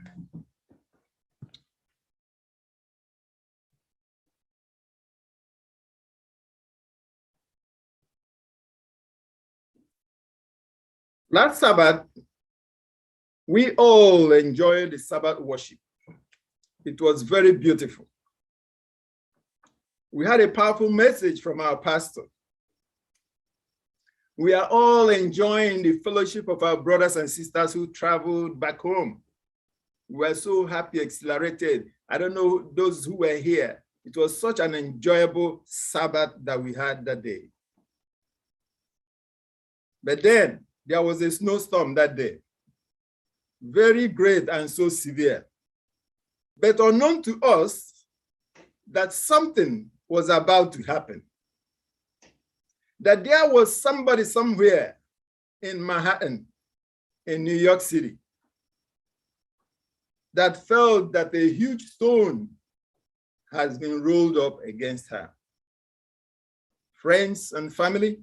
Last Sabbath, we all enjoyed the Sabbath worship. It was very beautiful. We had a powerful message from our pastor. We are all enjoying the fellowship of our brothers and sisters who traveled back home. We were so happy, exhilarated. I don't know those who were here. It was such an enjoyable Sabbath that we had that day. But then there was a snowstorm that day. Very great and so severe. But unknown to us that something was about to happen. That there was somebody somewhere in Manhattan, in New York City, that felt that a huge stone has been rolled up against her. Friends and family,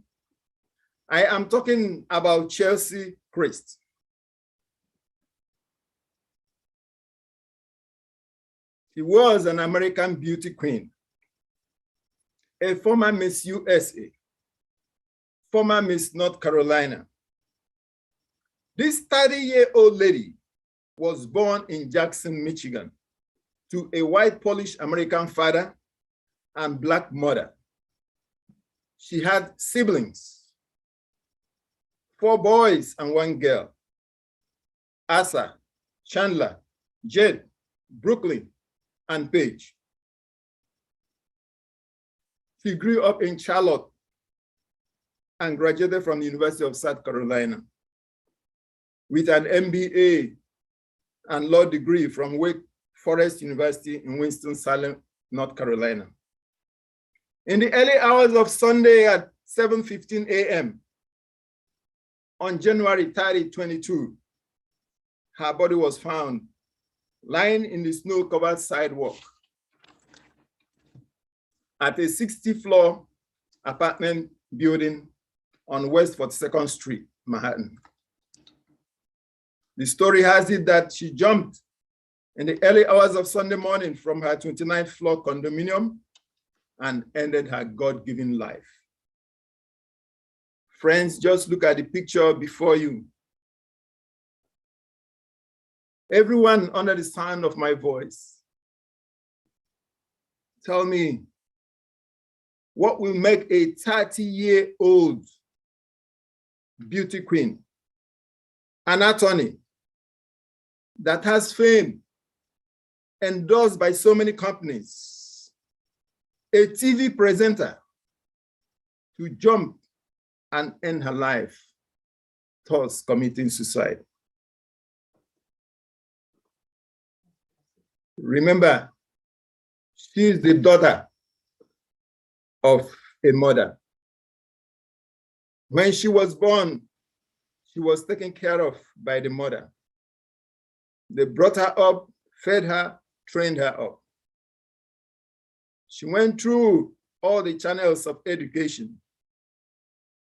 I am talking about Chelsea Christ. She was an American beauty queen, a former Miss USA, former Miss North Carolina. This 30-year-old lady was born in Jackson, Michigan, to a white Polish American father and Black mother. She had siblings, 4 boys and 1 girl, Asa, Chandler, Jed, Brooklyn, and Paige. She grew up in Charlotte and graduated from the University of South Carolina with an MBA and law degree from Wake Forest University in Winston-Salem, North Carolina. In the early hours of Sunday at 7:15 a.m. on January 30, 22, her body was found lying in the snow-covered sidewalk at a 60-floor apartment building on West 42nd Street, Manhattan. The story has it that she jumped in the early hours of Sunday morning from her 29th floor condominium and ended her God-given life. Friends, just look at the picture before you. Everyone under the sound of my voice, tell me, what will make a 30-year-old beauty queen, an attorney that has fame, endorsed by so many companies, a TV presenter, to jump and end her life, thus committing suicide? Remember, she is the daughter of a mother. When she was born, she was taken care of by the mother. They brought her up, fed her, trained her up. She went through all the channels of education.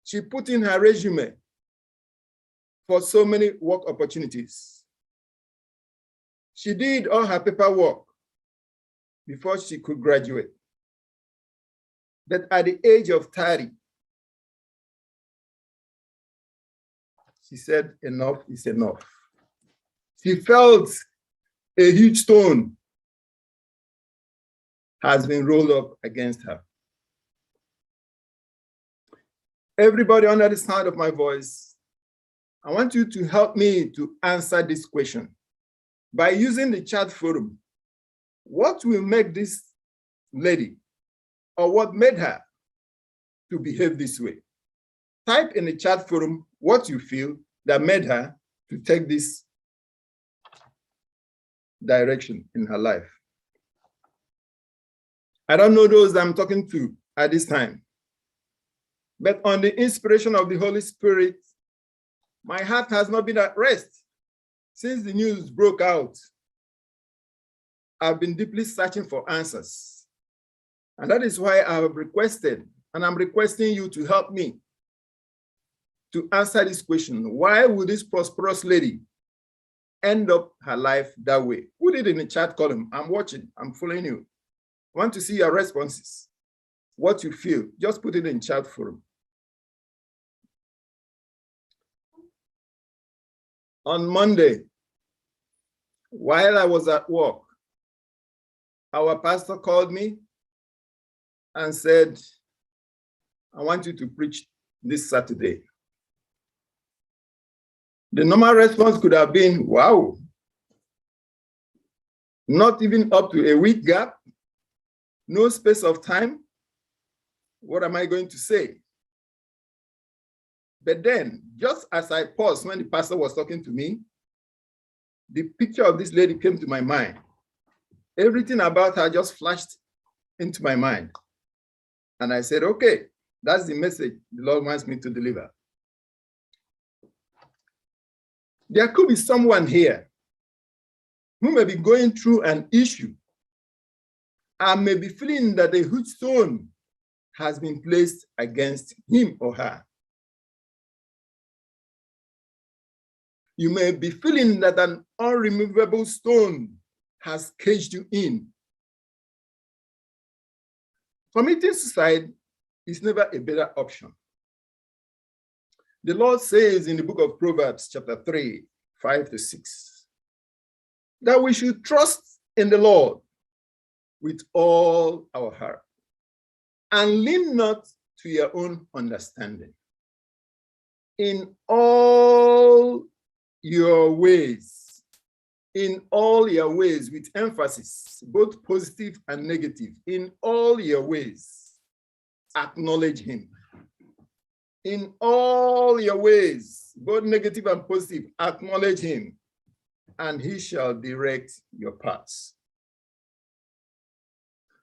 She put in her resume for so many work opportunities. She did all her paperwork before she could graduate. But at the age of 30, she said, enough is enough. She felt a huge stone has been rolled up against her. Everybody under the sound of my voice, I want you to help me to answer this question by using the chat forum. What will make this lady, or what made her to behave this way? Type in the chat forum what you feel that made her to take this direction in her life. I don't know those I'm talking to at this time, but on the inspiration of the Holy Spirit, my heart has not been at rest since the news broke out. I've been deeply searching for answers. And that is why I have requested, and I'm requesting you to help me to answer this question. Why would this prosperous lady end up her life that way? Put it in the chat column. I'm watching, I'm following you. I want to see your responses. What you feel, just put it in chat forum. On Monday, while I was at work, our pastor called me and said, I want you to preach this Saturday. The normal response could have been, wow, not even up to a week gap, no space of time. What am I going to say? But then, just as I paused when the pastor was talking to me, the picture of this lady came to my mind. Everything about her just flashed into my mind. And I said, okay, that's the message the Lord wants me to deliver. There could be someone here who may be going through an issue and may be feeling that a huge stone has been placed against him or her. You may be feeling that an unremovable stone has caged you in. Committing suicide is never a better option. The Lord says in the book of Proverbs, chapter 3, 5-6, that we should trust in the Lord with all our heart and lean not to your own understanding. In all your ways, with emphasis, both positive and negative, in all your ways, acknowledge him. In all your ways, both negative and positive, acknowledge him, and he shall direct your paths.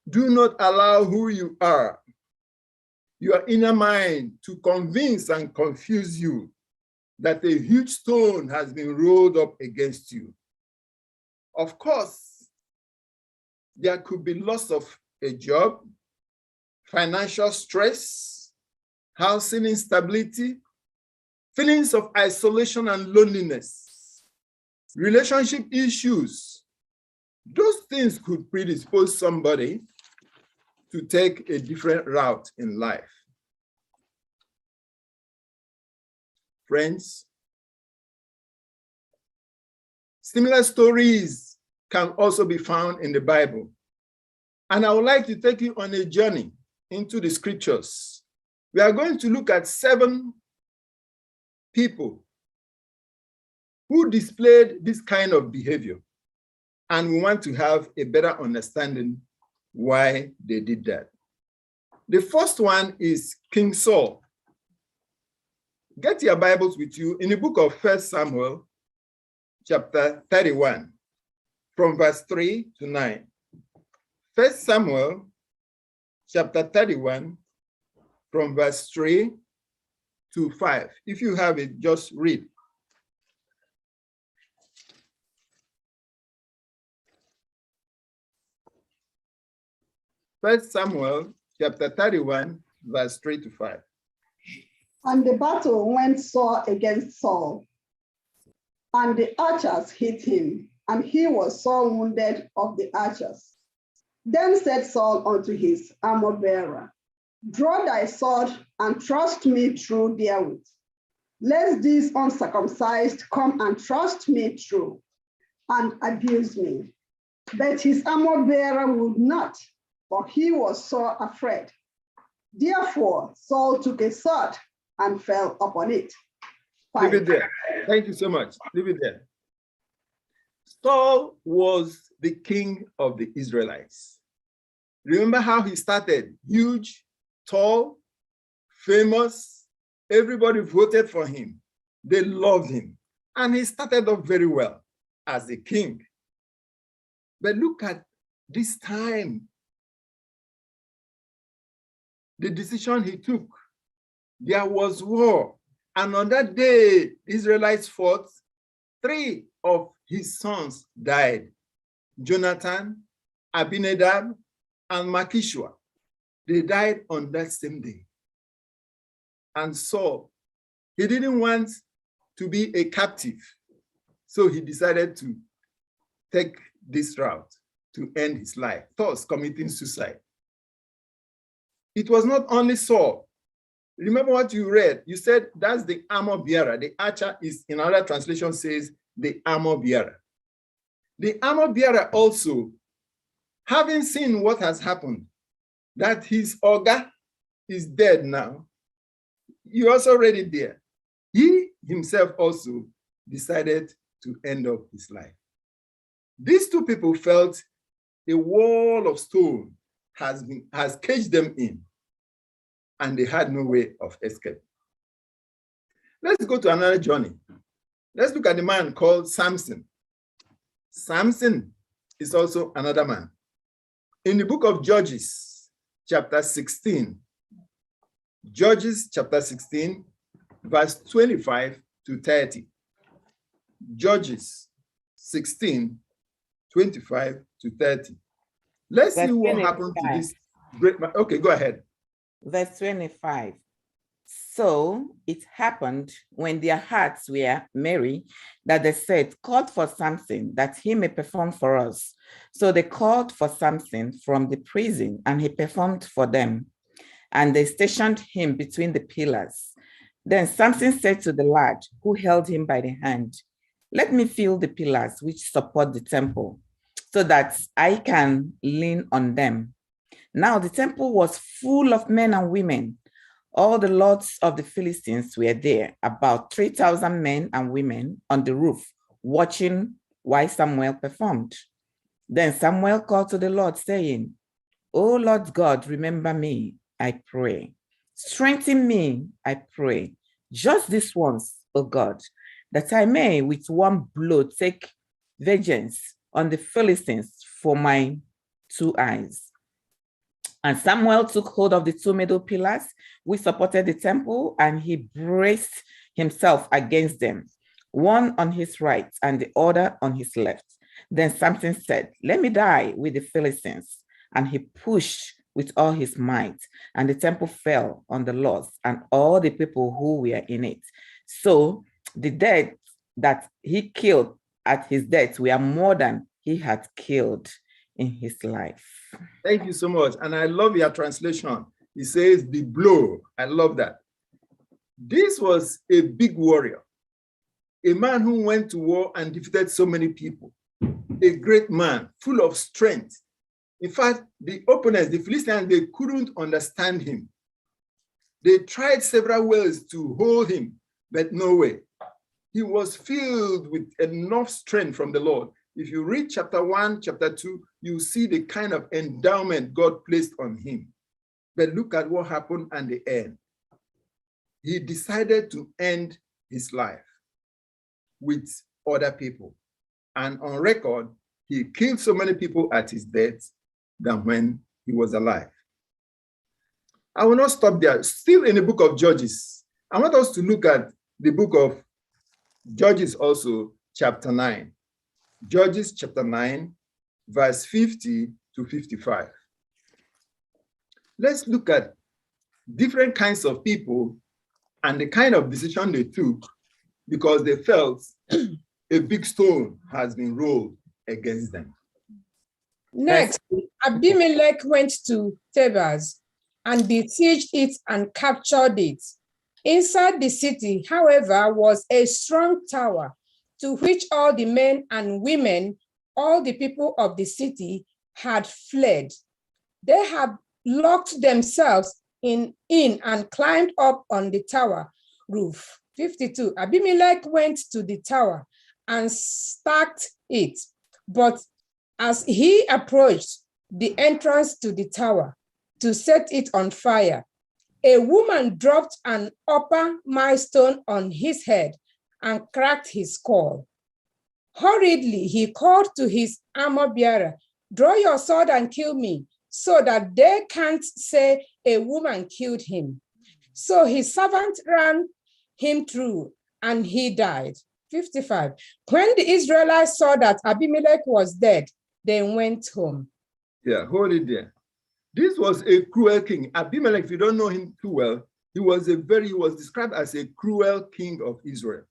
Do not allow who you are, your inner mind, to convince and confuse you that a huge stone has been rolled up against you. Of course, there could be loss of a job, financial stress, housing instability, feelings of isolation and loneliness, relationship issues. Those things could predispose somebody to take a different route in life. Friends, similar stories can also be found in the Bible. And I would like to take you on a journey into the scriptures. We are going to look at 7 people who displayed this kind of behavior. And we want to have a better understanding why they did that. The first one is King Saul. Get your Bibles with you in the book of 1 Samuel, chapter 31, from verse 3 to 9. 1 Samuel, chapter 31, from verse 3 to 5. If you have it, just read. First Samuel, chapter 31, verse 3 to 5. And the battle went sore against Saul, and the archers hit him, and he was sore wounded of the archers. Then said Saul unto his armor-bearer, Draw thy sword, and thrust me through therewith, lest these uncircumcised come and thrust me through, and abuse me. But his armor-bearer would not, for he was sore afraid. Therefore Saul took a sword and fell upon it. Leave it there. Thank you so much. Leave it there. Saul was the king of the Israelites. Remember how he started? Huge, tall, famous. Everybody voted for him. They loved him. And he started off very well as a king. But look at this time, the decision he took. There was war. And on that day, the Israelites fought. 3 of his sons died. Jonathan, Abinadab, and Malchishua. They died on that same day. And Saul, he didn't want to be a captive. So he decided to take this route to end his life, thus committing suicide. It was not only Saul. Remember what you read. You said that's the armor bearer. The archer is, in another translation, says the armor bearer. The armor bearer also, having seen what has happened, that his Oga is dead now, you also read it there. He himself also decided to end up his life. These 2 people felt a wall of stone has caged them in, and they had no way of escape. Let's go to another journey. Let's look at the man called Samson. Samson is also another man. In the book of Judges, chapter 16, Judges chapter 16, verse 25 to 30. Judges 16, 25 to 30. Let's see what happened to this great man. Okay, go ahead. Verse 25. So it happened when their hearts were merry that they said, Call for Samson, that he may perform for us. So they called for Samson from the prison, and he performed for them. And they stationed him between the pillars. Then Samson said to the lad who held him by the hand, Let me feel the pillars which support the temple, so that I can lean on them. Now the temple was full of men and women. All the lords of the Philistines were there, about 3,000 men and women on the roof, watching while Samuel performed. Then Samuel called to the Lord, saying, O Lord God, remember me, I pray. Strengthen me, I pray, just this once, O God, that I may with one blow take vengeance on the Philistines for my 2 eyes. And Samuel took hold of the 2 middle pillars which supported the temple, and he braced himself against them, one on his right and the other on his left. Then Samson said, "Let me die with the Philistines." And he pushed with all his might, and the temple fell on the Lord and all the people who were in it. So the dead that he killed at his death were more than he had killed in his life. Thank you so much. And I love your translation. It says the blow. I love that. This was a big warrior, a man who went to war and defeated so many people, a great man, full of strength. In fact, the opponents, the Philistines, they couldn't understand him. They tried several ways to hold him, but no way. He was filled with enough strength from the Lord. If you read chapter 1, chapter 2, you see the kind of endowment God placed on him. But look at what happened at the end. He decided to end his life with other people. And on record, he killed so many people at his death than when he was alive. I will not stop there. Still in the book of Judges, I want us to look at the book of Judges also, chapter 9. Judges chapter 9, verse 50 to 55. Let's look at different kinds of people and the kind of decision they took because they felt a big stone has been rolled against them. Next, Abimelech went to Thebez and besieged it and captured it. Inside the city, however, was a strong tower to which all the men and women, all the people of the city had fled. They had locked themselves in and climbed up on the tower roof. 52, Abimelech went to the tower and stacked it, but as he approached the entrance to the tower to set it on fire, a woman dropped an upper milestone on his head and cracked his skull. Hurriedly, he called to his armor bearer, "Draw your sword and kill me, so that they can't say a woman killed him." So his servant ran him through, and he died. 55. When the Israelites saw that Abimelech was dead, they went home. Yeah, hold it there. This was a cruel king. Abimelech, if you don't know him too well, he was described as a cruel king of Israel.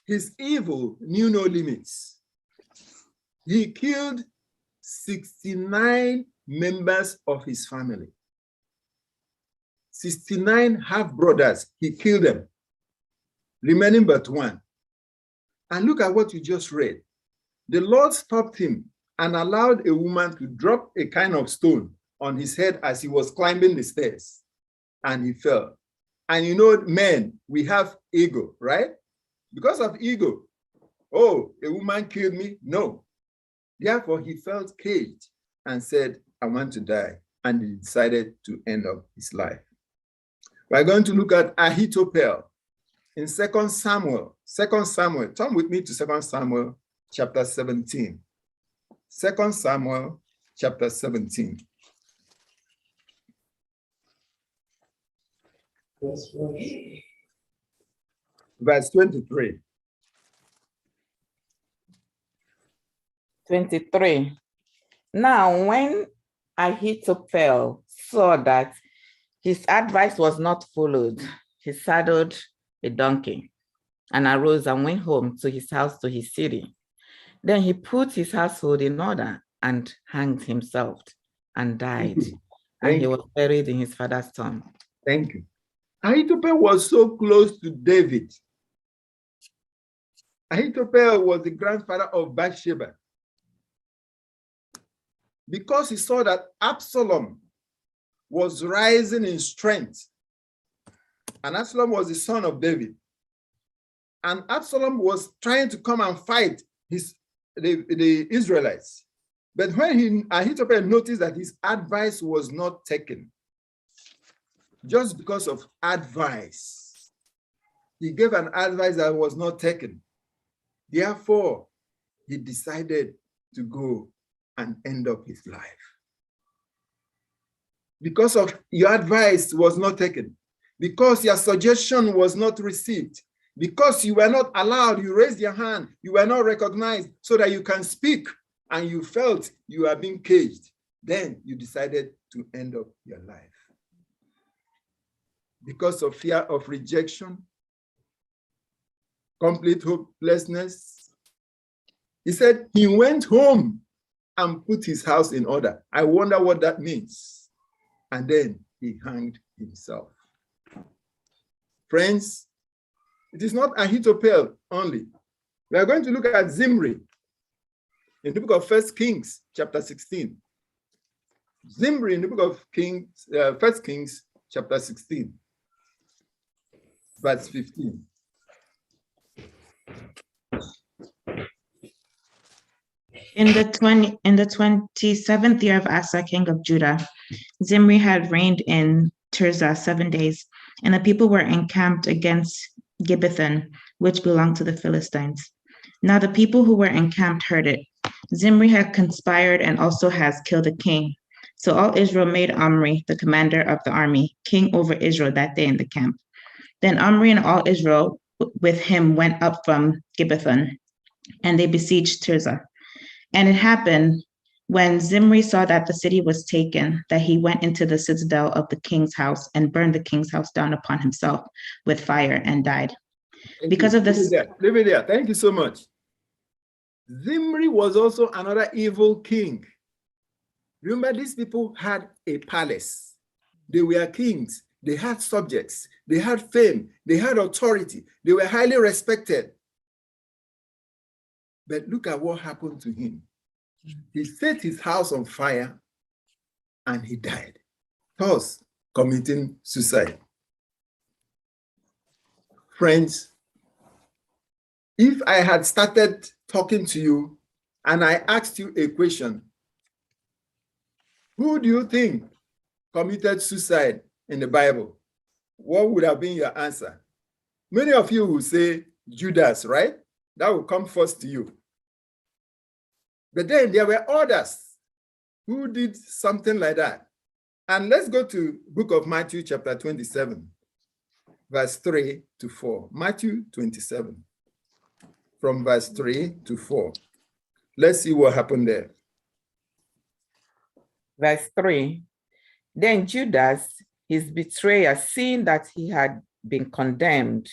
His evil knew no limits. He killed 69 members of his family. 69 half-brothers, he killed them, remaining but one. And look at what you just read. The Lord stopped him and allowed a woman to drop a kind of stone on his head as he was climbing the stairs, and he fell. And you know, men, we have ego, right? Because of ego, oh, a woman killed me? No. Therefore, he felt caged and said, I want to die. And he decided to end up his life. We're going to look at Ahithophel in 2 Samuel. 2 Samuel, turn with me to 2 Samuel chapter 17. 2 Samuel chapter 17. Verse 23. 23. Now, when Ahithophel saw that his advice was not followed, he saddled a donkey and arose and went home to his house, to his city. Then he put his household in order and hanged himself and died. And he was buried in his father's tomb. Thank you. Ahithophel was so close to David. Ahithophel was the grandfather of Bathsheba. Because he saw that Absalom was rising in strength, and Absalom was the son of David, and Absalom was trying to come and fight the Israelites. But when Ahithophel noticed that his advice was not taken, just because of advice. He gave an advice that was not taken. Therefore, he decided to go and end up his life. Because of your advice was not taken, because your suggestion was not received, because you were not allowed, you raised your hand, you were not recognized so that you can speak, and you felt you are being caged, then you decided to end up your life. Because of fear of rejection, complete hopelessness, he said he went home and put his house in order. I wonder what that means. And then he hanged himself. Friends, it is not Ahithophel only. We are going to look at Zimri in the book of 1 Kings, chapter 16. Zimri in the book of Kings, 1 Kings, chapter 16, verse 15. In the 27th year of Asa, king of Judah, Zimri had reigned in Tirzah 7 days, and the people were encamped against Gibbethon, which belonged to the Philistines. Now the people who were encamped heard it. Zimri had conspired and also has killed a king. So all Israel made Omri, the commander of the army, king over Israel that day in the camp. Then Omri and all Israel with him went up from Gibbethon, and they besieged Tirzah. And it happened when Zimri saw that the city was taken, that he went into the citadel of the king's house and burned the king's house down upon himself with fire and died. Because of this. Leave it there. Thank you so much. Zimri was also another evil king. Remember, these people had a palace. They were kings. They had subjects. They had fame. They had authority. They were highly respected. But look at what happened to him. He set his house on fire and he died, thus committing suicide. Friends, if I had started talking to you and I asked you a question, who do you think committed suicide in the Bible? What would have been your answer? Many of you will say Judas, right? That will come first to you. But then there were others who did something like that. And let's go to book of Matthew chapter 27, verse 3 to 4. Matthew 27, from verse 3 to 4. Let's see what happened there. Verse 3. Then Judas, his betrayer, seeing that he had been condemned,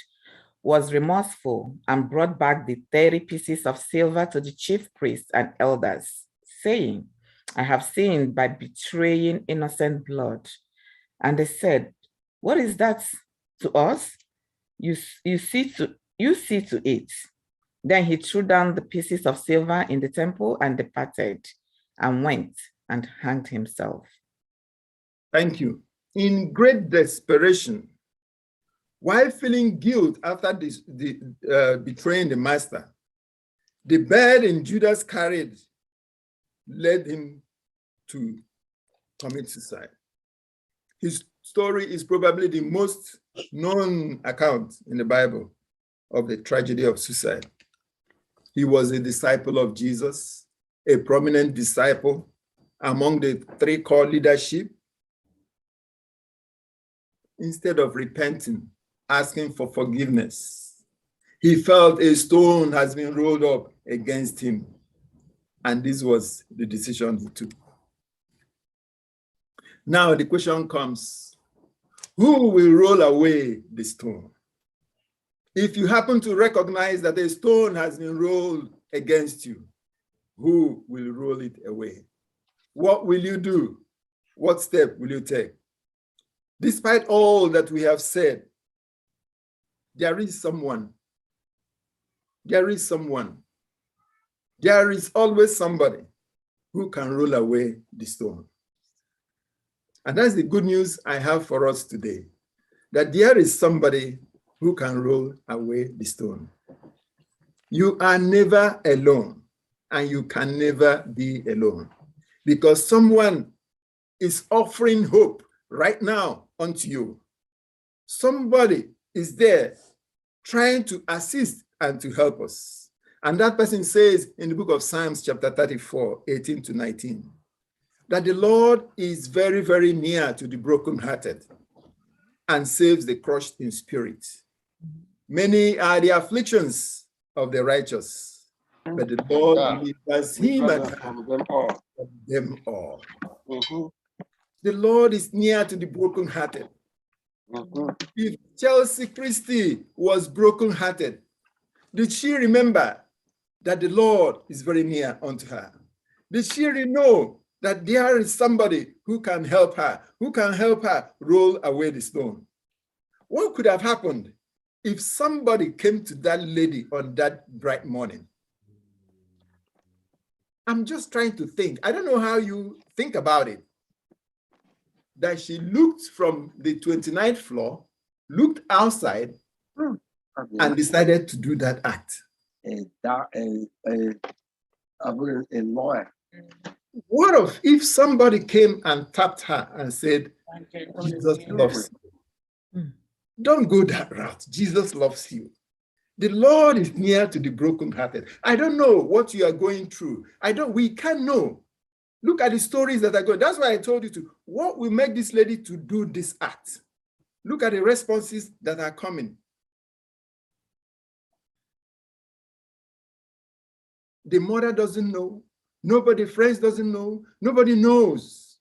was remorseful and brought back the 30 pieces of silver to the chief priests and elders, saying, I have sinned by betraying innocent blood. And they said, what is that to us? You see to it. Then he threw down the pieces of silver in the temple and departed and went and hanged himself. Thank you. In great desperation, while feeling guilt after betraying the master, the burden Judas carried led him to commit suicide. His story is probably the most known account in the Bible of the tragedy of suicide. He was a disciple of Jesus, a prominent disciple among the three core leadership. Instead of repenting, asking for forgiveness, he felt a stone has been rolled up against him. And this was the decision he took. Now the question comes, who will roll away the stone? If you happen to recognize that a stone has been rolled against you, who will roll it away? What will you do? What step will you take? Despite all that we have said, there is someone. There is someone. There is always somebody who can roll away the stone. And that's the good news I have for us today, that there is somebody who can roll away the stone. You are never alone, and you can never be alone, because someone is offering hope right now unto you. somebody is there trying to assist and to help us. And that person says in the book of Psalms, chapter 34, 18 to 19, that the Lord is very, very near to the brokenhearted and saves the crushed in spirit. Many are the afflictions of the righteous, but the Lord delivers him and her from them all. The Lord is near to the brokenhearted. If Chelsea Christie was brokenhearted, did she remember that the Lord is very near unto her? Did she know that there is somebody who can help her roll away the stone? What could have happened if somebody came to that lady on that bright morning? I'm just trying to think. I don't know how you think about it. That she looked from the 29th floor, looked outside, and decided to do that act. A lawyer. What if somebody came and tapped her and said, Jesus loves you? Don't go that route. Jesus loves you. The Lord is near to the brokenhearted. I don't know what you are going through. We can't know. Look at the stories that are going. That's why I told you what will make this lady to do this act. Look at the responses that are coming. The mother doesn't know. Nobody, friends doesn't know. Nobody knows.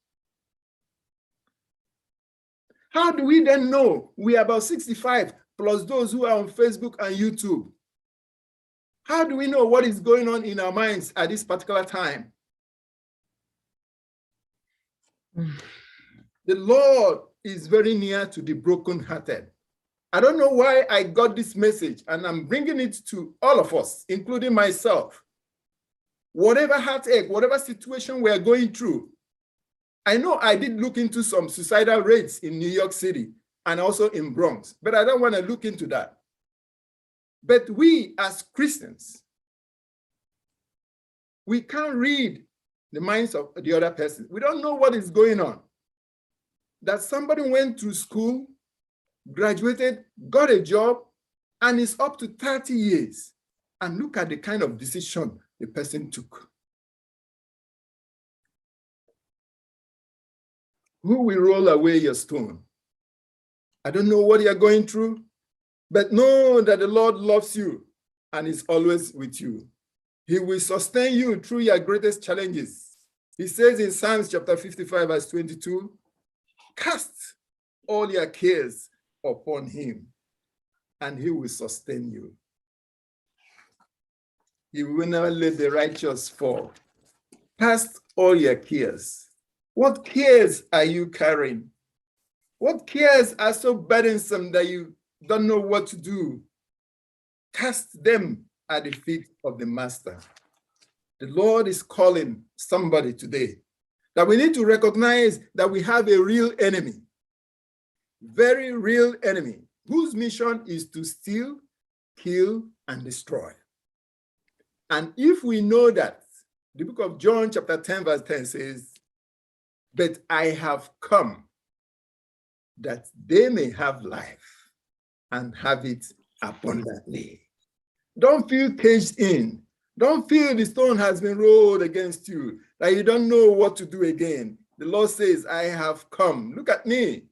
How do we then know? We are about 65 plus those who are on Facebook and YouTube. How do we know what is going on in our minds at this particular time? The Lord is very near to the brokenhearted. I don't know why I got this message, and I'm bringing it to all of us, including myself. Whatever heartache, whatever situation we're going through, I know I did look into some suicidal rates in New York City and also in Bronx, but I don't want to look into that. But we as Christians, we can't read the minds of the other person. We don't know what is going on. That somebody went to school, graduated, got a job, and is up to 30 years. And look at the kind of decision the person took. Who will roll away your stone? I don't know what you're going through, but know that the Lord loves you and is always with you. He will sustain you through your greatest challenges. He says in Psalms chapter 55, verse 22, cast all your cares upon him, and he will sustain you. He will never let the righteous fall. Cast all your cares. What cares are you carrying? What cares are so burdensome that you don't know what to do? Cast them at the feet of the Master. The Lord is calling somebody today that we need to recognize that we have a real enemy, very real enemy, whose mission is to steal, kill, and destroy. And if we know that, the book of John chapter 10 verse 10 says, but I have come that they may have life and have it abundantly. Don't feel caged in. Don't feel the stone has been rolled against you, that you don't know what to do again. The Lord says, I have come, look at me,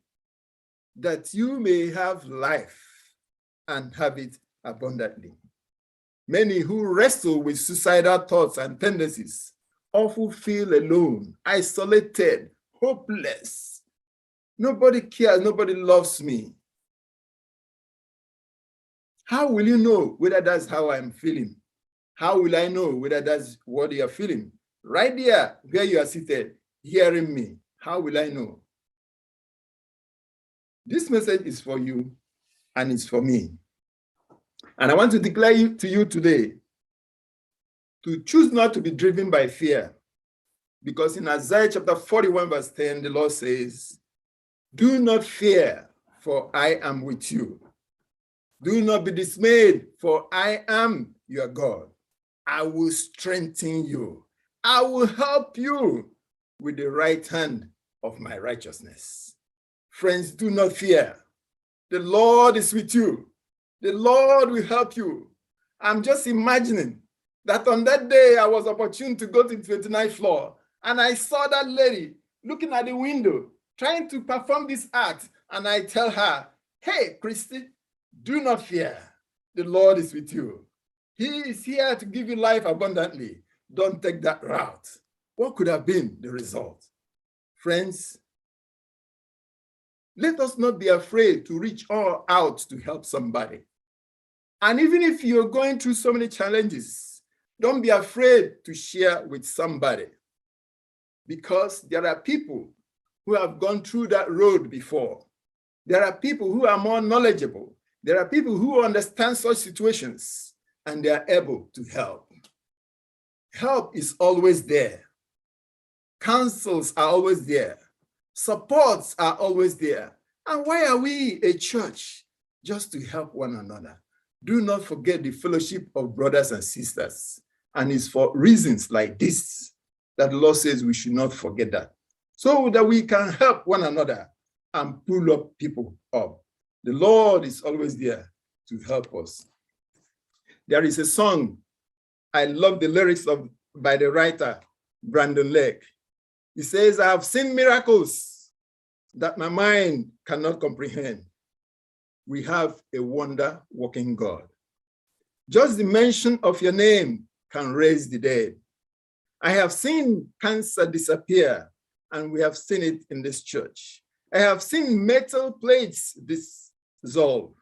that you may have life and have it abundantly. Many who wrestle with suicidal thoughts and tendencies often feel alone, isolated, hopeless. Nobody cares, nobody loves me. How will you know whether that's how I'm feeling? How will I know whether that's what you're feeling? Right there, where you are seated, hearing me, how will I know? This message is for you and it's for me. And I want to declare to you today to choose not to be driven by fear. Because in Isaiah chapter 41, verse 10, the Lord says, do not fear, for I am with you. Do not be dismayed, for I am your God. I will strengthen you. I will help you with the right hand of my righteousness. Friends, do not fear. The Lord is with you. The Lord will help you. I'm just imagining that on that day, I was opportune to go to the 29th floor, and I saw that lady looking at the window, trying to perform this act, and I tell her, hey, Christy, do not fear. The Lord is with you. He is here to give you life abundantly. Don't take that route. What could have been the result? Friends, let us not be afraid to reach all out to help somebody. And even if you're going through so many challenges, don't be afraid to share with somebody, because there are people who have gone through that road before. There are people who are more knowledgeable. There are people who understand such situations, and they are able to help. Help is always there. Counsels are always there. Supports are always there. And why are we a church? Just to help one another. Do not forget the fellowship of brothers and sisters. And it's for reasons like this that the Lord says we should not forget that, so that we can help one another and pull up people up. The Lord is always there to help us. There is a song, I love the lyrics of by the writer, Brandon Lake. He says, I have seen miracles that my mind cannot comprehend. We have a wonder-working God. Just the mention of your name can raise the dead. I have seen cancer disappear, and we have seen it in this church. I have seen metal plates dissolve.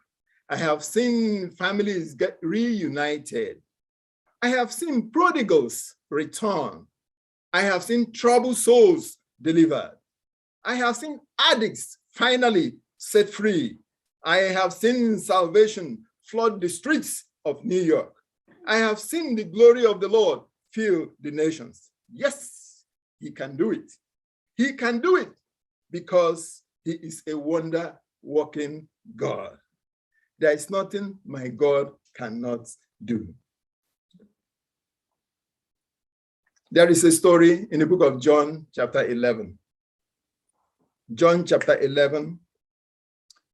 I have seen families get reunited. I have seen prodigals return. I have seen troubled souls delivered. I have seen addicts finally set free. I have seen salvation flood the streets of New York. I have seen the glory of the Lord fill the nations. Yes, he can do it. He can do it because he is a wonder-working God. There is nothing my God cannot do. There is a story in the book of John, chapter 11. John chapter 11,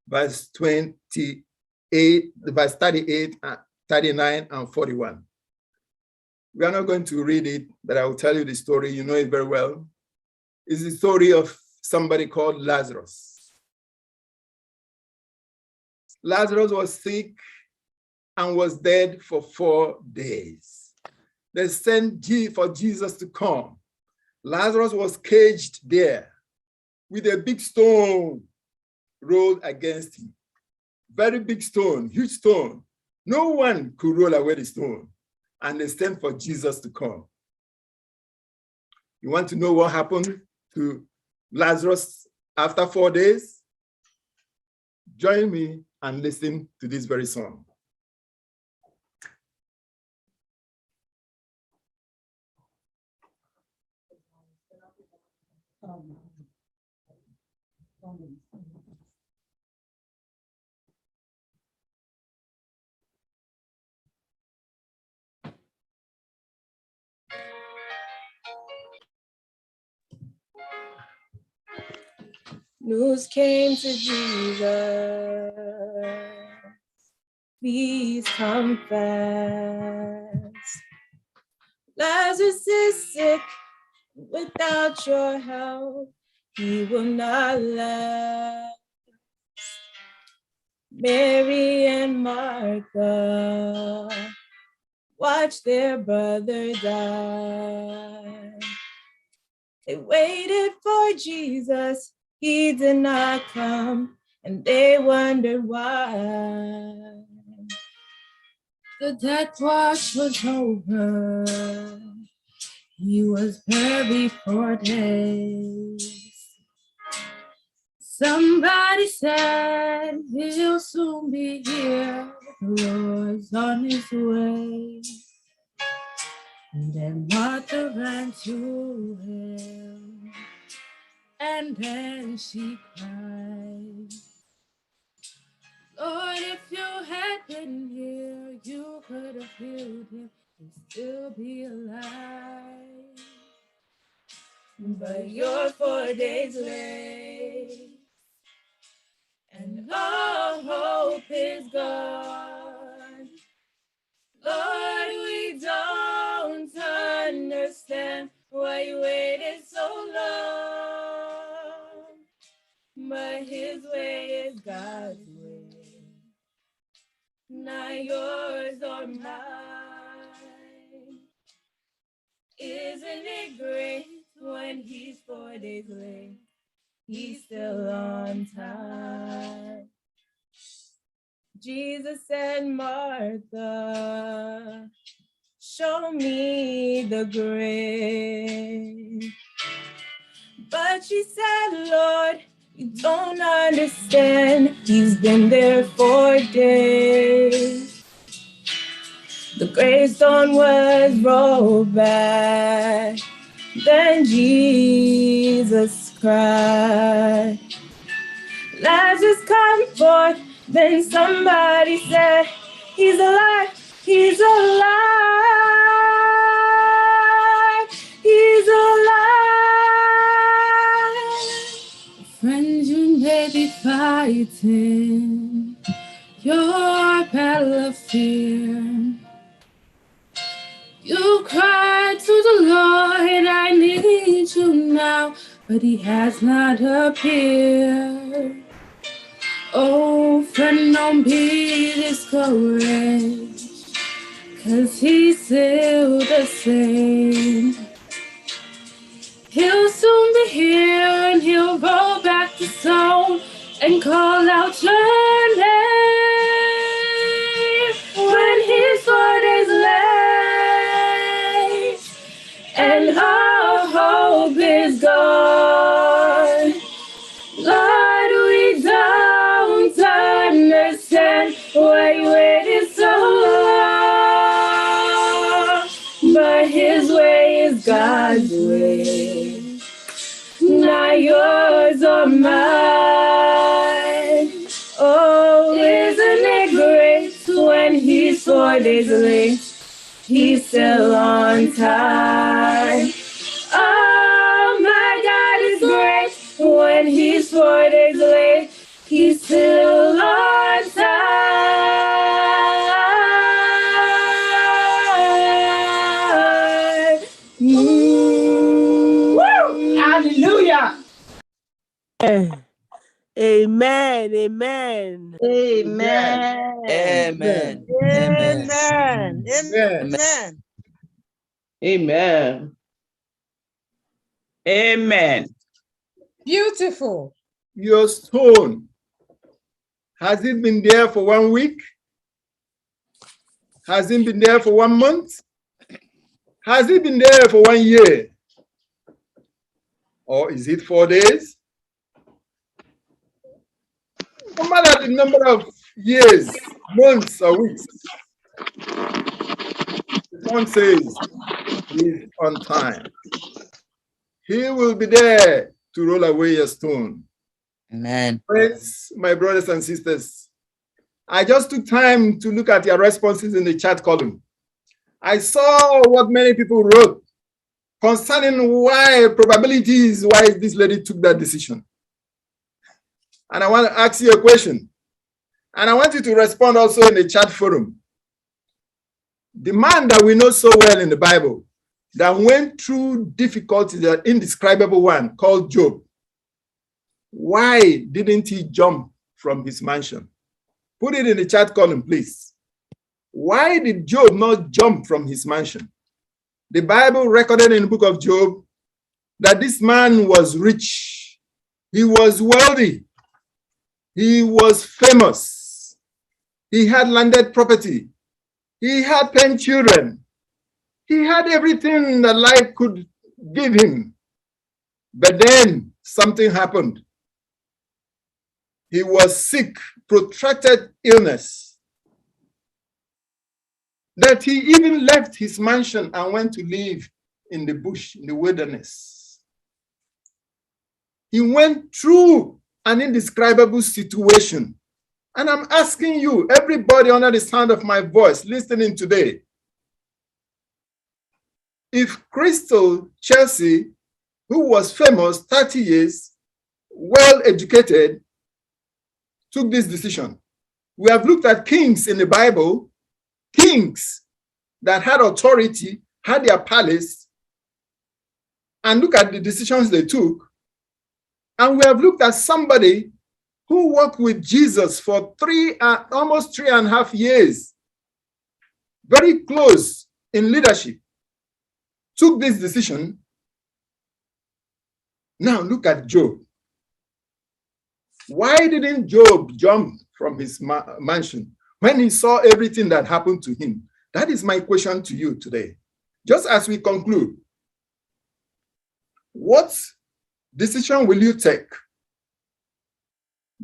verse 28, verse 38, 39, and 41. We are not going to read it, but I will tell you the story. You know it very well. It's the story of somebody called Lazarus. Lazarus was sick and was dead for 4 days. They sent for Jesus to come. Lazarus was caged there with a big stone rolled against him. Very big stone, huge stone. No one could roll away the stone. And they sent for Jesus to come. You want to know what happened to Lazarus after 4 days? Join me and listen to this very song. News came to Jesus, please come fast. Lazarus is sick, without your help, he will not last. Mary and Martha watched their brother die. They waited for Jesus, he did not come, and they wondered why. The death watch was over, he was buried 4 days. Somebody said he'll soon be here, the Lord's on his way. And then Martha ran to him, and then she cried, Lord, if you had been here, you could have healed him and still be alive. But you're 4 days late, and oh, is gone. Lord, we don't understand why you waited so long, but his way is God's way, not yours or mine. Isn't it great when he's 4 days late, he's still on time? Jesus said, Martha, show me the grave. But she said, Lord, you don't understand. He's been there 4 days. The gravestone was rolled back. Then Jesus cried, Lazarus, come forth. Then somebody said, he's alive, he's alive, he's alive. Friends, you may be fighting your battle of fear. You cried to the Lord, I need you now, but he has not appeared. Oh, friend, don't be discouraged, 'cause he's still the same. He'll soon be here and he'll roll back the stone and call out your name when his 4 days late and all hope is gone. Lord, we don't understand why you waited so long, but his way is God's way, not yours or mine. Oh, isn't it great when he's 4 days late, he's still on time. Oh, my God is great when he's 4 days late, he's still on time. Hallelujah. Amen. Amen. Amen. Amen. Amen. Amen. Amen. Amen. Beautiful. Your stone, has it been there for 1 week? Has it been there for 1 month? Has it been there for 1 year? Or is it 4 days? No matter the number of years, months, or weeks, the song says he's on time. He will be there to roll away your stone. Amen. Friends, my brothers and sisters, I just took time to look at your responses in the chat column. I saw what many people wrote concerning why probabilities why this lady took that decision. And I want to ask you a question. And I want you to respond also in the chat forum. The man that we know so well in the Bible that went through difficulties, an indescribable one called Job, why didn't he jump from his mansion? Put it in the chat column, please. Why did Job not jump from his mansion? The Bible recorded in the book of Job that this man was rich. He was wealthy. He was famous. He had landed property. He had 10 children. He had everything that life could give him. But then something happened. He was sick, protracted illness, that he even left his mansion and went to live in the bush, in the wilderness. He went through an indescribable situation. And I'm asking you, everybody under the sound of my voice listening today, if Crystal Chelsea, who was famous 30 years, well educated, took this decision, We have looked at kings in the Bible, kings that had authority, had their palace, and look at the decisions they took. And we have looked at somebody who worked with Jesus for almost 3.5 years, very close in leadership, took this decision. Now look at Job. Why didn't Job jump from his mansion when he saw everything that happened to him? That is my question to you today. Just as we conclude, what decision will you take?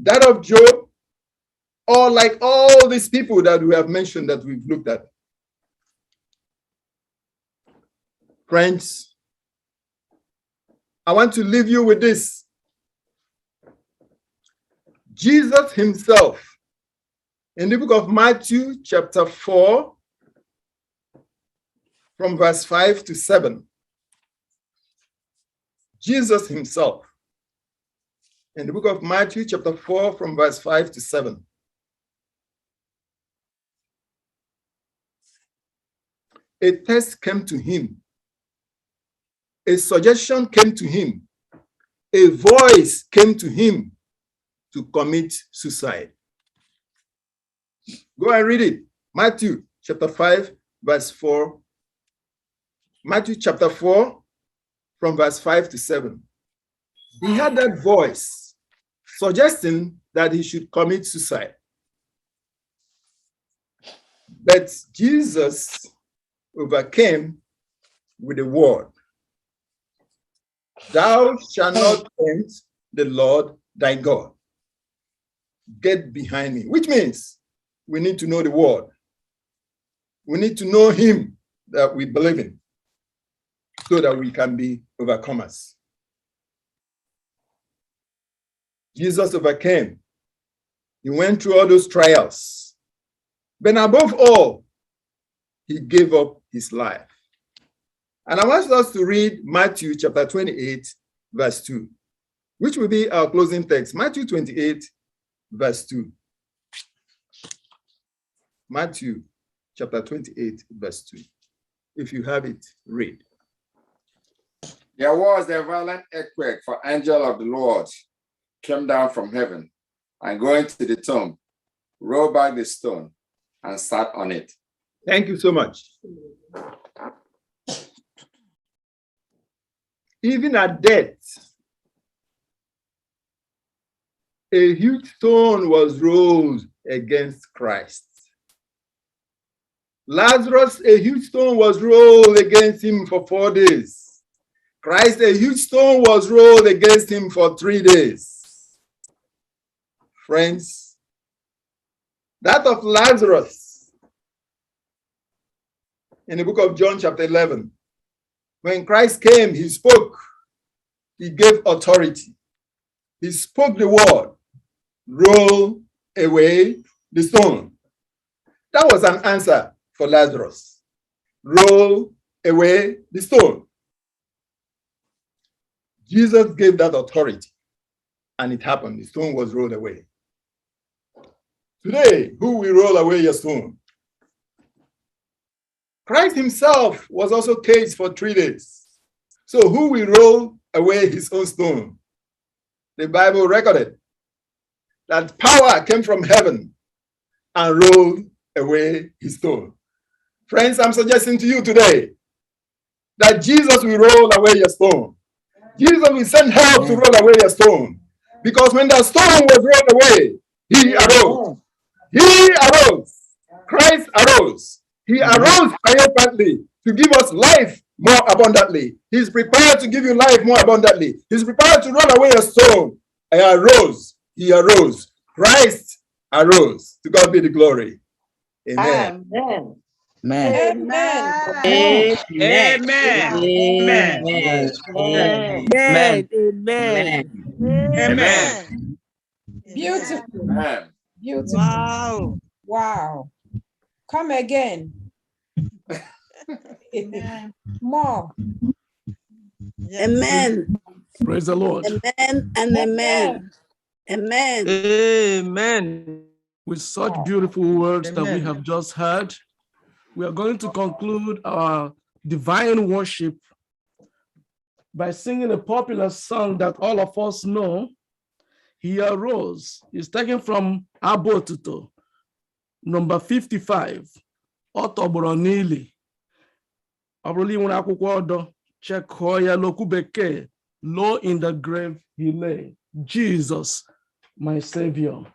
That of Job, or like all these people that we have mentioned that we've looked at? Friends, I want to leave you with this. Jesus himself, in the book of Matthew, chapter 4, from verse 5 to 7. Jesus himself, in the book of Matthew, chapter 4, from verse 5 to 7. A test came to him. A suggestion came to him. A voice came to him to commit suicide. Go and read it. Matthew chapter 5, verse 4. Matthew chapter 4, from verse 5 to 7. He had that voice suggesting that he should commit suicide. But Jesus overcame with a word. Thou shalt not tempt the Lord thy God. Get behind me, which means we need to know the word. We need to know him that we believe in so that we can be overcomers. Jesus overcame. He went through all those trials. But above all, he gave up his life. And I want us to read Matthew chapter 28, verse 2, which will be our closing text. Matthew 28, verse 2. Matthew chapter 28, verse 2. If you have it, read. There was a violent earthquake, for angel of the Lord came down from heaven and going to the tomb, rolled back the stone and sat on it. Thank you so much. Even at death, a huge stone was rolled against Christ. Lazarus, a huge stone was rolled against him for 4 days. Christ, a huge stone was rolled against him for 3 days. Friends, that of Lazarus in the book of John chapter 11, when Christ came, he spoke, he gave authority. He spoke the word, roll away the stone. That was an answer for Lazarus. Roll away the stone. Jesus gave that authority, and it happened. The stone was rolled away. Today, who will roll away your stone? Christ himself was also caged for 3 days. So who will roll away his own stone? The Bible recorded that power came from heaven and rolled away his stone. Friends, I'm suggesting to you today that Jesus will roll away your stone. Jesus will send help to roll away your stone. Because when the stone was rolled away, he arose. He arose. Christ arose. He arose triumphantly to give us life more abundantly. He's prepared to give you life more abundantly. He's prepared to roll away your stone. I arose. He arose. Christ arose. To God be the glory. Amen. Amen. Amen. Amen. Amen. Amen. Beautiful. Amen. Beautiful. Wow. Wow. Come again. More. Amen. Praise the Lord. Amen and amen. Amen. Amen. With such beautiful words that we Amen. have just heard, we are going to conclude our divine worship by singing a popular song that all of us know, He Arose. It's taken from Abụ Otuto, number 55, Ọtọgbọrọ n'ili. Ọ bụrụ na ị nwere akwụkwọ ọdọ, chekọọ ya n'okwu bekee, Low in the grave he lay, Jesus, my Savior.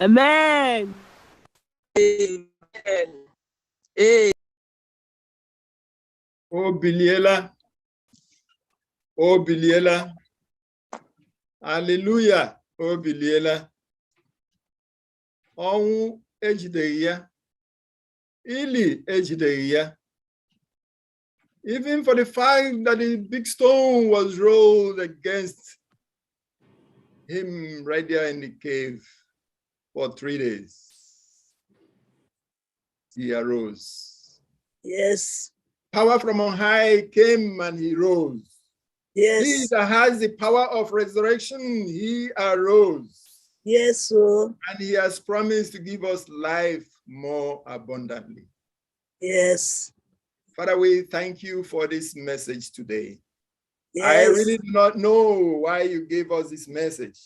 Amen. O biliela. O biliela. Hallelujah. O biliela. Ọnwụ ejideghị ya. Ili ejideghị ya. Even for the fact that the big stone was rolled against him right there in the cave for 3 days, he arose. Yes. Power from on high came and he rose. Yes. He that has the power of resurrection, he arose. Yes, sir. And he has promised to give us life more abundantly. Yes. Father, we thank you for this message today. Yes. I really do not know why you gave us this message.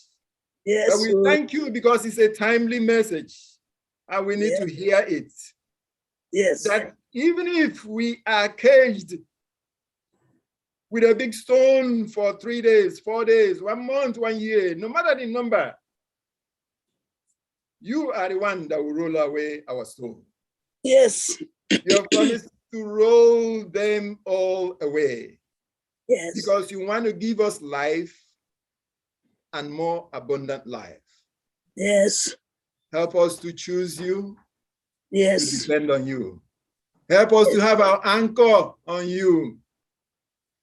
Yes, but we thank you because it's a timely message and we need to hear it. Yes. That even if we are caged with a big stone for 3 days, 4 days, 1 month, 1 year, no matter the number, you are the one that will roll away our stone. Yes. You have promised to roll them all away. Yes. Because you want to give us life and more abundant life. Yes. Help us to choose you. Yes. To depend on you. Help us to have our anchor on you.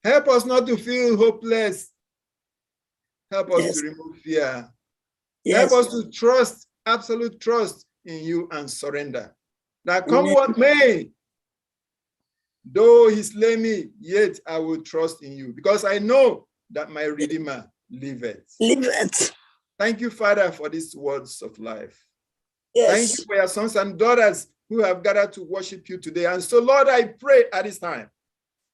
Help us not to feel hopeless. Help us to remove fear. Help us to trust, absolute trust in you and surrender. That come what may, though he slay me, yet I will trust in you, because I know that my Redeemer liveth. Liveth. Thank you, Father, for these words of life. Yes. Thank you for your sons and daughters who have gathered to worship you today. And so, Lord, I pray at this time,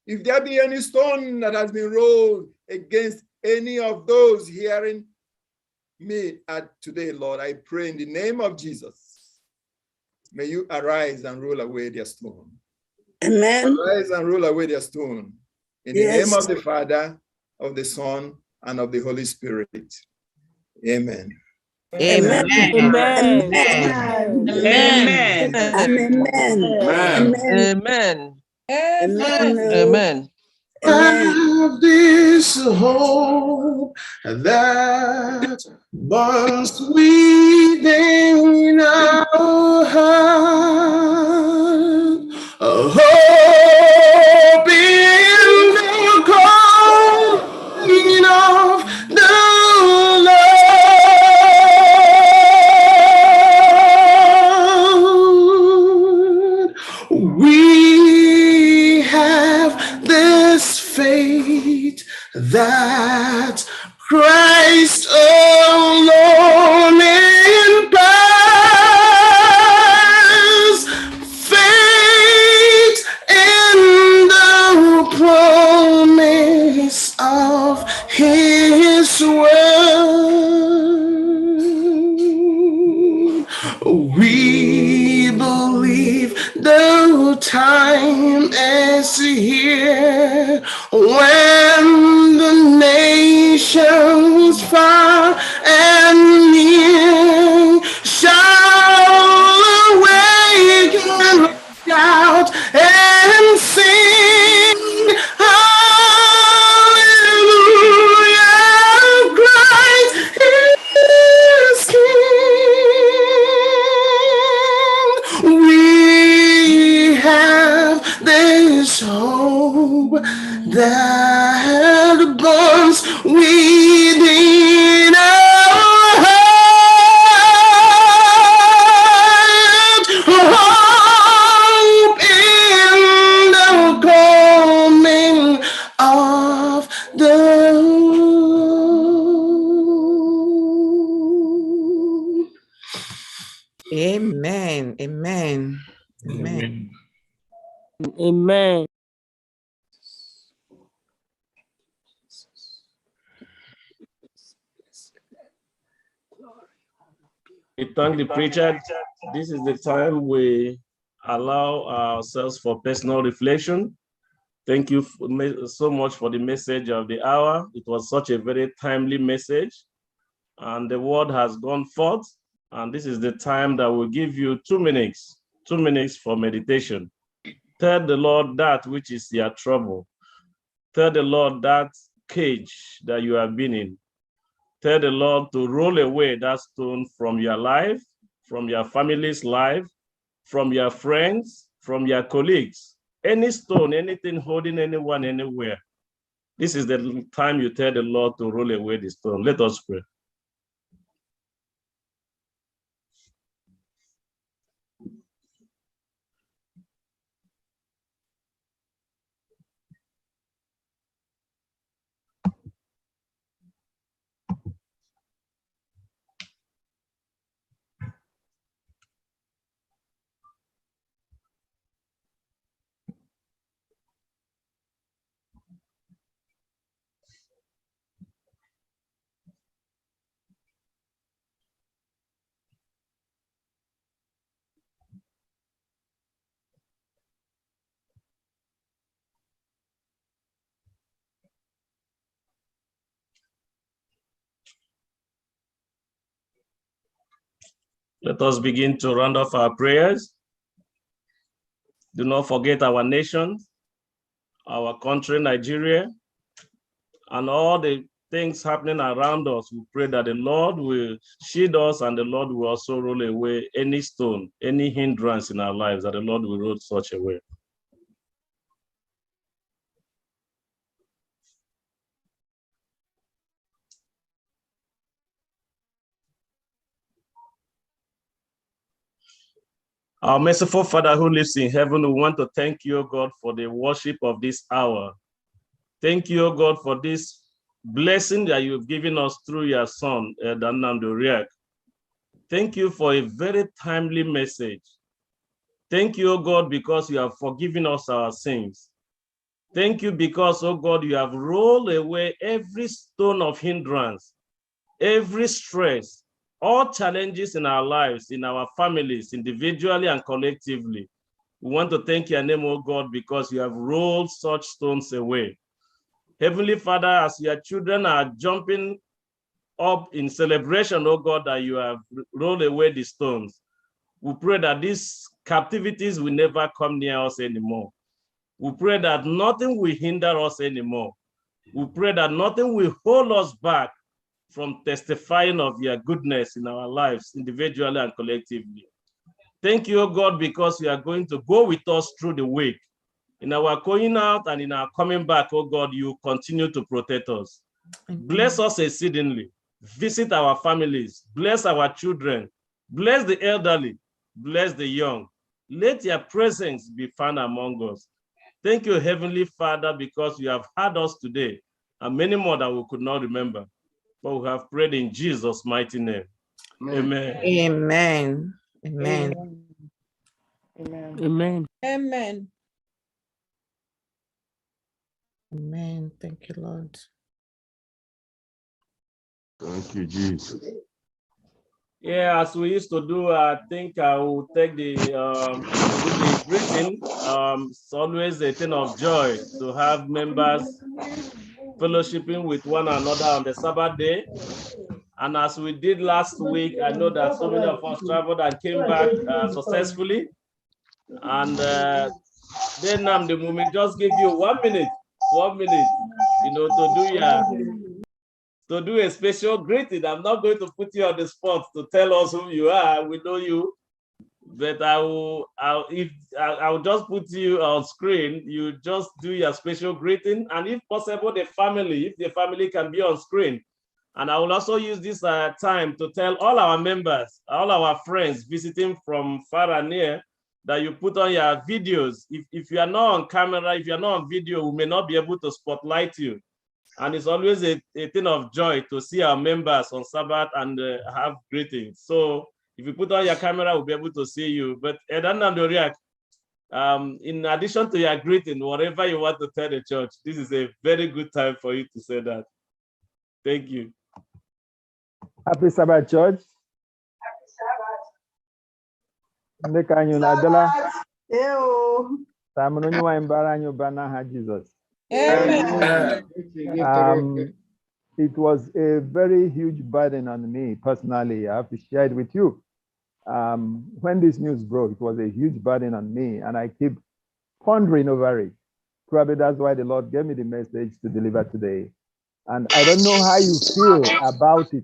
if there be any stone that has been rolled against any of those hearing me at today, Lord, I pray in the name of Jesus, may you arise and roll away their stone. Amen. Arise and roll away their stone. In the name of the Father, of the Son, and of the Holy Spirit. Amen. Amen. Amen. Amen. Amen. Amen. Amen. Have this hope that burns within our heart, a hope in the calling of the Lord. We have this faith that Christ alone empowers, faith in the promise of his word. We believe the time is here when the nations far and near shall awake and shout and sing hallelujah, Christ is King. We have this hope that burns within our heart, hope in the coming of the Lord. Amen. Amen. Amen. Amen. We thank the preacher. This is the time we allow ourselves for personal reflection. Thank you so much for the message of the hour. It was such a very timely message, and the word has gone forth. And this is the time that will give you 2 minutes for meditation. Tell the Lord that which is your trouble. Tell the Lord that cage that you have been in. Tell the Lord to roll away that stone from your life, from your family's life, from your friends, from your colleagues. Any stone, anything holding anyone anywhere. This is the time you tell the Lord to roll away the stone. Let us pray. Let us begin to round off our prayers. Do not forget our nation, our country, Nigeria, and all the things happening around us. We pray that the Lord will shield us and the Lord will also roll away any stone, any hindrance in our lives, that the Lord will roll such away. Our merciful Father who lives in heaven, we want to thank you, God, for the worship of this hour. Thank you, God, for this blessing that you've given us through your son, Danandoriak. Thank you for a very timely message. Thank you, God, because you have forgiven us our sins. Thank you because, oh God, you have rolled away every stone of hindrance, every stress, all challenges in our lives, in our families, individually and collectively. We want to thank your name, oh God, because you have rolled such stones away. Heavenly Father, as your children are jumping up in celebration, oh God, that you have rolled away the stones, we pray that these captivities will never come near us anymore. We pray that nothing will hinder us anymore. We pray that nothing will hold us back from testifying of your goodness in our lives, individually and collectively. Thank you, God, because you are going to go with us through the week. In our going out and in our coming back, oh God, you continue to protect us. Bless us exceedingly. Visit our families. Bless our children. Bless the elderly. Bless the young. Let your presence be found among us. Thank you, Heavenly Father, because you have had us today and many more that we could not remember. But we have prayed in Jesus' mighty name. Amen. Amen. Amen. Amen. Amen. Amen. Amen. Thank you, Lord. Thank you, Jesus. Yeah, as we used to do, I think I will take the greeting. It's always a thing of joy to have members fellowshipping with one another on the Sabbath day. And as we did last week, I know that so many of us traveled and came back successfully. And then the moment just give you 1 minute, you know, to do a special greeting. I'm not going to put you on the spot to tell us who you are. We know you, but I'll just put you on screen. You just do your special greeting, and if possible, if the family can be on screen. And I will also use this time to tell all our members, all our friends visiting from far and near, that you put on your videos. If you are not on camera, if you're not on video, we may not be able to spotlight you. And it's always a thing of joy to see our members on Sabbath and have greetings. So if you put on your camera, we'll be able to see you. But Edanandoriak, in addition to your greeting, whatever you want to tell the church, this is a very good time for you to say that. Thank you. Happy Sabbath, church. Happy Sabbath. Ndekanyu na dala. Ew. Tamunonyu wa imbaranyu banaha Jesus. Amen. It was a very huge burden on me personally. I have to share it with you. When this news broke, it was a huge burden on me, and I keep pondering over it. Probably that's why the Lord gave me the message to deliver today. And I don't know how you feel about it.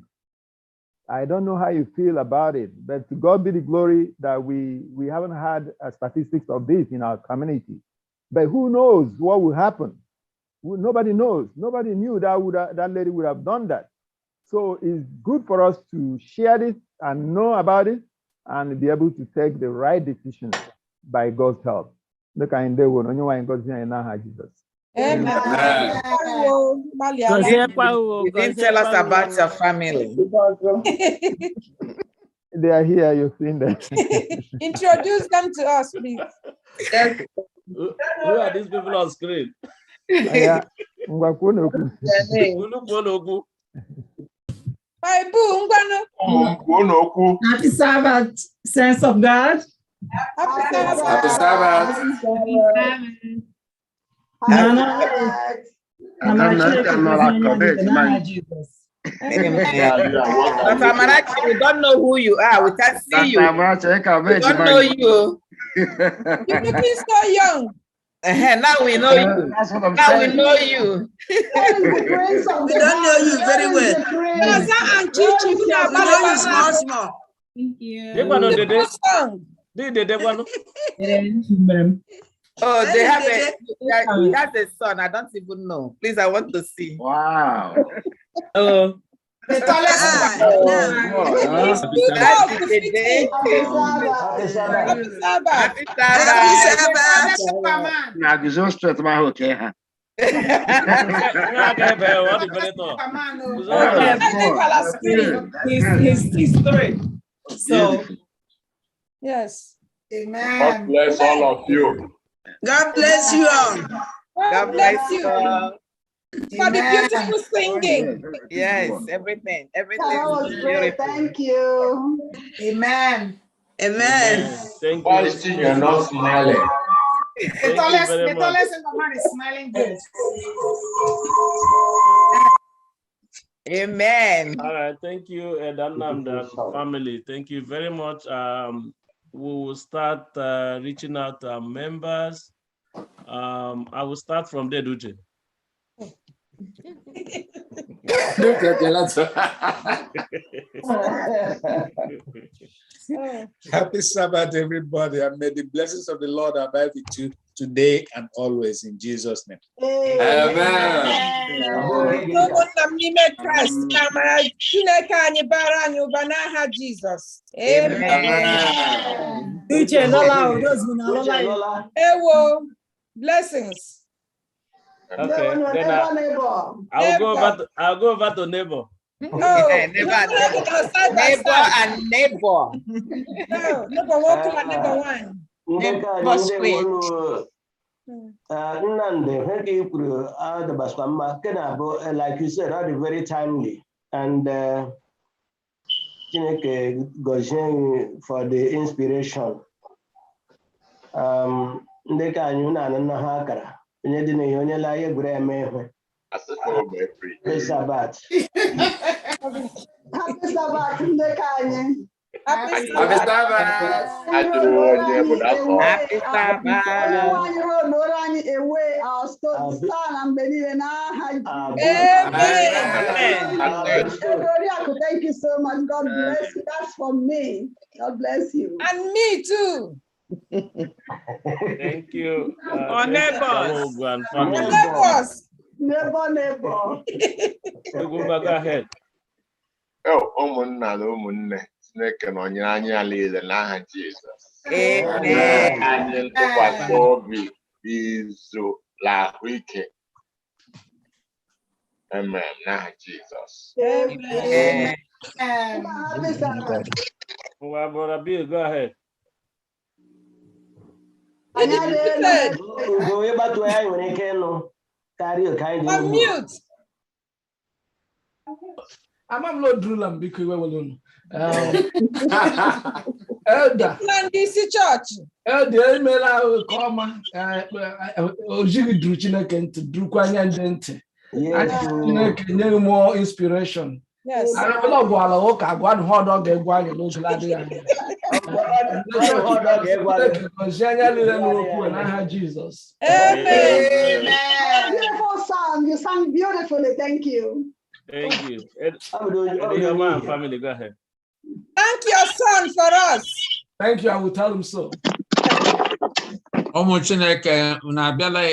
I don't know how you feel about it, but to God be the glory that we haven't had statistics of this in our community. But who knows what will happen? Nobody knows. Nobody knew that lady would have done that. So it's good for us to share this and know about it and be able to take the right decision by God's help. Look, I know when you are in God's name, Jesus. Amen. You didn't tell us about your family. They are here, you've seen them. Introduce them to us, please. Who are these people on screen? Happy Sabbath, sense of God. Happy Sabbath. Happy Sabbath. No. Jesus. But Amarachi, we don't know who you are. We can't see you. We don't know you. You're looking so young. Now we know you. That's what I'm Now saying. we know you. We don't know you very well. We know you small, small. Thank you. Oh, they have he has a son. I don't even know. Please, I want to see. Wow. Oh. The tallest Happy Sabbath. Now, this is straight my okay. He's three. So, yes. Amen. God bless all of you. God bless you all. God bless you. For the beautiful singing. Yes, everything. Everything. That was great. Thank you. Amen. Amen. Thank Why you. still you're not smiling? The tallest in the man is smiling good. Amen. All right, thank you, Edanam family. Thank you very much. We will start reaching out to our members. I will start from there, Duce. Look at the Happy Sabbath, everybody, and may the blessings of the Lord abide with you today and always in Jesus' name. Amen. Blessings. Okay, then I'll go over to neighbor. Neighbor and neighbor. Neighbor one. Neighbor street. Like you said, that is very timely. And for the inspiration. Sabbath. Happy Sabbath, Ndekanye. Happy Sabbath. Happy Thank you so much. God bless you. That's for me. God bless you. And me too. Thank you. Our neighbors. Neighbor. Go ahead. Oh, ụmụnne Chineke nọnyere anyị ala ile n'aha Jizọs. Amen. Anyị ntụkwasị obi izu ahụike. Amen. N'aha Jizọs. Amen. Well, Brother Bill, go ahead. Mute. I'm not drooling because we will. Elder. DC Church. Elder, email our comma. Ojigi drew Chineke to drew Kwanya and Chineke more inspiration. Yes. I don't know what I walk. I want hot dog and one and those Jesus. Amen. Beautiful song. You sang beautifully. Thank you. Thank you. Family, go ahead. Thank your son for us. Thank you. I will tell him so. Ụmụ Chineke unu abịala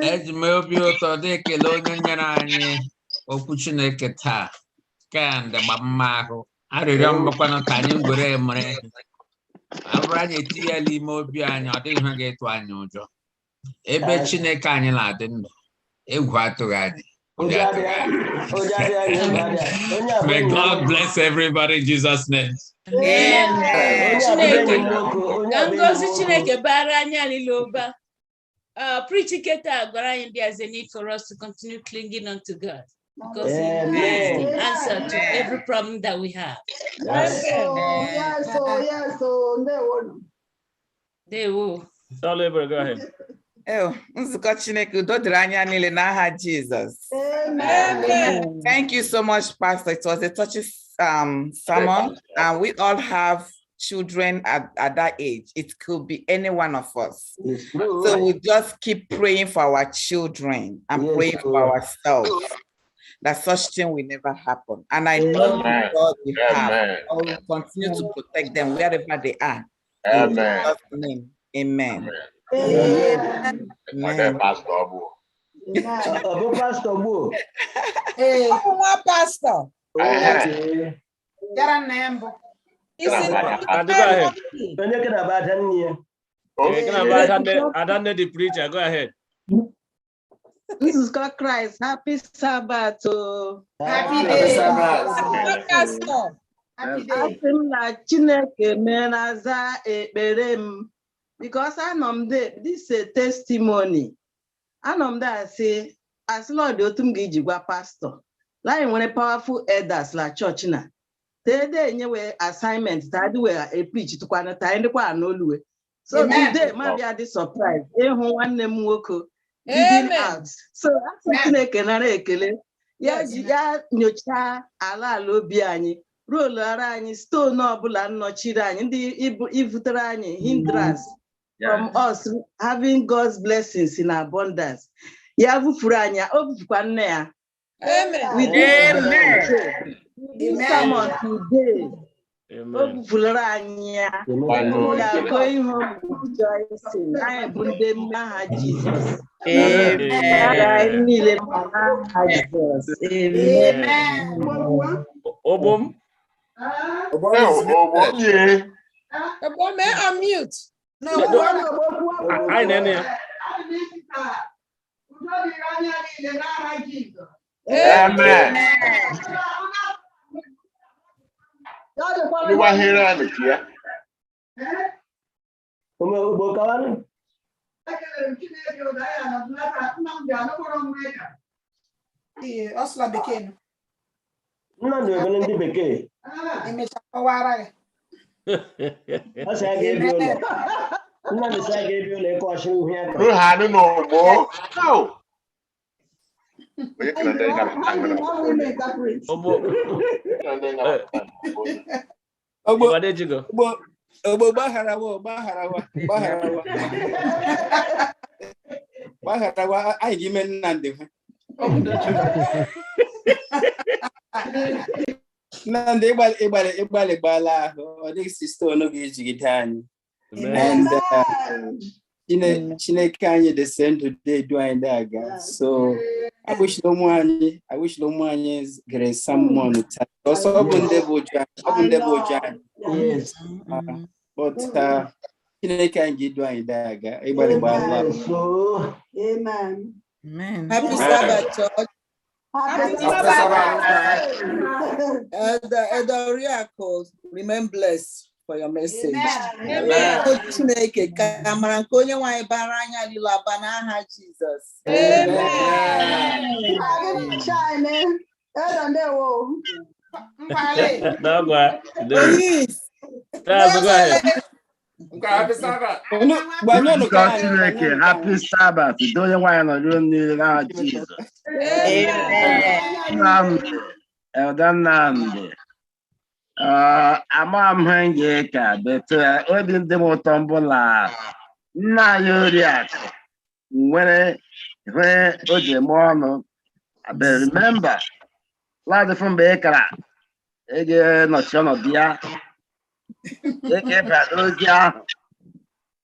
eji m obi ụtọ dị ekele onye nyere anyị okwu Chineke taa ka ndị gbamma ahụ arịrịọ mbakwanụ ka anyị ngwere mere ọ bụrụ anyị etinye ya n'ime obi anyị ọ dịghị ihe ga-etu anyị ụjọ ebe Chineke anyị na-adị ndụ egwu atụghị anyị. May God bless everybody in Jesus' name. Amen. Preaching there's a need for us to continue clinging on to God because He is the answer to every problem that we have. Yes. They will. Go ahead. Nzukọ Chineke udo dịrị anya niile n'aha Jesus. Amen. Thank you so much, Pastor. It was a touchy sermon, and we all have children at that age. It could be any one of us. So we just keep praying for our children and praying for ourselves that such thing will never happen. And I know God will have. I will continue to protect them wherever they are. In Jesus' name, amen. Amen. Amen. Pastor Bo. Hey, one pastor. Yara Nambo. Is it? Go ahead. I don't know the preacher. Go ahead. This is God Christ. Happy Sabbath. Happy day. Sabbath. Pastor. Happy day. Asị na Chineke menaza ekpere m because anọ m there. This is a testimony. Anọ m there say as Lord otu m ga-eji gwa pastor. Like nwere powerful elders la church na. Today nyewe assignment that we a preach to kwana ta ndikwa anoluwe. So today maybe I this surprise. Ịhụ nwanne m nwoke giving out. So asị Chineke nara ekele. Ya ji ya nyocha ala obi anyị. Roll ara anyị stone ọbụla nnọchiri anyị ndị ivutere anyị hindrance from us having God's blessings in abundance. Ya vufuru anyị o bufukwa nne ya. Amen. We did someone today. O bufuru anyị ya. Ya go ihu rejoicing. Anyị bụ ndị mmaha Jesus. Amen. Niile mmaha Jesus. Amen. Obum. Obum, unmute. I know. Amen. You are here, here. Osla bekee. Nnamdi ebele ndị bekee. Emechakọwara ya. Ọ sị aga ebi ụlọ. Nnamdi sị aga ebi ụlọ ịkọ ọchị ihu ya. Ruhani n'ugbo. Ogbo gbaharawa anyị ji ime Nnamdi ha. Nnamdi ịgbalị gbala ahụ ọ dịghị sista ọnụ ga-ejigide anyị. And Chineke anyị the same today do anyị daga. So I wish no ụmụ anyị gere someone taa. Also ọ bụ ndị bụ John. Yes. But Chineke anyị ji do anyị daga. Ịgbalị gbala. Amen. Amen. Happy Sabbath, church. Happy Sabbath. Elder Oriakụ, remain blessed for your message. Amen. Chineke ka amara nke onye nwanyị bara anya lilo aba n'aha Jizọs. Happy Sabbath. Happy Sabbath. Do you want to do Jesus? Nnamdi. I'm hanging but obi ndị m ụtọ mbụla nna ya Oriakụ nwere o ji eme ọnụ. But remember, last from Bekara, nọchi ọnọdụ ya.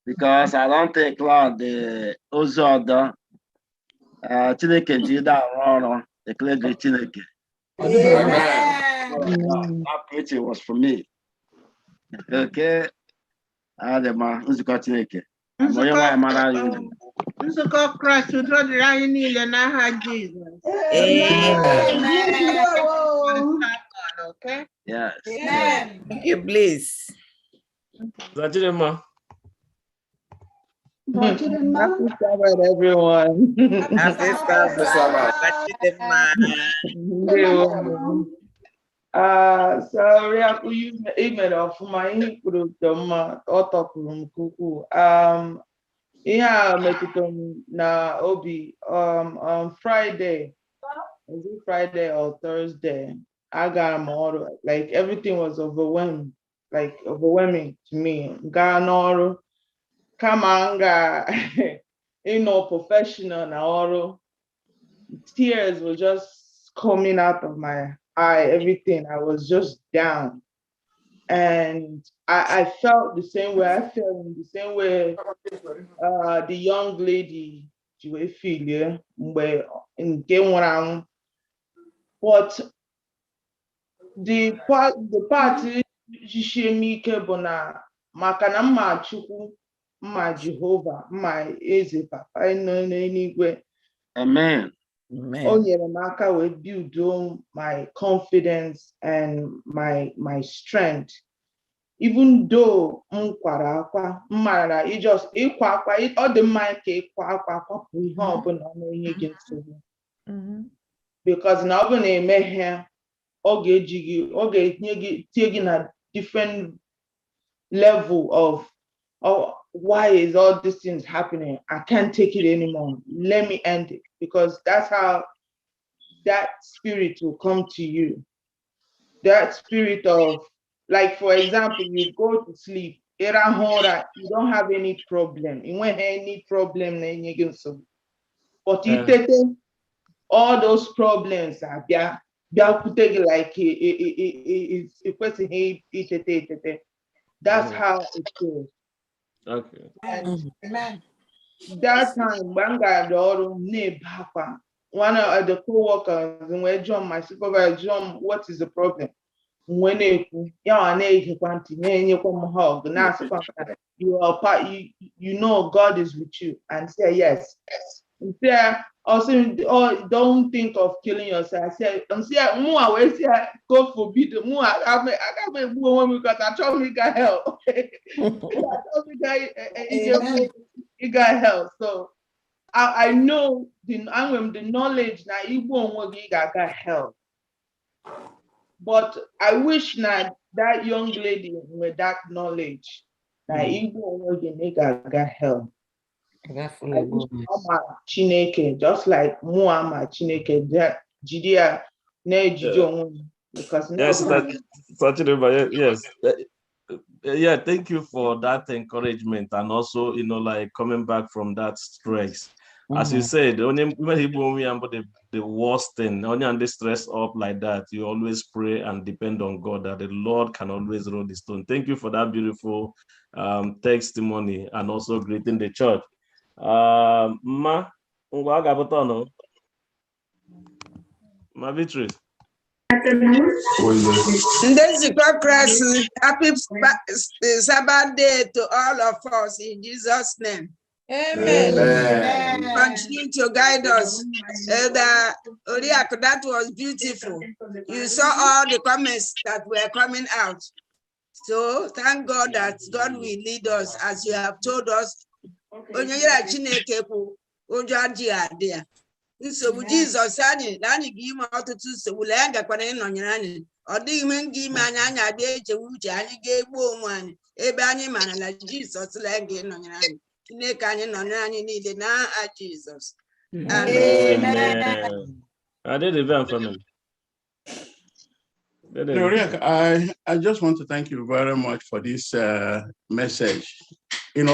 Because I don't think Lord the Ozodo Chineke ji da ọrụ ekele gị Chineke. That preaching was for me. Okay. Adema nzukọ Chineke. Onye nwaanyị mara anyị. Nzukọ Kraịst udo dịrị anyị niile n'aha Jizọs. Okay? Yes. Amen. Thank you, please. Zachirema. Happy Sabbath, everyone. Happy Sabbath. Sorry, I could email of my input of the ọ tọpụrụ m nke ukwuu. ihe a metụtara m na obi on Friday, was it Friday or Thursday? I got m ọrụ, like everything was overwhelming to me. Gaa n'ọrụ kama m ga professional na ọrụ. Tears were just coming out of my eye, everything. I was just down. And I felt the same way. I felt in the same way the young lady, she will feel, yeah, in game one. But the part she make bona makana mma Chukwu, mma Jehovah, mma Eze Papa nọ n'eluigwe. Amen. O nyere m aka wee build my confidence and my strength. Even though m kwara akwa, m mara just ịkwa akwa, ọ dị mma ka ịkwa akwa kwapụ ihe ọbụla na-enye gị nsogbu. Because na ọ bụ na emeghe, ọ ga-enye gị, tie gị na different level of why is all these things happening? I can't take it anymore. Let me end it. Because that's how that spirit will come to you. That spirit of, like, for example, you go to sleep, you don't have any problem. You won't have any problem. But you take all those problems are like a person. That's how it goes. Okay. And that time, one of the co-workers, and when John, my supervisor, John, what is the problem? When you are part, you know God is with you, and say yes. And say also, don't think of killing yourself. I said, God forbid, because I told me got help. He got help. So I know the knowledge now Igbo got help. But I wish that young lady with that knowledge that Igbo got help. Chineke, just like Muhammad Chineke, Judea, because yes. Yeah, thank you for that encouragement, and also, like coming back from that stress. As you said, only when the worst thing, only under stress up like that, you always pray and depend on God that the Lord can always roll the stone. Thank you for that beautiful testimony and also greeting the church. Ma Beatrice. Happy Sabbath day to all of us in Jesus' name. Amen. Continue to guide us. That was beautiful. You saw all the comments that were coming out. So thank God that God will lead us as you have told us. So Jesus anyị na anyị ga-ime ọtụtụ nsogbu lee ngakwana ịnọnyere anyị ọ dịghị ime nga ime anyị abịa echewe uche anyị ga-egbu onwe anyị ebe anyị mara na Jizọs lee nga ịnọnyere anyị Chineke anyị nọnyere anyị niile n'aha Jizọs. Amen. I just want to thank you very much for this message.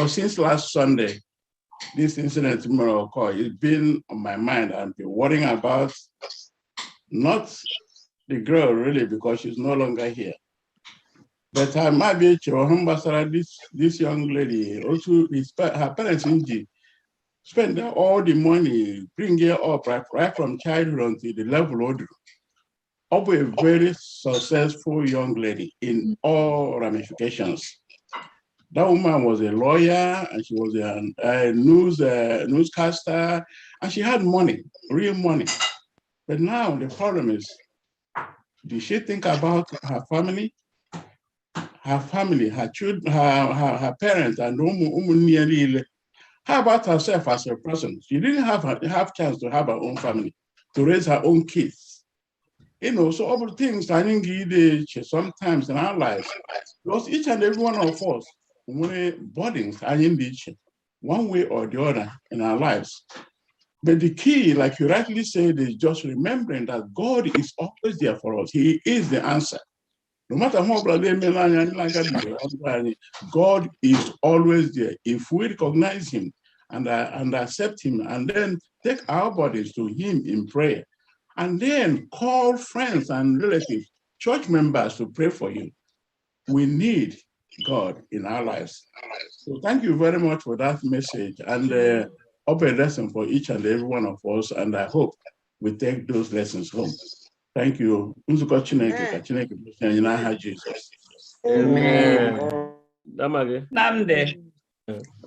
Since last Sunday, this incident tomorrow occurred. It's been on my mind. I've been worrying about not the girl really because she's no longer here. But I might be this young lady, also her parents spend all the money, bring her up right from childhood until the level of a very successful young lady in all ramifications. That woman was a lawyer, and she was a newscaster, and she had money, real money. But now the problem is, did she think about her family? Her children, her parents, and how about herself as a person? She didn't have chance to have her own family, to raise her own kids. So all the things I think sometimes in our lives, because each and every one of us, burdens are in the one way or the other in our lives. But the key, like you rightly said, is just remembering that God is always there for us. He is the answer. No matter how God is always there. If we recognize him and accept him, and then take our bodies to him in prayer, and then call friends and relatives, church members to pray for you, we need God in our lives. So thank you very much for that message, and open lesson for each and every one of us, and I hope we take those lessons home. Thank you. Amen. Namde,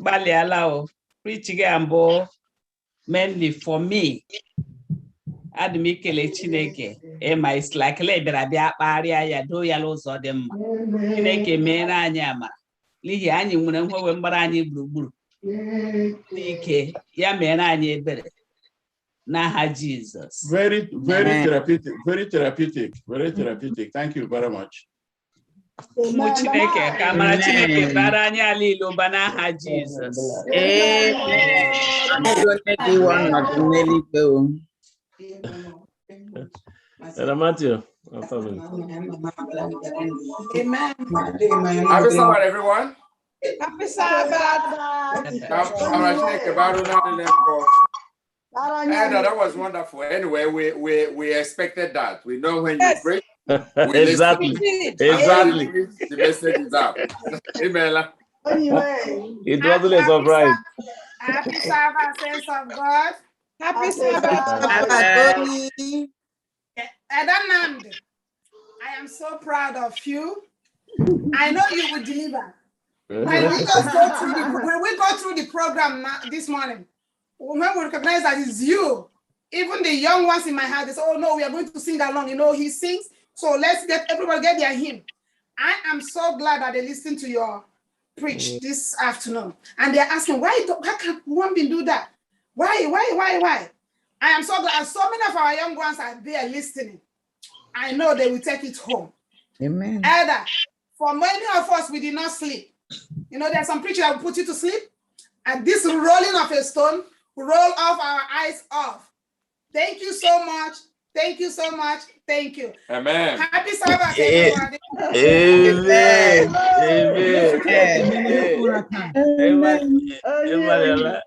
Balialao, preaching ambo, mainly for me. Admikele Chineke, Emma is like labor, Baria, ya do yellow so them. Chineke, Mena Yama. Lihi Annie, when Barani Blue. Ike, Yamena, better. Naha Jesus. Very therapeutic, very therapeutic, very therapeutic. Thank you very much. Muchineke, Kamara Chineke, Baranya Lilo, Banaha Jesus. Matthew. Amen. Happy Sabbath, everyone. Happy Sabbath. That was wonderful. Anyway, we expected that. We know when you preach. Exactly. Exactly. The message is out. Amen. It wasn't a surprise. Happy Sabbath, saints of God. Happy Sabbath. Edanand, I am so proud of you. I know you will deliver. When we go through the program this morning, when we recognize that it's you, even the young ones in my heart, they say, oh no, we are going to sing along. You know, he sings. So let's everybody get their hymn. I am so glad that they listened to your preach this afternoon. And they're asking, why can one do that? Why? I am so glad. And so many of our young ones are there listening. I know they will take it home. Amen. Either, for many of us, we did not sleep. You know, there's some preachers that will put you to sleep. And this rolling of a stone will roll off our eyes off. Thank you so much. Thank you so much. Thank you. Amen. Happy Sabbath, everybody. Amen. Amen.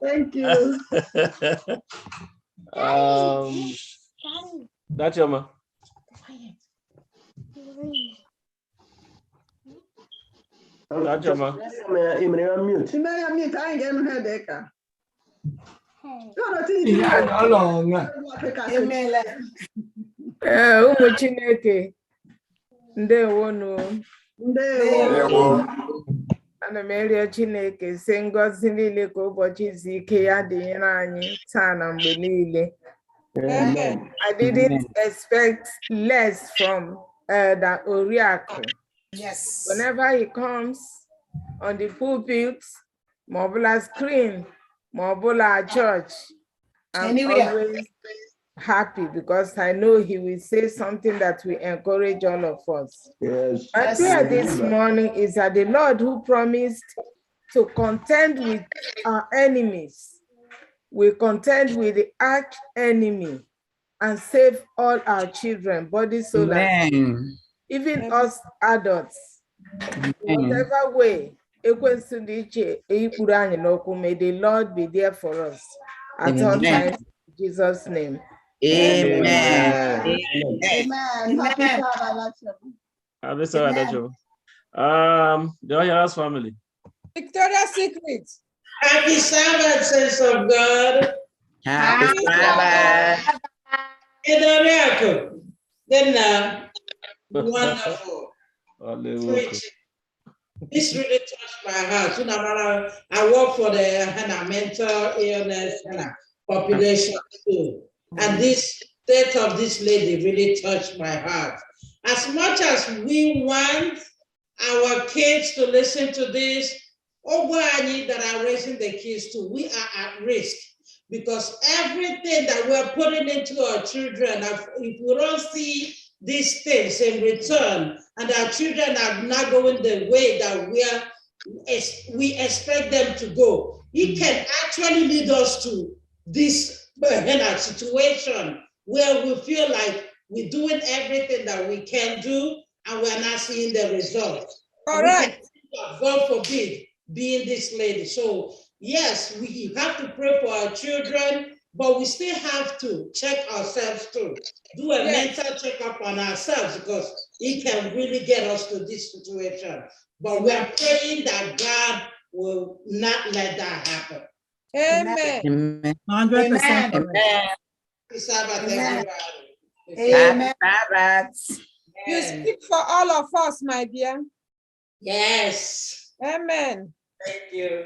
Thank you. That's your ma. That's your ma. Mute. I ain't getting her deca. Ụmụ Chineke ndewonu. Ana m arịọ Chineke sị ngọzi niile ka ụbọchị izu ike ya dịnyere anyị taa na mgbe niile. I didn't expect less from the Oriaku. Yes. Whenever he comes on the pulpit, Mobula screen, Mobula church, I'm always happy because I know he will say something that will encourage all of us. Yes. My prayer this morning is that the Lord who promised to contend with our enemies will contend with the arch enemy and save all our children, body, soul, and spirit, even us adults. In whatever way, may the Lord be there for us at all times. In Jesus' name. Amen. The Oyala's family. Victoria's Secret. Happy Sabbath, saints of God. Happy Sabbath. Then wonderful. Preaching. This really touched my heart. You know, I work for the mental illness population too. And this death of this lady really touched my heart. As much as we want our kids to listen to this, that are raising the kids too, we are at risk because everything that we're putting into our children, if we don't see these things in return, and our children are not going the way that we expect them to go, He can actually lead us to this situation where we feel like we're doing everything that we can do and we're not seeing the results. Correct. God forbid being this lady. So yes, we have to pray for our children, but we still have to check ourselves too. Do a mental checkup on ourselves because it can really get us to this situation. But we are praying that God will not let that happen. Amen. 100%. Amen. Happy Sabbath, everybody. Amen. Sabbath. You speak for all of us, my dear. Yes. Amen. Thank you.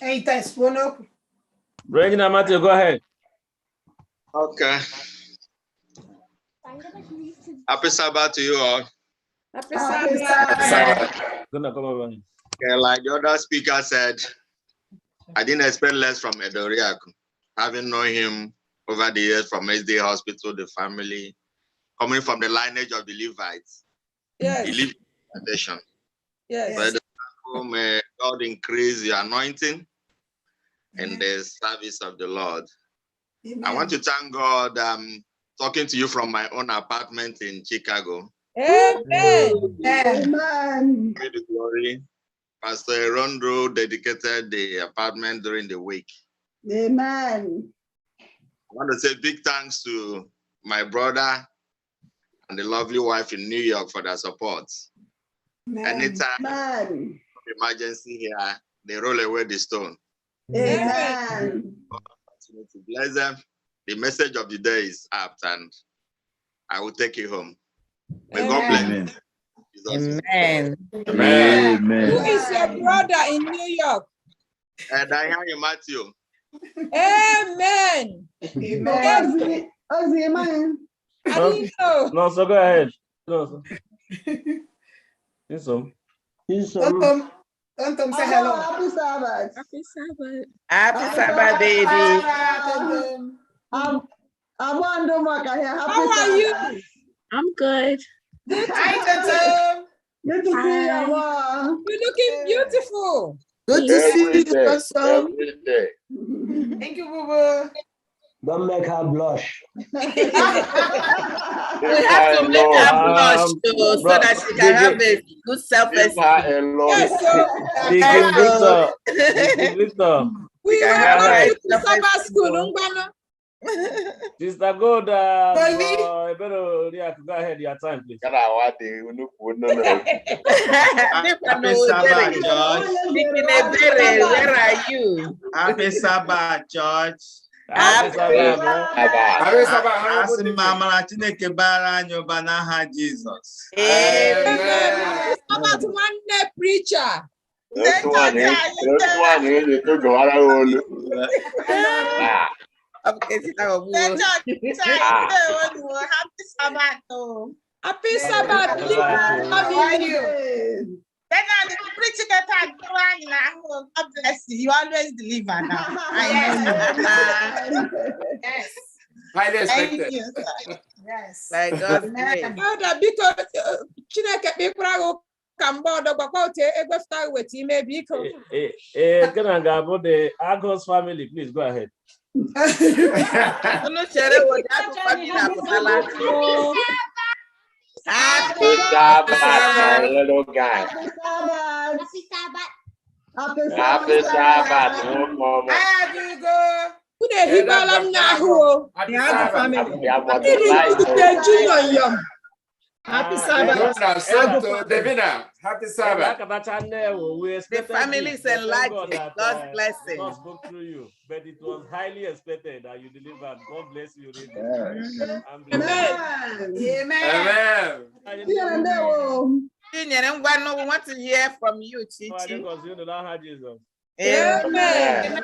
Eita, expono. Regina Matthew, go ahead. Okay. Happy Sabbath to you all. Happy Sabbath. Okay, like the other speaker said, I didn't expect less from Edoriak. Having known him over the years from SDA Hospital, the family, coming from the lineage of the Levites. Yes. He lived in tradition. Yes. But may God increase the anointing and the service of the Lord. Amen. I want to thank God. Talking to you from my own apartment in Chicago. Amen. Amen. Give the glory. Pastor Rondo dedicated the apartment during the week. Amen. I want to say big thanks to my brother and the lovely wife in New York for their support. Anytime emergency here, they roll away the stone. Amen. Continue to bless them. The message of the day is apt, and I will take it home. May God bless you. Amen. Amen. Who is your brother in New York? Diane Matthew. Amen. Amen. Amen. I didn't know. No, so go ahead. No, so. Don't say hello. Happy Sabbath. Happy Sabbath. Happy Sabbath, baby. How are you? I'm good. Hi, Tatum. Good to see you, Mama. You're looking beautiful. Good to see you, Every day. Thank you, Boo Boo. Don't make her blush. We have to make her blush too, so that she can have a good self-esteem. Yes, so. Victor. We welcome you to Sabbath school. Sister Gold, go ahead, your time, please. Happy Sabbath, George. Where are you? Happy Sabbath, George. Happy Sabbath. Asị mama Chineke bara anyị ụba n'aha Jizọs. Amen. Sabbath one preacher. This one is to go around. Happy Sabbath. Happy Sabbath. How are you? God bless you. You always deliver now. I know you. Yes. Highly expected. Thank you. Yes. By God's grace. Because Chineke people Cambodia, with him, because the Agos family, please go ahead. Happy Sabbath, little guy. Happy Sabbath. Happy Sabbath, no more. Happy Sabbath. Devina, happy Sabbath. The family is enlarged. God's blessing. God spoke through you, but it was highly expected that you delivered. God bless you. Amen. Amen. We want to hear from you, Chichi. Amen.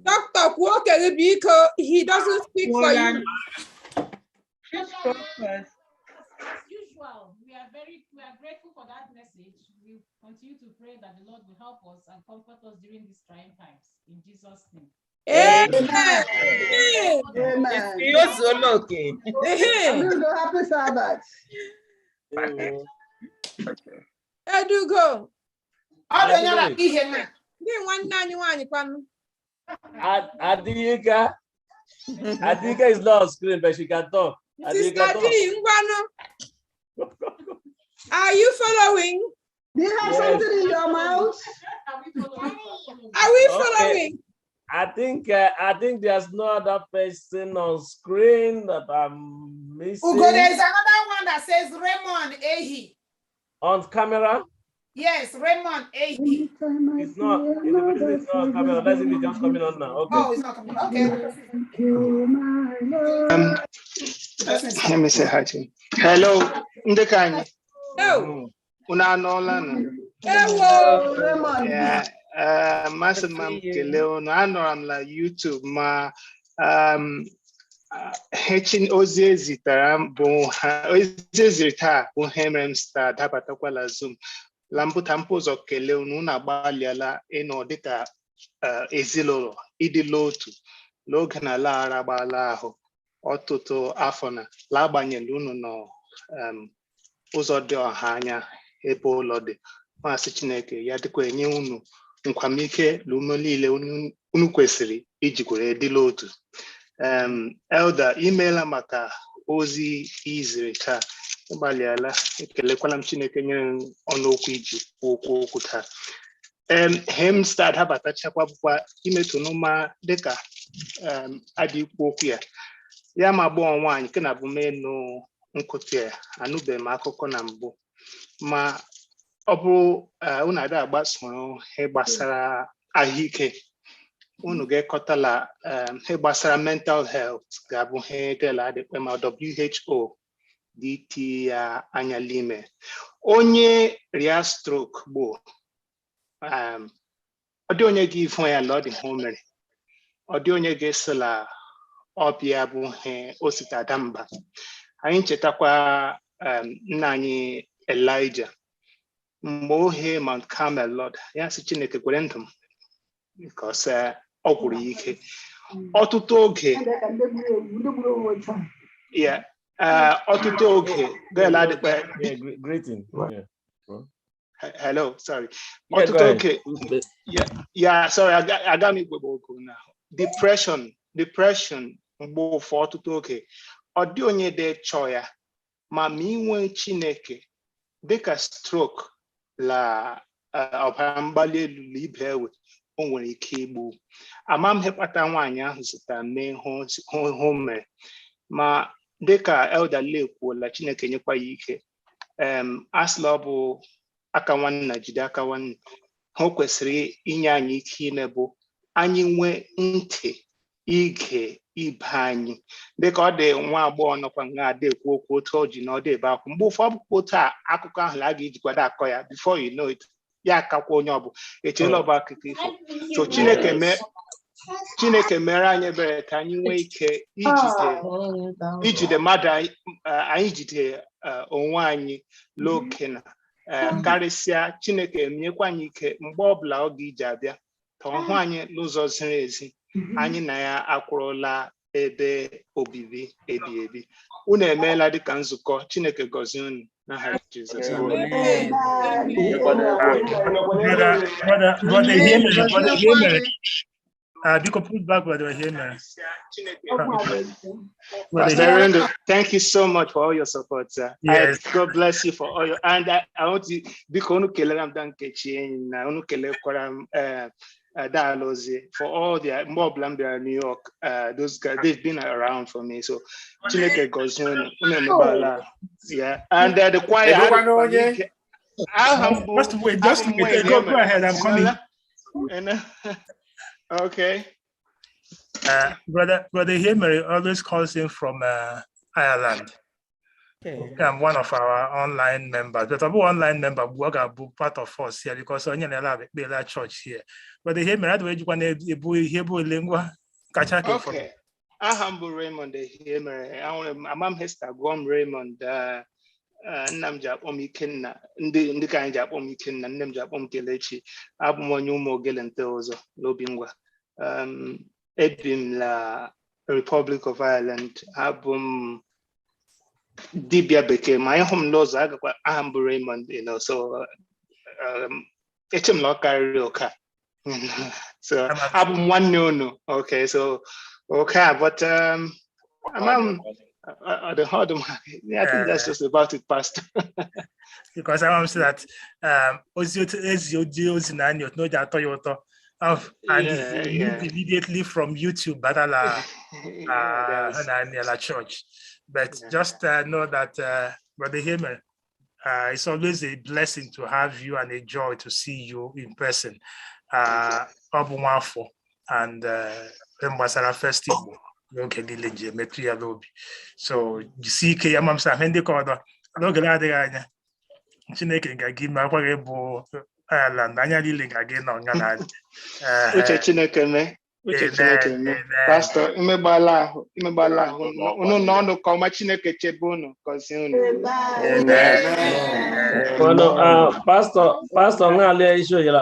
Dr. Walker, because he doesn't speak for you. As usual, we are grateful for that message. We continue to pray that the Lord will help us and comfort us during these trying times. In Jesus' name. Amen. Amen. Happy Sabbath. Edugo. Adika is not on screen, but she can talk. Sister D, are you following? Do you have something in your mouth? Are we following? I think there's no other person on screen that I'm missing. Ugo, there's another one that says Raymond Ehi. On camera? Yes, Raymond Ehi. It's not. It's not on camera. Let's see if it's just coming on now. Okay. Oh, it's not coming. Okay. Let me say hi to you. Hello, Ndekani. Hello. Unanola. Hello, Raymond. Yeah. Masamam Keleo. No, I'm like YouTube. Ma Hechin Oziezi Taram Bon Oziezita Bonhemem Star Tapatakwala Zoom. Lampu Tampos of Keleo Nuna Baliala Eno Dita Ezilo Idilotu Logan La Rabalaho Ototo Afona Labanya Luno no Uzodio Hanya Epo Lode Masichineke Yadikwe Nyunu Nkwamike Lumolile Unukwesiri Ijikwere Dilotu Elder email maka ozi izirita Baliala ekelekwala Chineke nyere ọnụokwu iji okwu taa hem start habatachakwa bụkwa imetu n'ụma dịka adị ikwu okwu ya ma gbọọ nwaanyị ke na bụ menu nkụtụ ya anụbeghị m akụkọ na mbụ ma ọ bụrụ unu ada agbasoro ihe gbasara ahụike unu ga-ekọtala ihe gbasara mental health ga-abụ ihe gala adịkpe ma WHO DT ya anya lime onye ria stroke bụ ọ dị onye gị ifu ya lọdị ha mere ọ dị onye ga-esola ọbịa bụ ihe osita damba anyị chetakwa nna anyị Elijah mgbe ohe Mount Carmel Lord ya si Chineke kwere ndụ m because ọ gwụrụ ike ọtụtụ oge ya ọtụtụ oge gala adịkpa greeting. Hello, sorry. Ọtụtụ oge yeah sorry aga m igbo okwu na depression mgbe ụfọ ọtụtụ oge ọ dị onye dị chọ ya ma inwe Chineke dịka stroke la ọbara mgbali elu ibe ewe o nwere ike igbu ama m ihe kpata nwaanyị ahụ zụtara mee hụ mere ma dịka Elder Lee kwuola Chineke nyekwa ya ike asịla ọ bụ aka nwanna jide aka nwanne ha kwesịrị inye anyị ike ime bụ anyị nwee ntị ige ibe anyị dịka ọ dị nwa agbọghọ nọkwa nga ada ekwu okwu otu o ji na ọ dị ebe akwụ mgbe ụfọdụ otu a akụkọ ahụ a ga-ejikwado akọ ya before you know it ya akakwa onye ọbụ echela ọbụ akụkọ ifo so Chineke mere anyị ebere ka anyị nwee ike ijide mmadụ anyị jide onwe anyị lokena karịsịa Chineke enyekwa anyị ike mgbe ọbụla ọ ga-iji abịa ka ọ hụ anyị n'ụzọ ziri ezi anyị na ya akwụrụla ebe obibi ebi ebi unu emeela dịka nzukọ Chineke gọzie unu n'aha Jizọs thank you so much for all your support, sir. Yes. God bless you for all your and I want to because for all their mob Lambia New York, those guys they've been around for me. So Chineke goes on, yeah, and the choir. Just wait, go ahead. I'm coming. Okay. Brother Himmery always calls in from Ireland. Okay. I'm one of our online members, but I'm online member work part of us here because I'm in a church here. Brother Himmery, how do you want to Hebrew lingua? Okay. I humble Raymond Himmery. I'm Hester Gom Raymond. Nam jap omikenna ndi kan jap omikenna nem jap omkelechi abmonyu mogelente ozo lobingwa ebim la Republic of Ireland abum dibia bekee ma ịhụ m n'ụzọ agakwa aha m bụ Raymond, so echem na ọ karịrị ụka. So abụ m nwanne unu. Okay, so okay, but I think that's just about it, Pastor. Because I want to say that and immediately from YouTube, church. But just know that, Brother Heyman, it's always a blessing to have you and a joy to see you in person. And FirstIgbo. So you see, Kayamam Sahendi Koda, Logaladi, Chineke Gagi, Mawabo, Ireland, Annually again on Ganan. Pastor, imebala, no, koma Chineke chebono, Pastor, ngale issue yala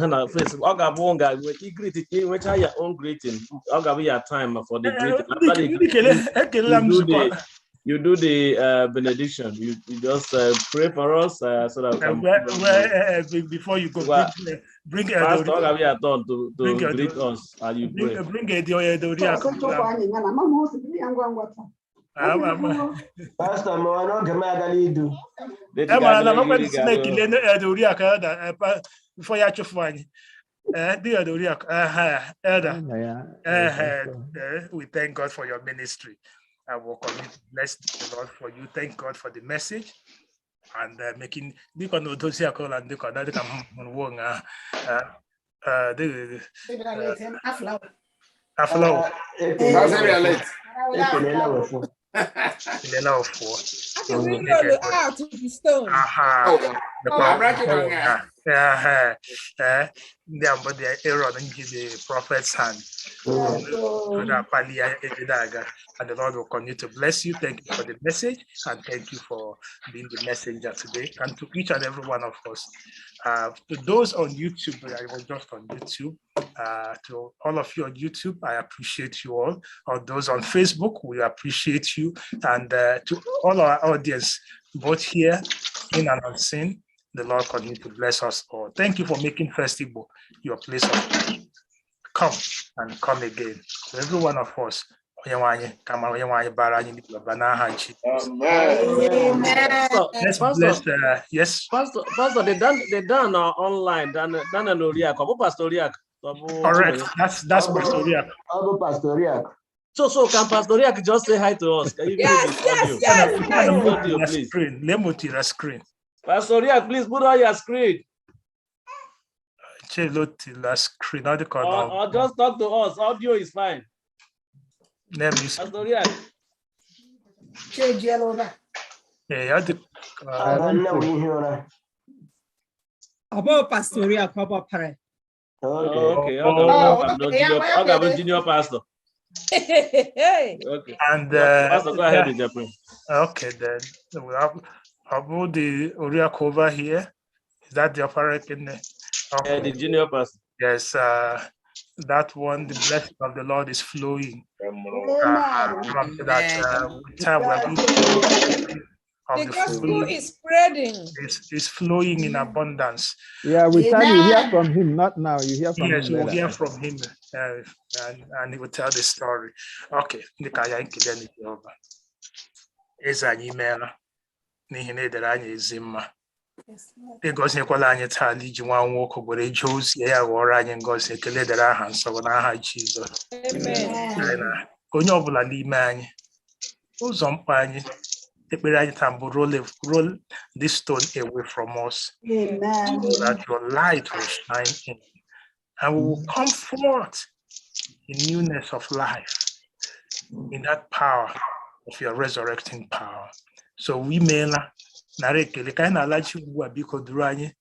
na Facebook. Oga bonga, we greet it, which are your own greeting. Oga be your time for the greeting. You do the benediction. You just pray for us so that before you go, bring Pastor Oga be your turn to greet us and you pray. Bring Pastor, before you we thank God for your ministry. I will commit to bless the Lord for you. Thank God for the message and making the prophet's hand. And the Lord will continue to bless you. Thank you for the message and thank you for being the messenger today. And to each and every one of us, to those on YouTube, I was just on YouTube, to all of you on YouTube, I appreciate you all. Or those on Facebook, we appreciate you. And to all our audience, both here, in and unseen, the Lord continue to bless us all. Thank you for making FirstIgbo your place of come and come again. To every one of us. Amen. Yes. Pastor, they done online. Done Pastor Riak. Correct. That's Pastor Riak. So can Pastor Riak just say hi to us? Can you please? Let me see the screen. Pastor Riak, please put on your screen. Screen. Or just talk to us. Audio is fine. Pastor Riak. Change yellow over. About Pastor Riak, about Pare. Okay. Okay. Junior Pastor. Okay. And Pastor, go ahead with your prayer. Okay, then we have about the Uriak over here. Is that the operator in there? Okay. The junior pastor. Yes, that one, the blessing of the Lord is flowing. The gospel is spreading. It's flowing in abundance. Yeah, we tell you hear from him, not now. You hear from him. Yes, we'll hear from him, and he will tell the story. Okay, ịgọziekwala anyị taa iji nwa nwoke obodo eje ozi ya ghọrọ anyị ngọzi ekele dere aha nsọ n'aha Jizọs. Onye ọbụla n'ime anyị ụzọ mkpa anyị ekpere anyị taa mbụ roll this stone away from us so that your light will shine in and we will come forth in newness of life in that power of your resurrecting power. So we may nara ekele ka anyị na-alachi ugbu a biko duru anyị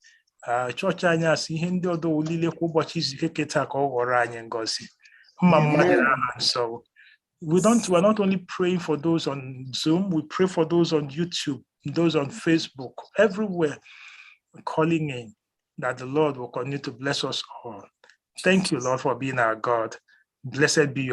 chọọchị anyị asị ihe ndị ọdọ olile kwa ụbọchị izu ike keta ka ọ ghọrọ anyị ngọzi mma mmadụ aha nsọ. We're not only praying for those on Zoom, we pray for those on YouTube, those on Facebook, everywhere, calling in that the Lord will continue to bless us all. Thank you, Lord, for being our God. Blessed be your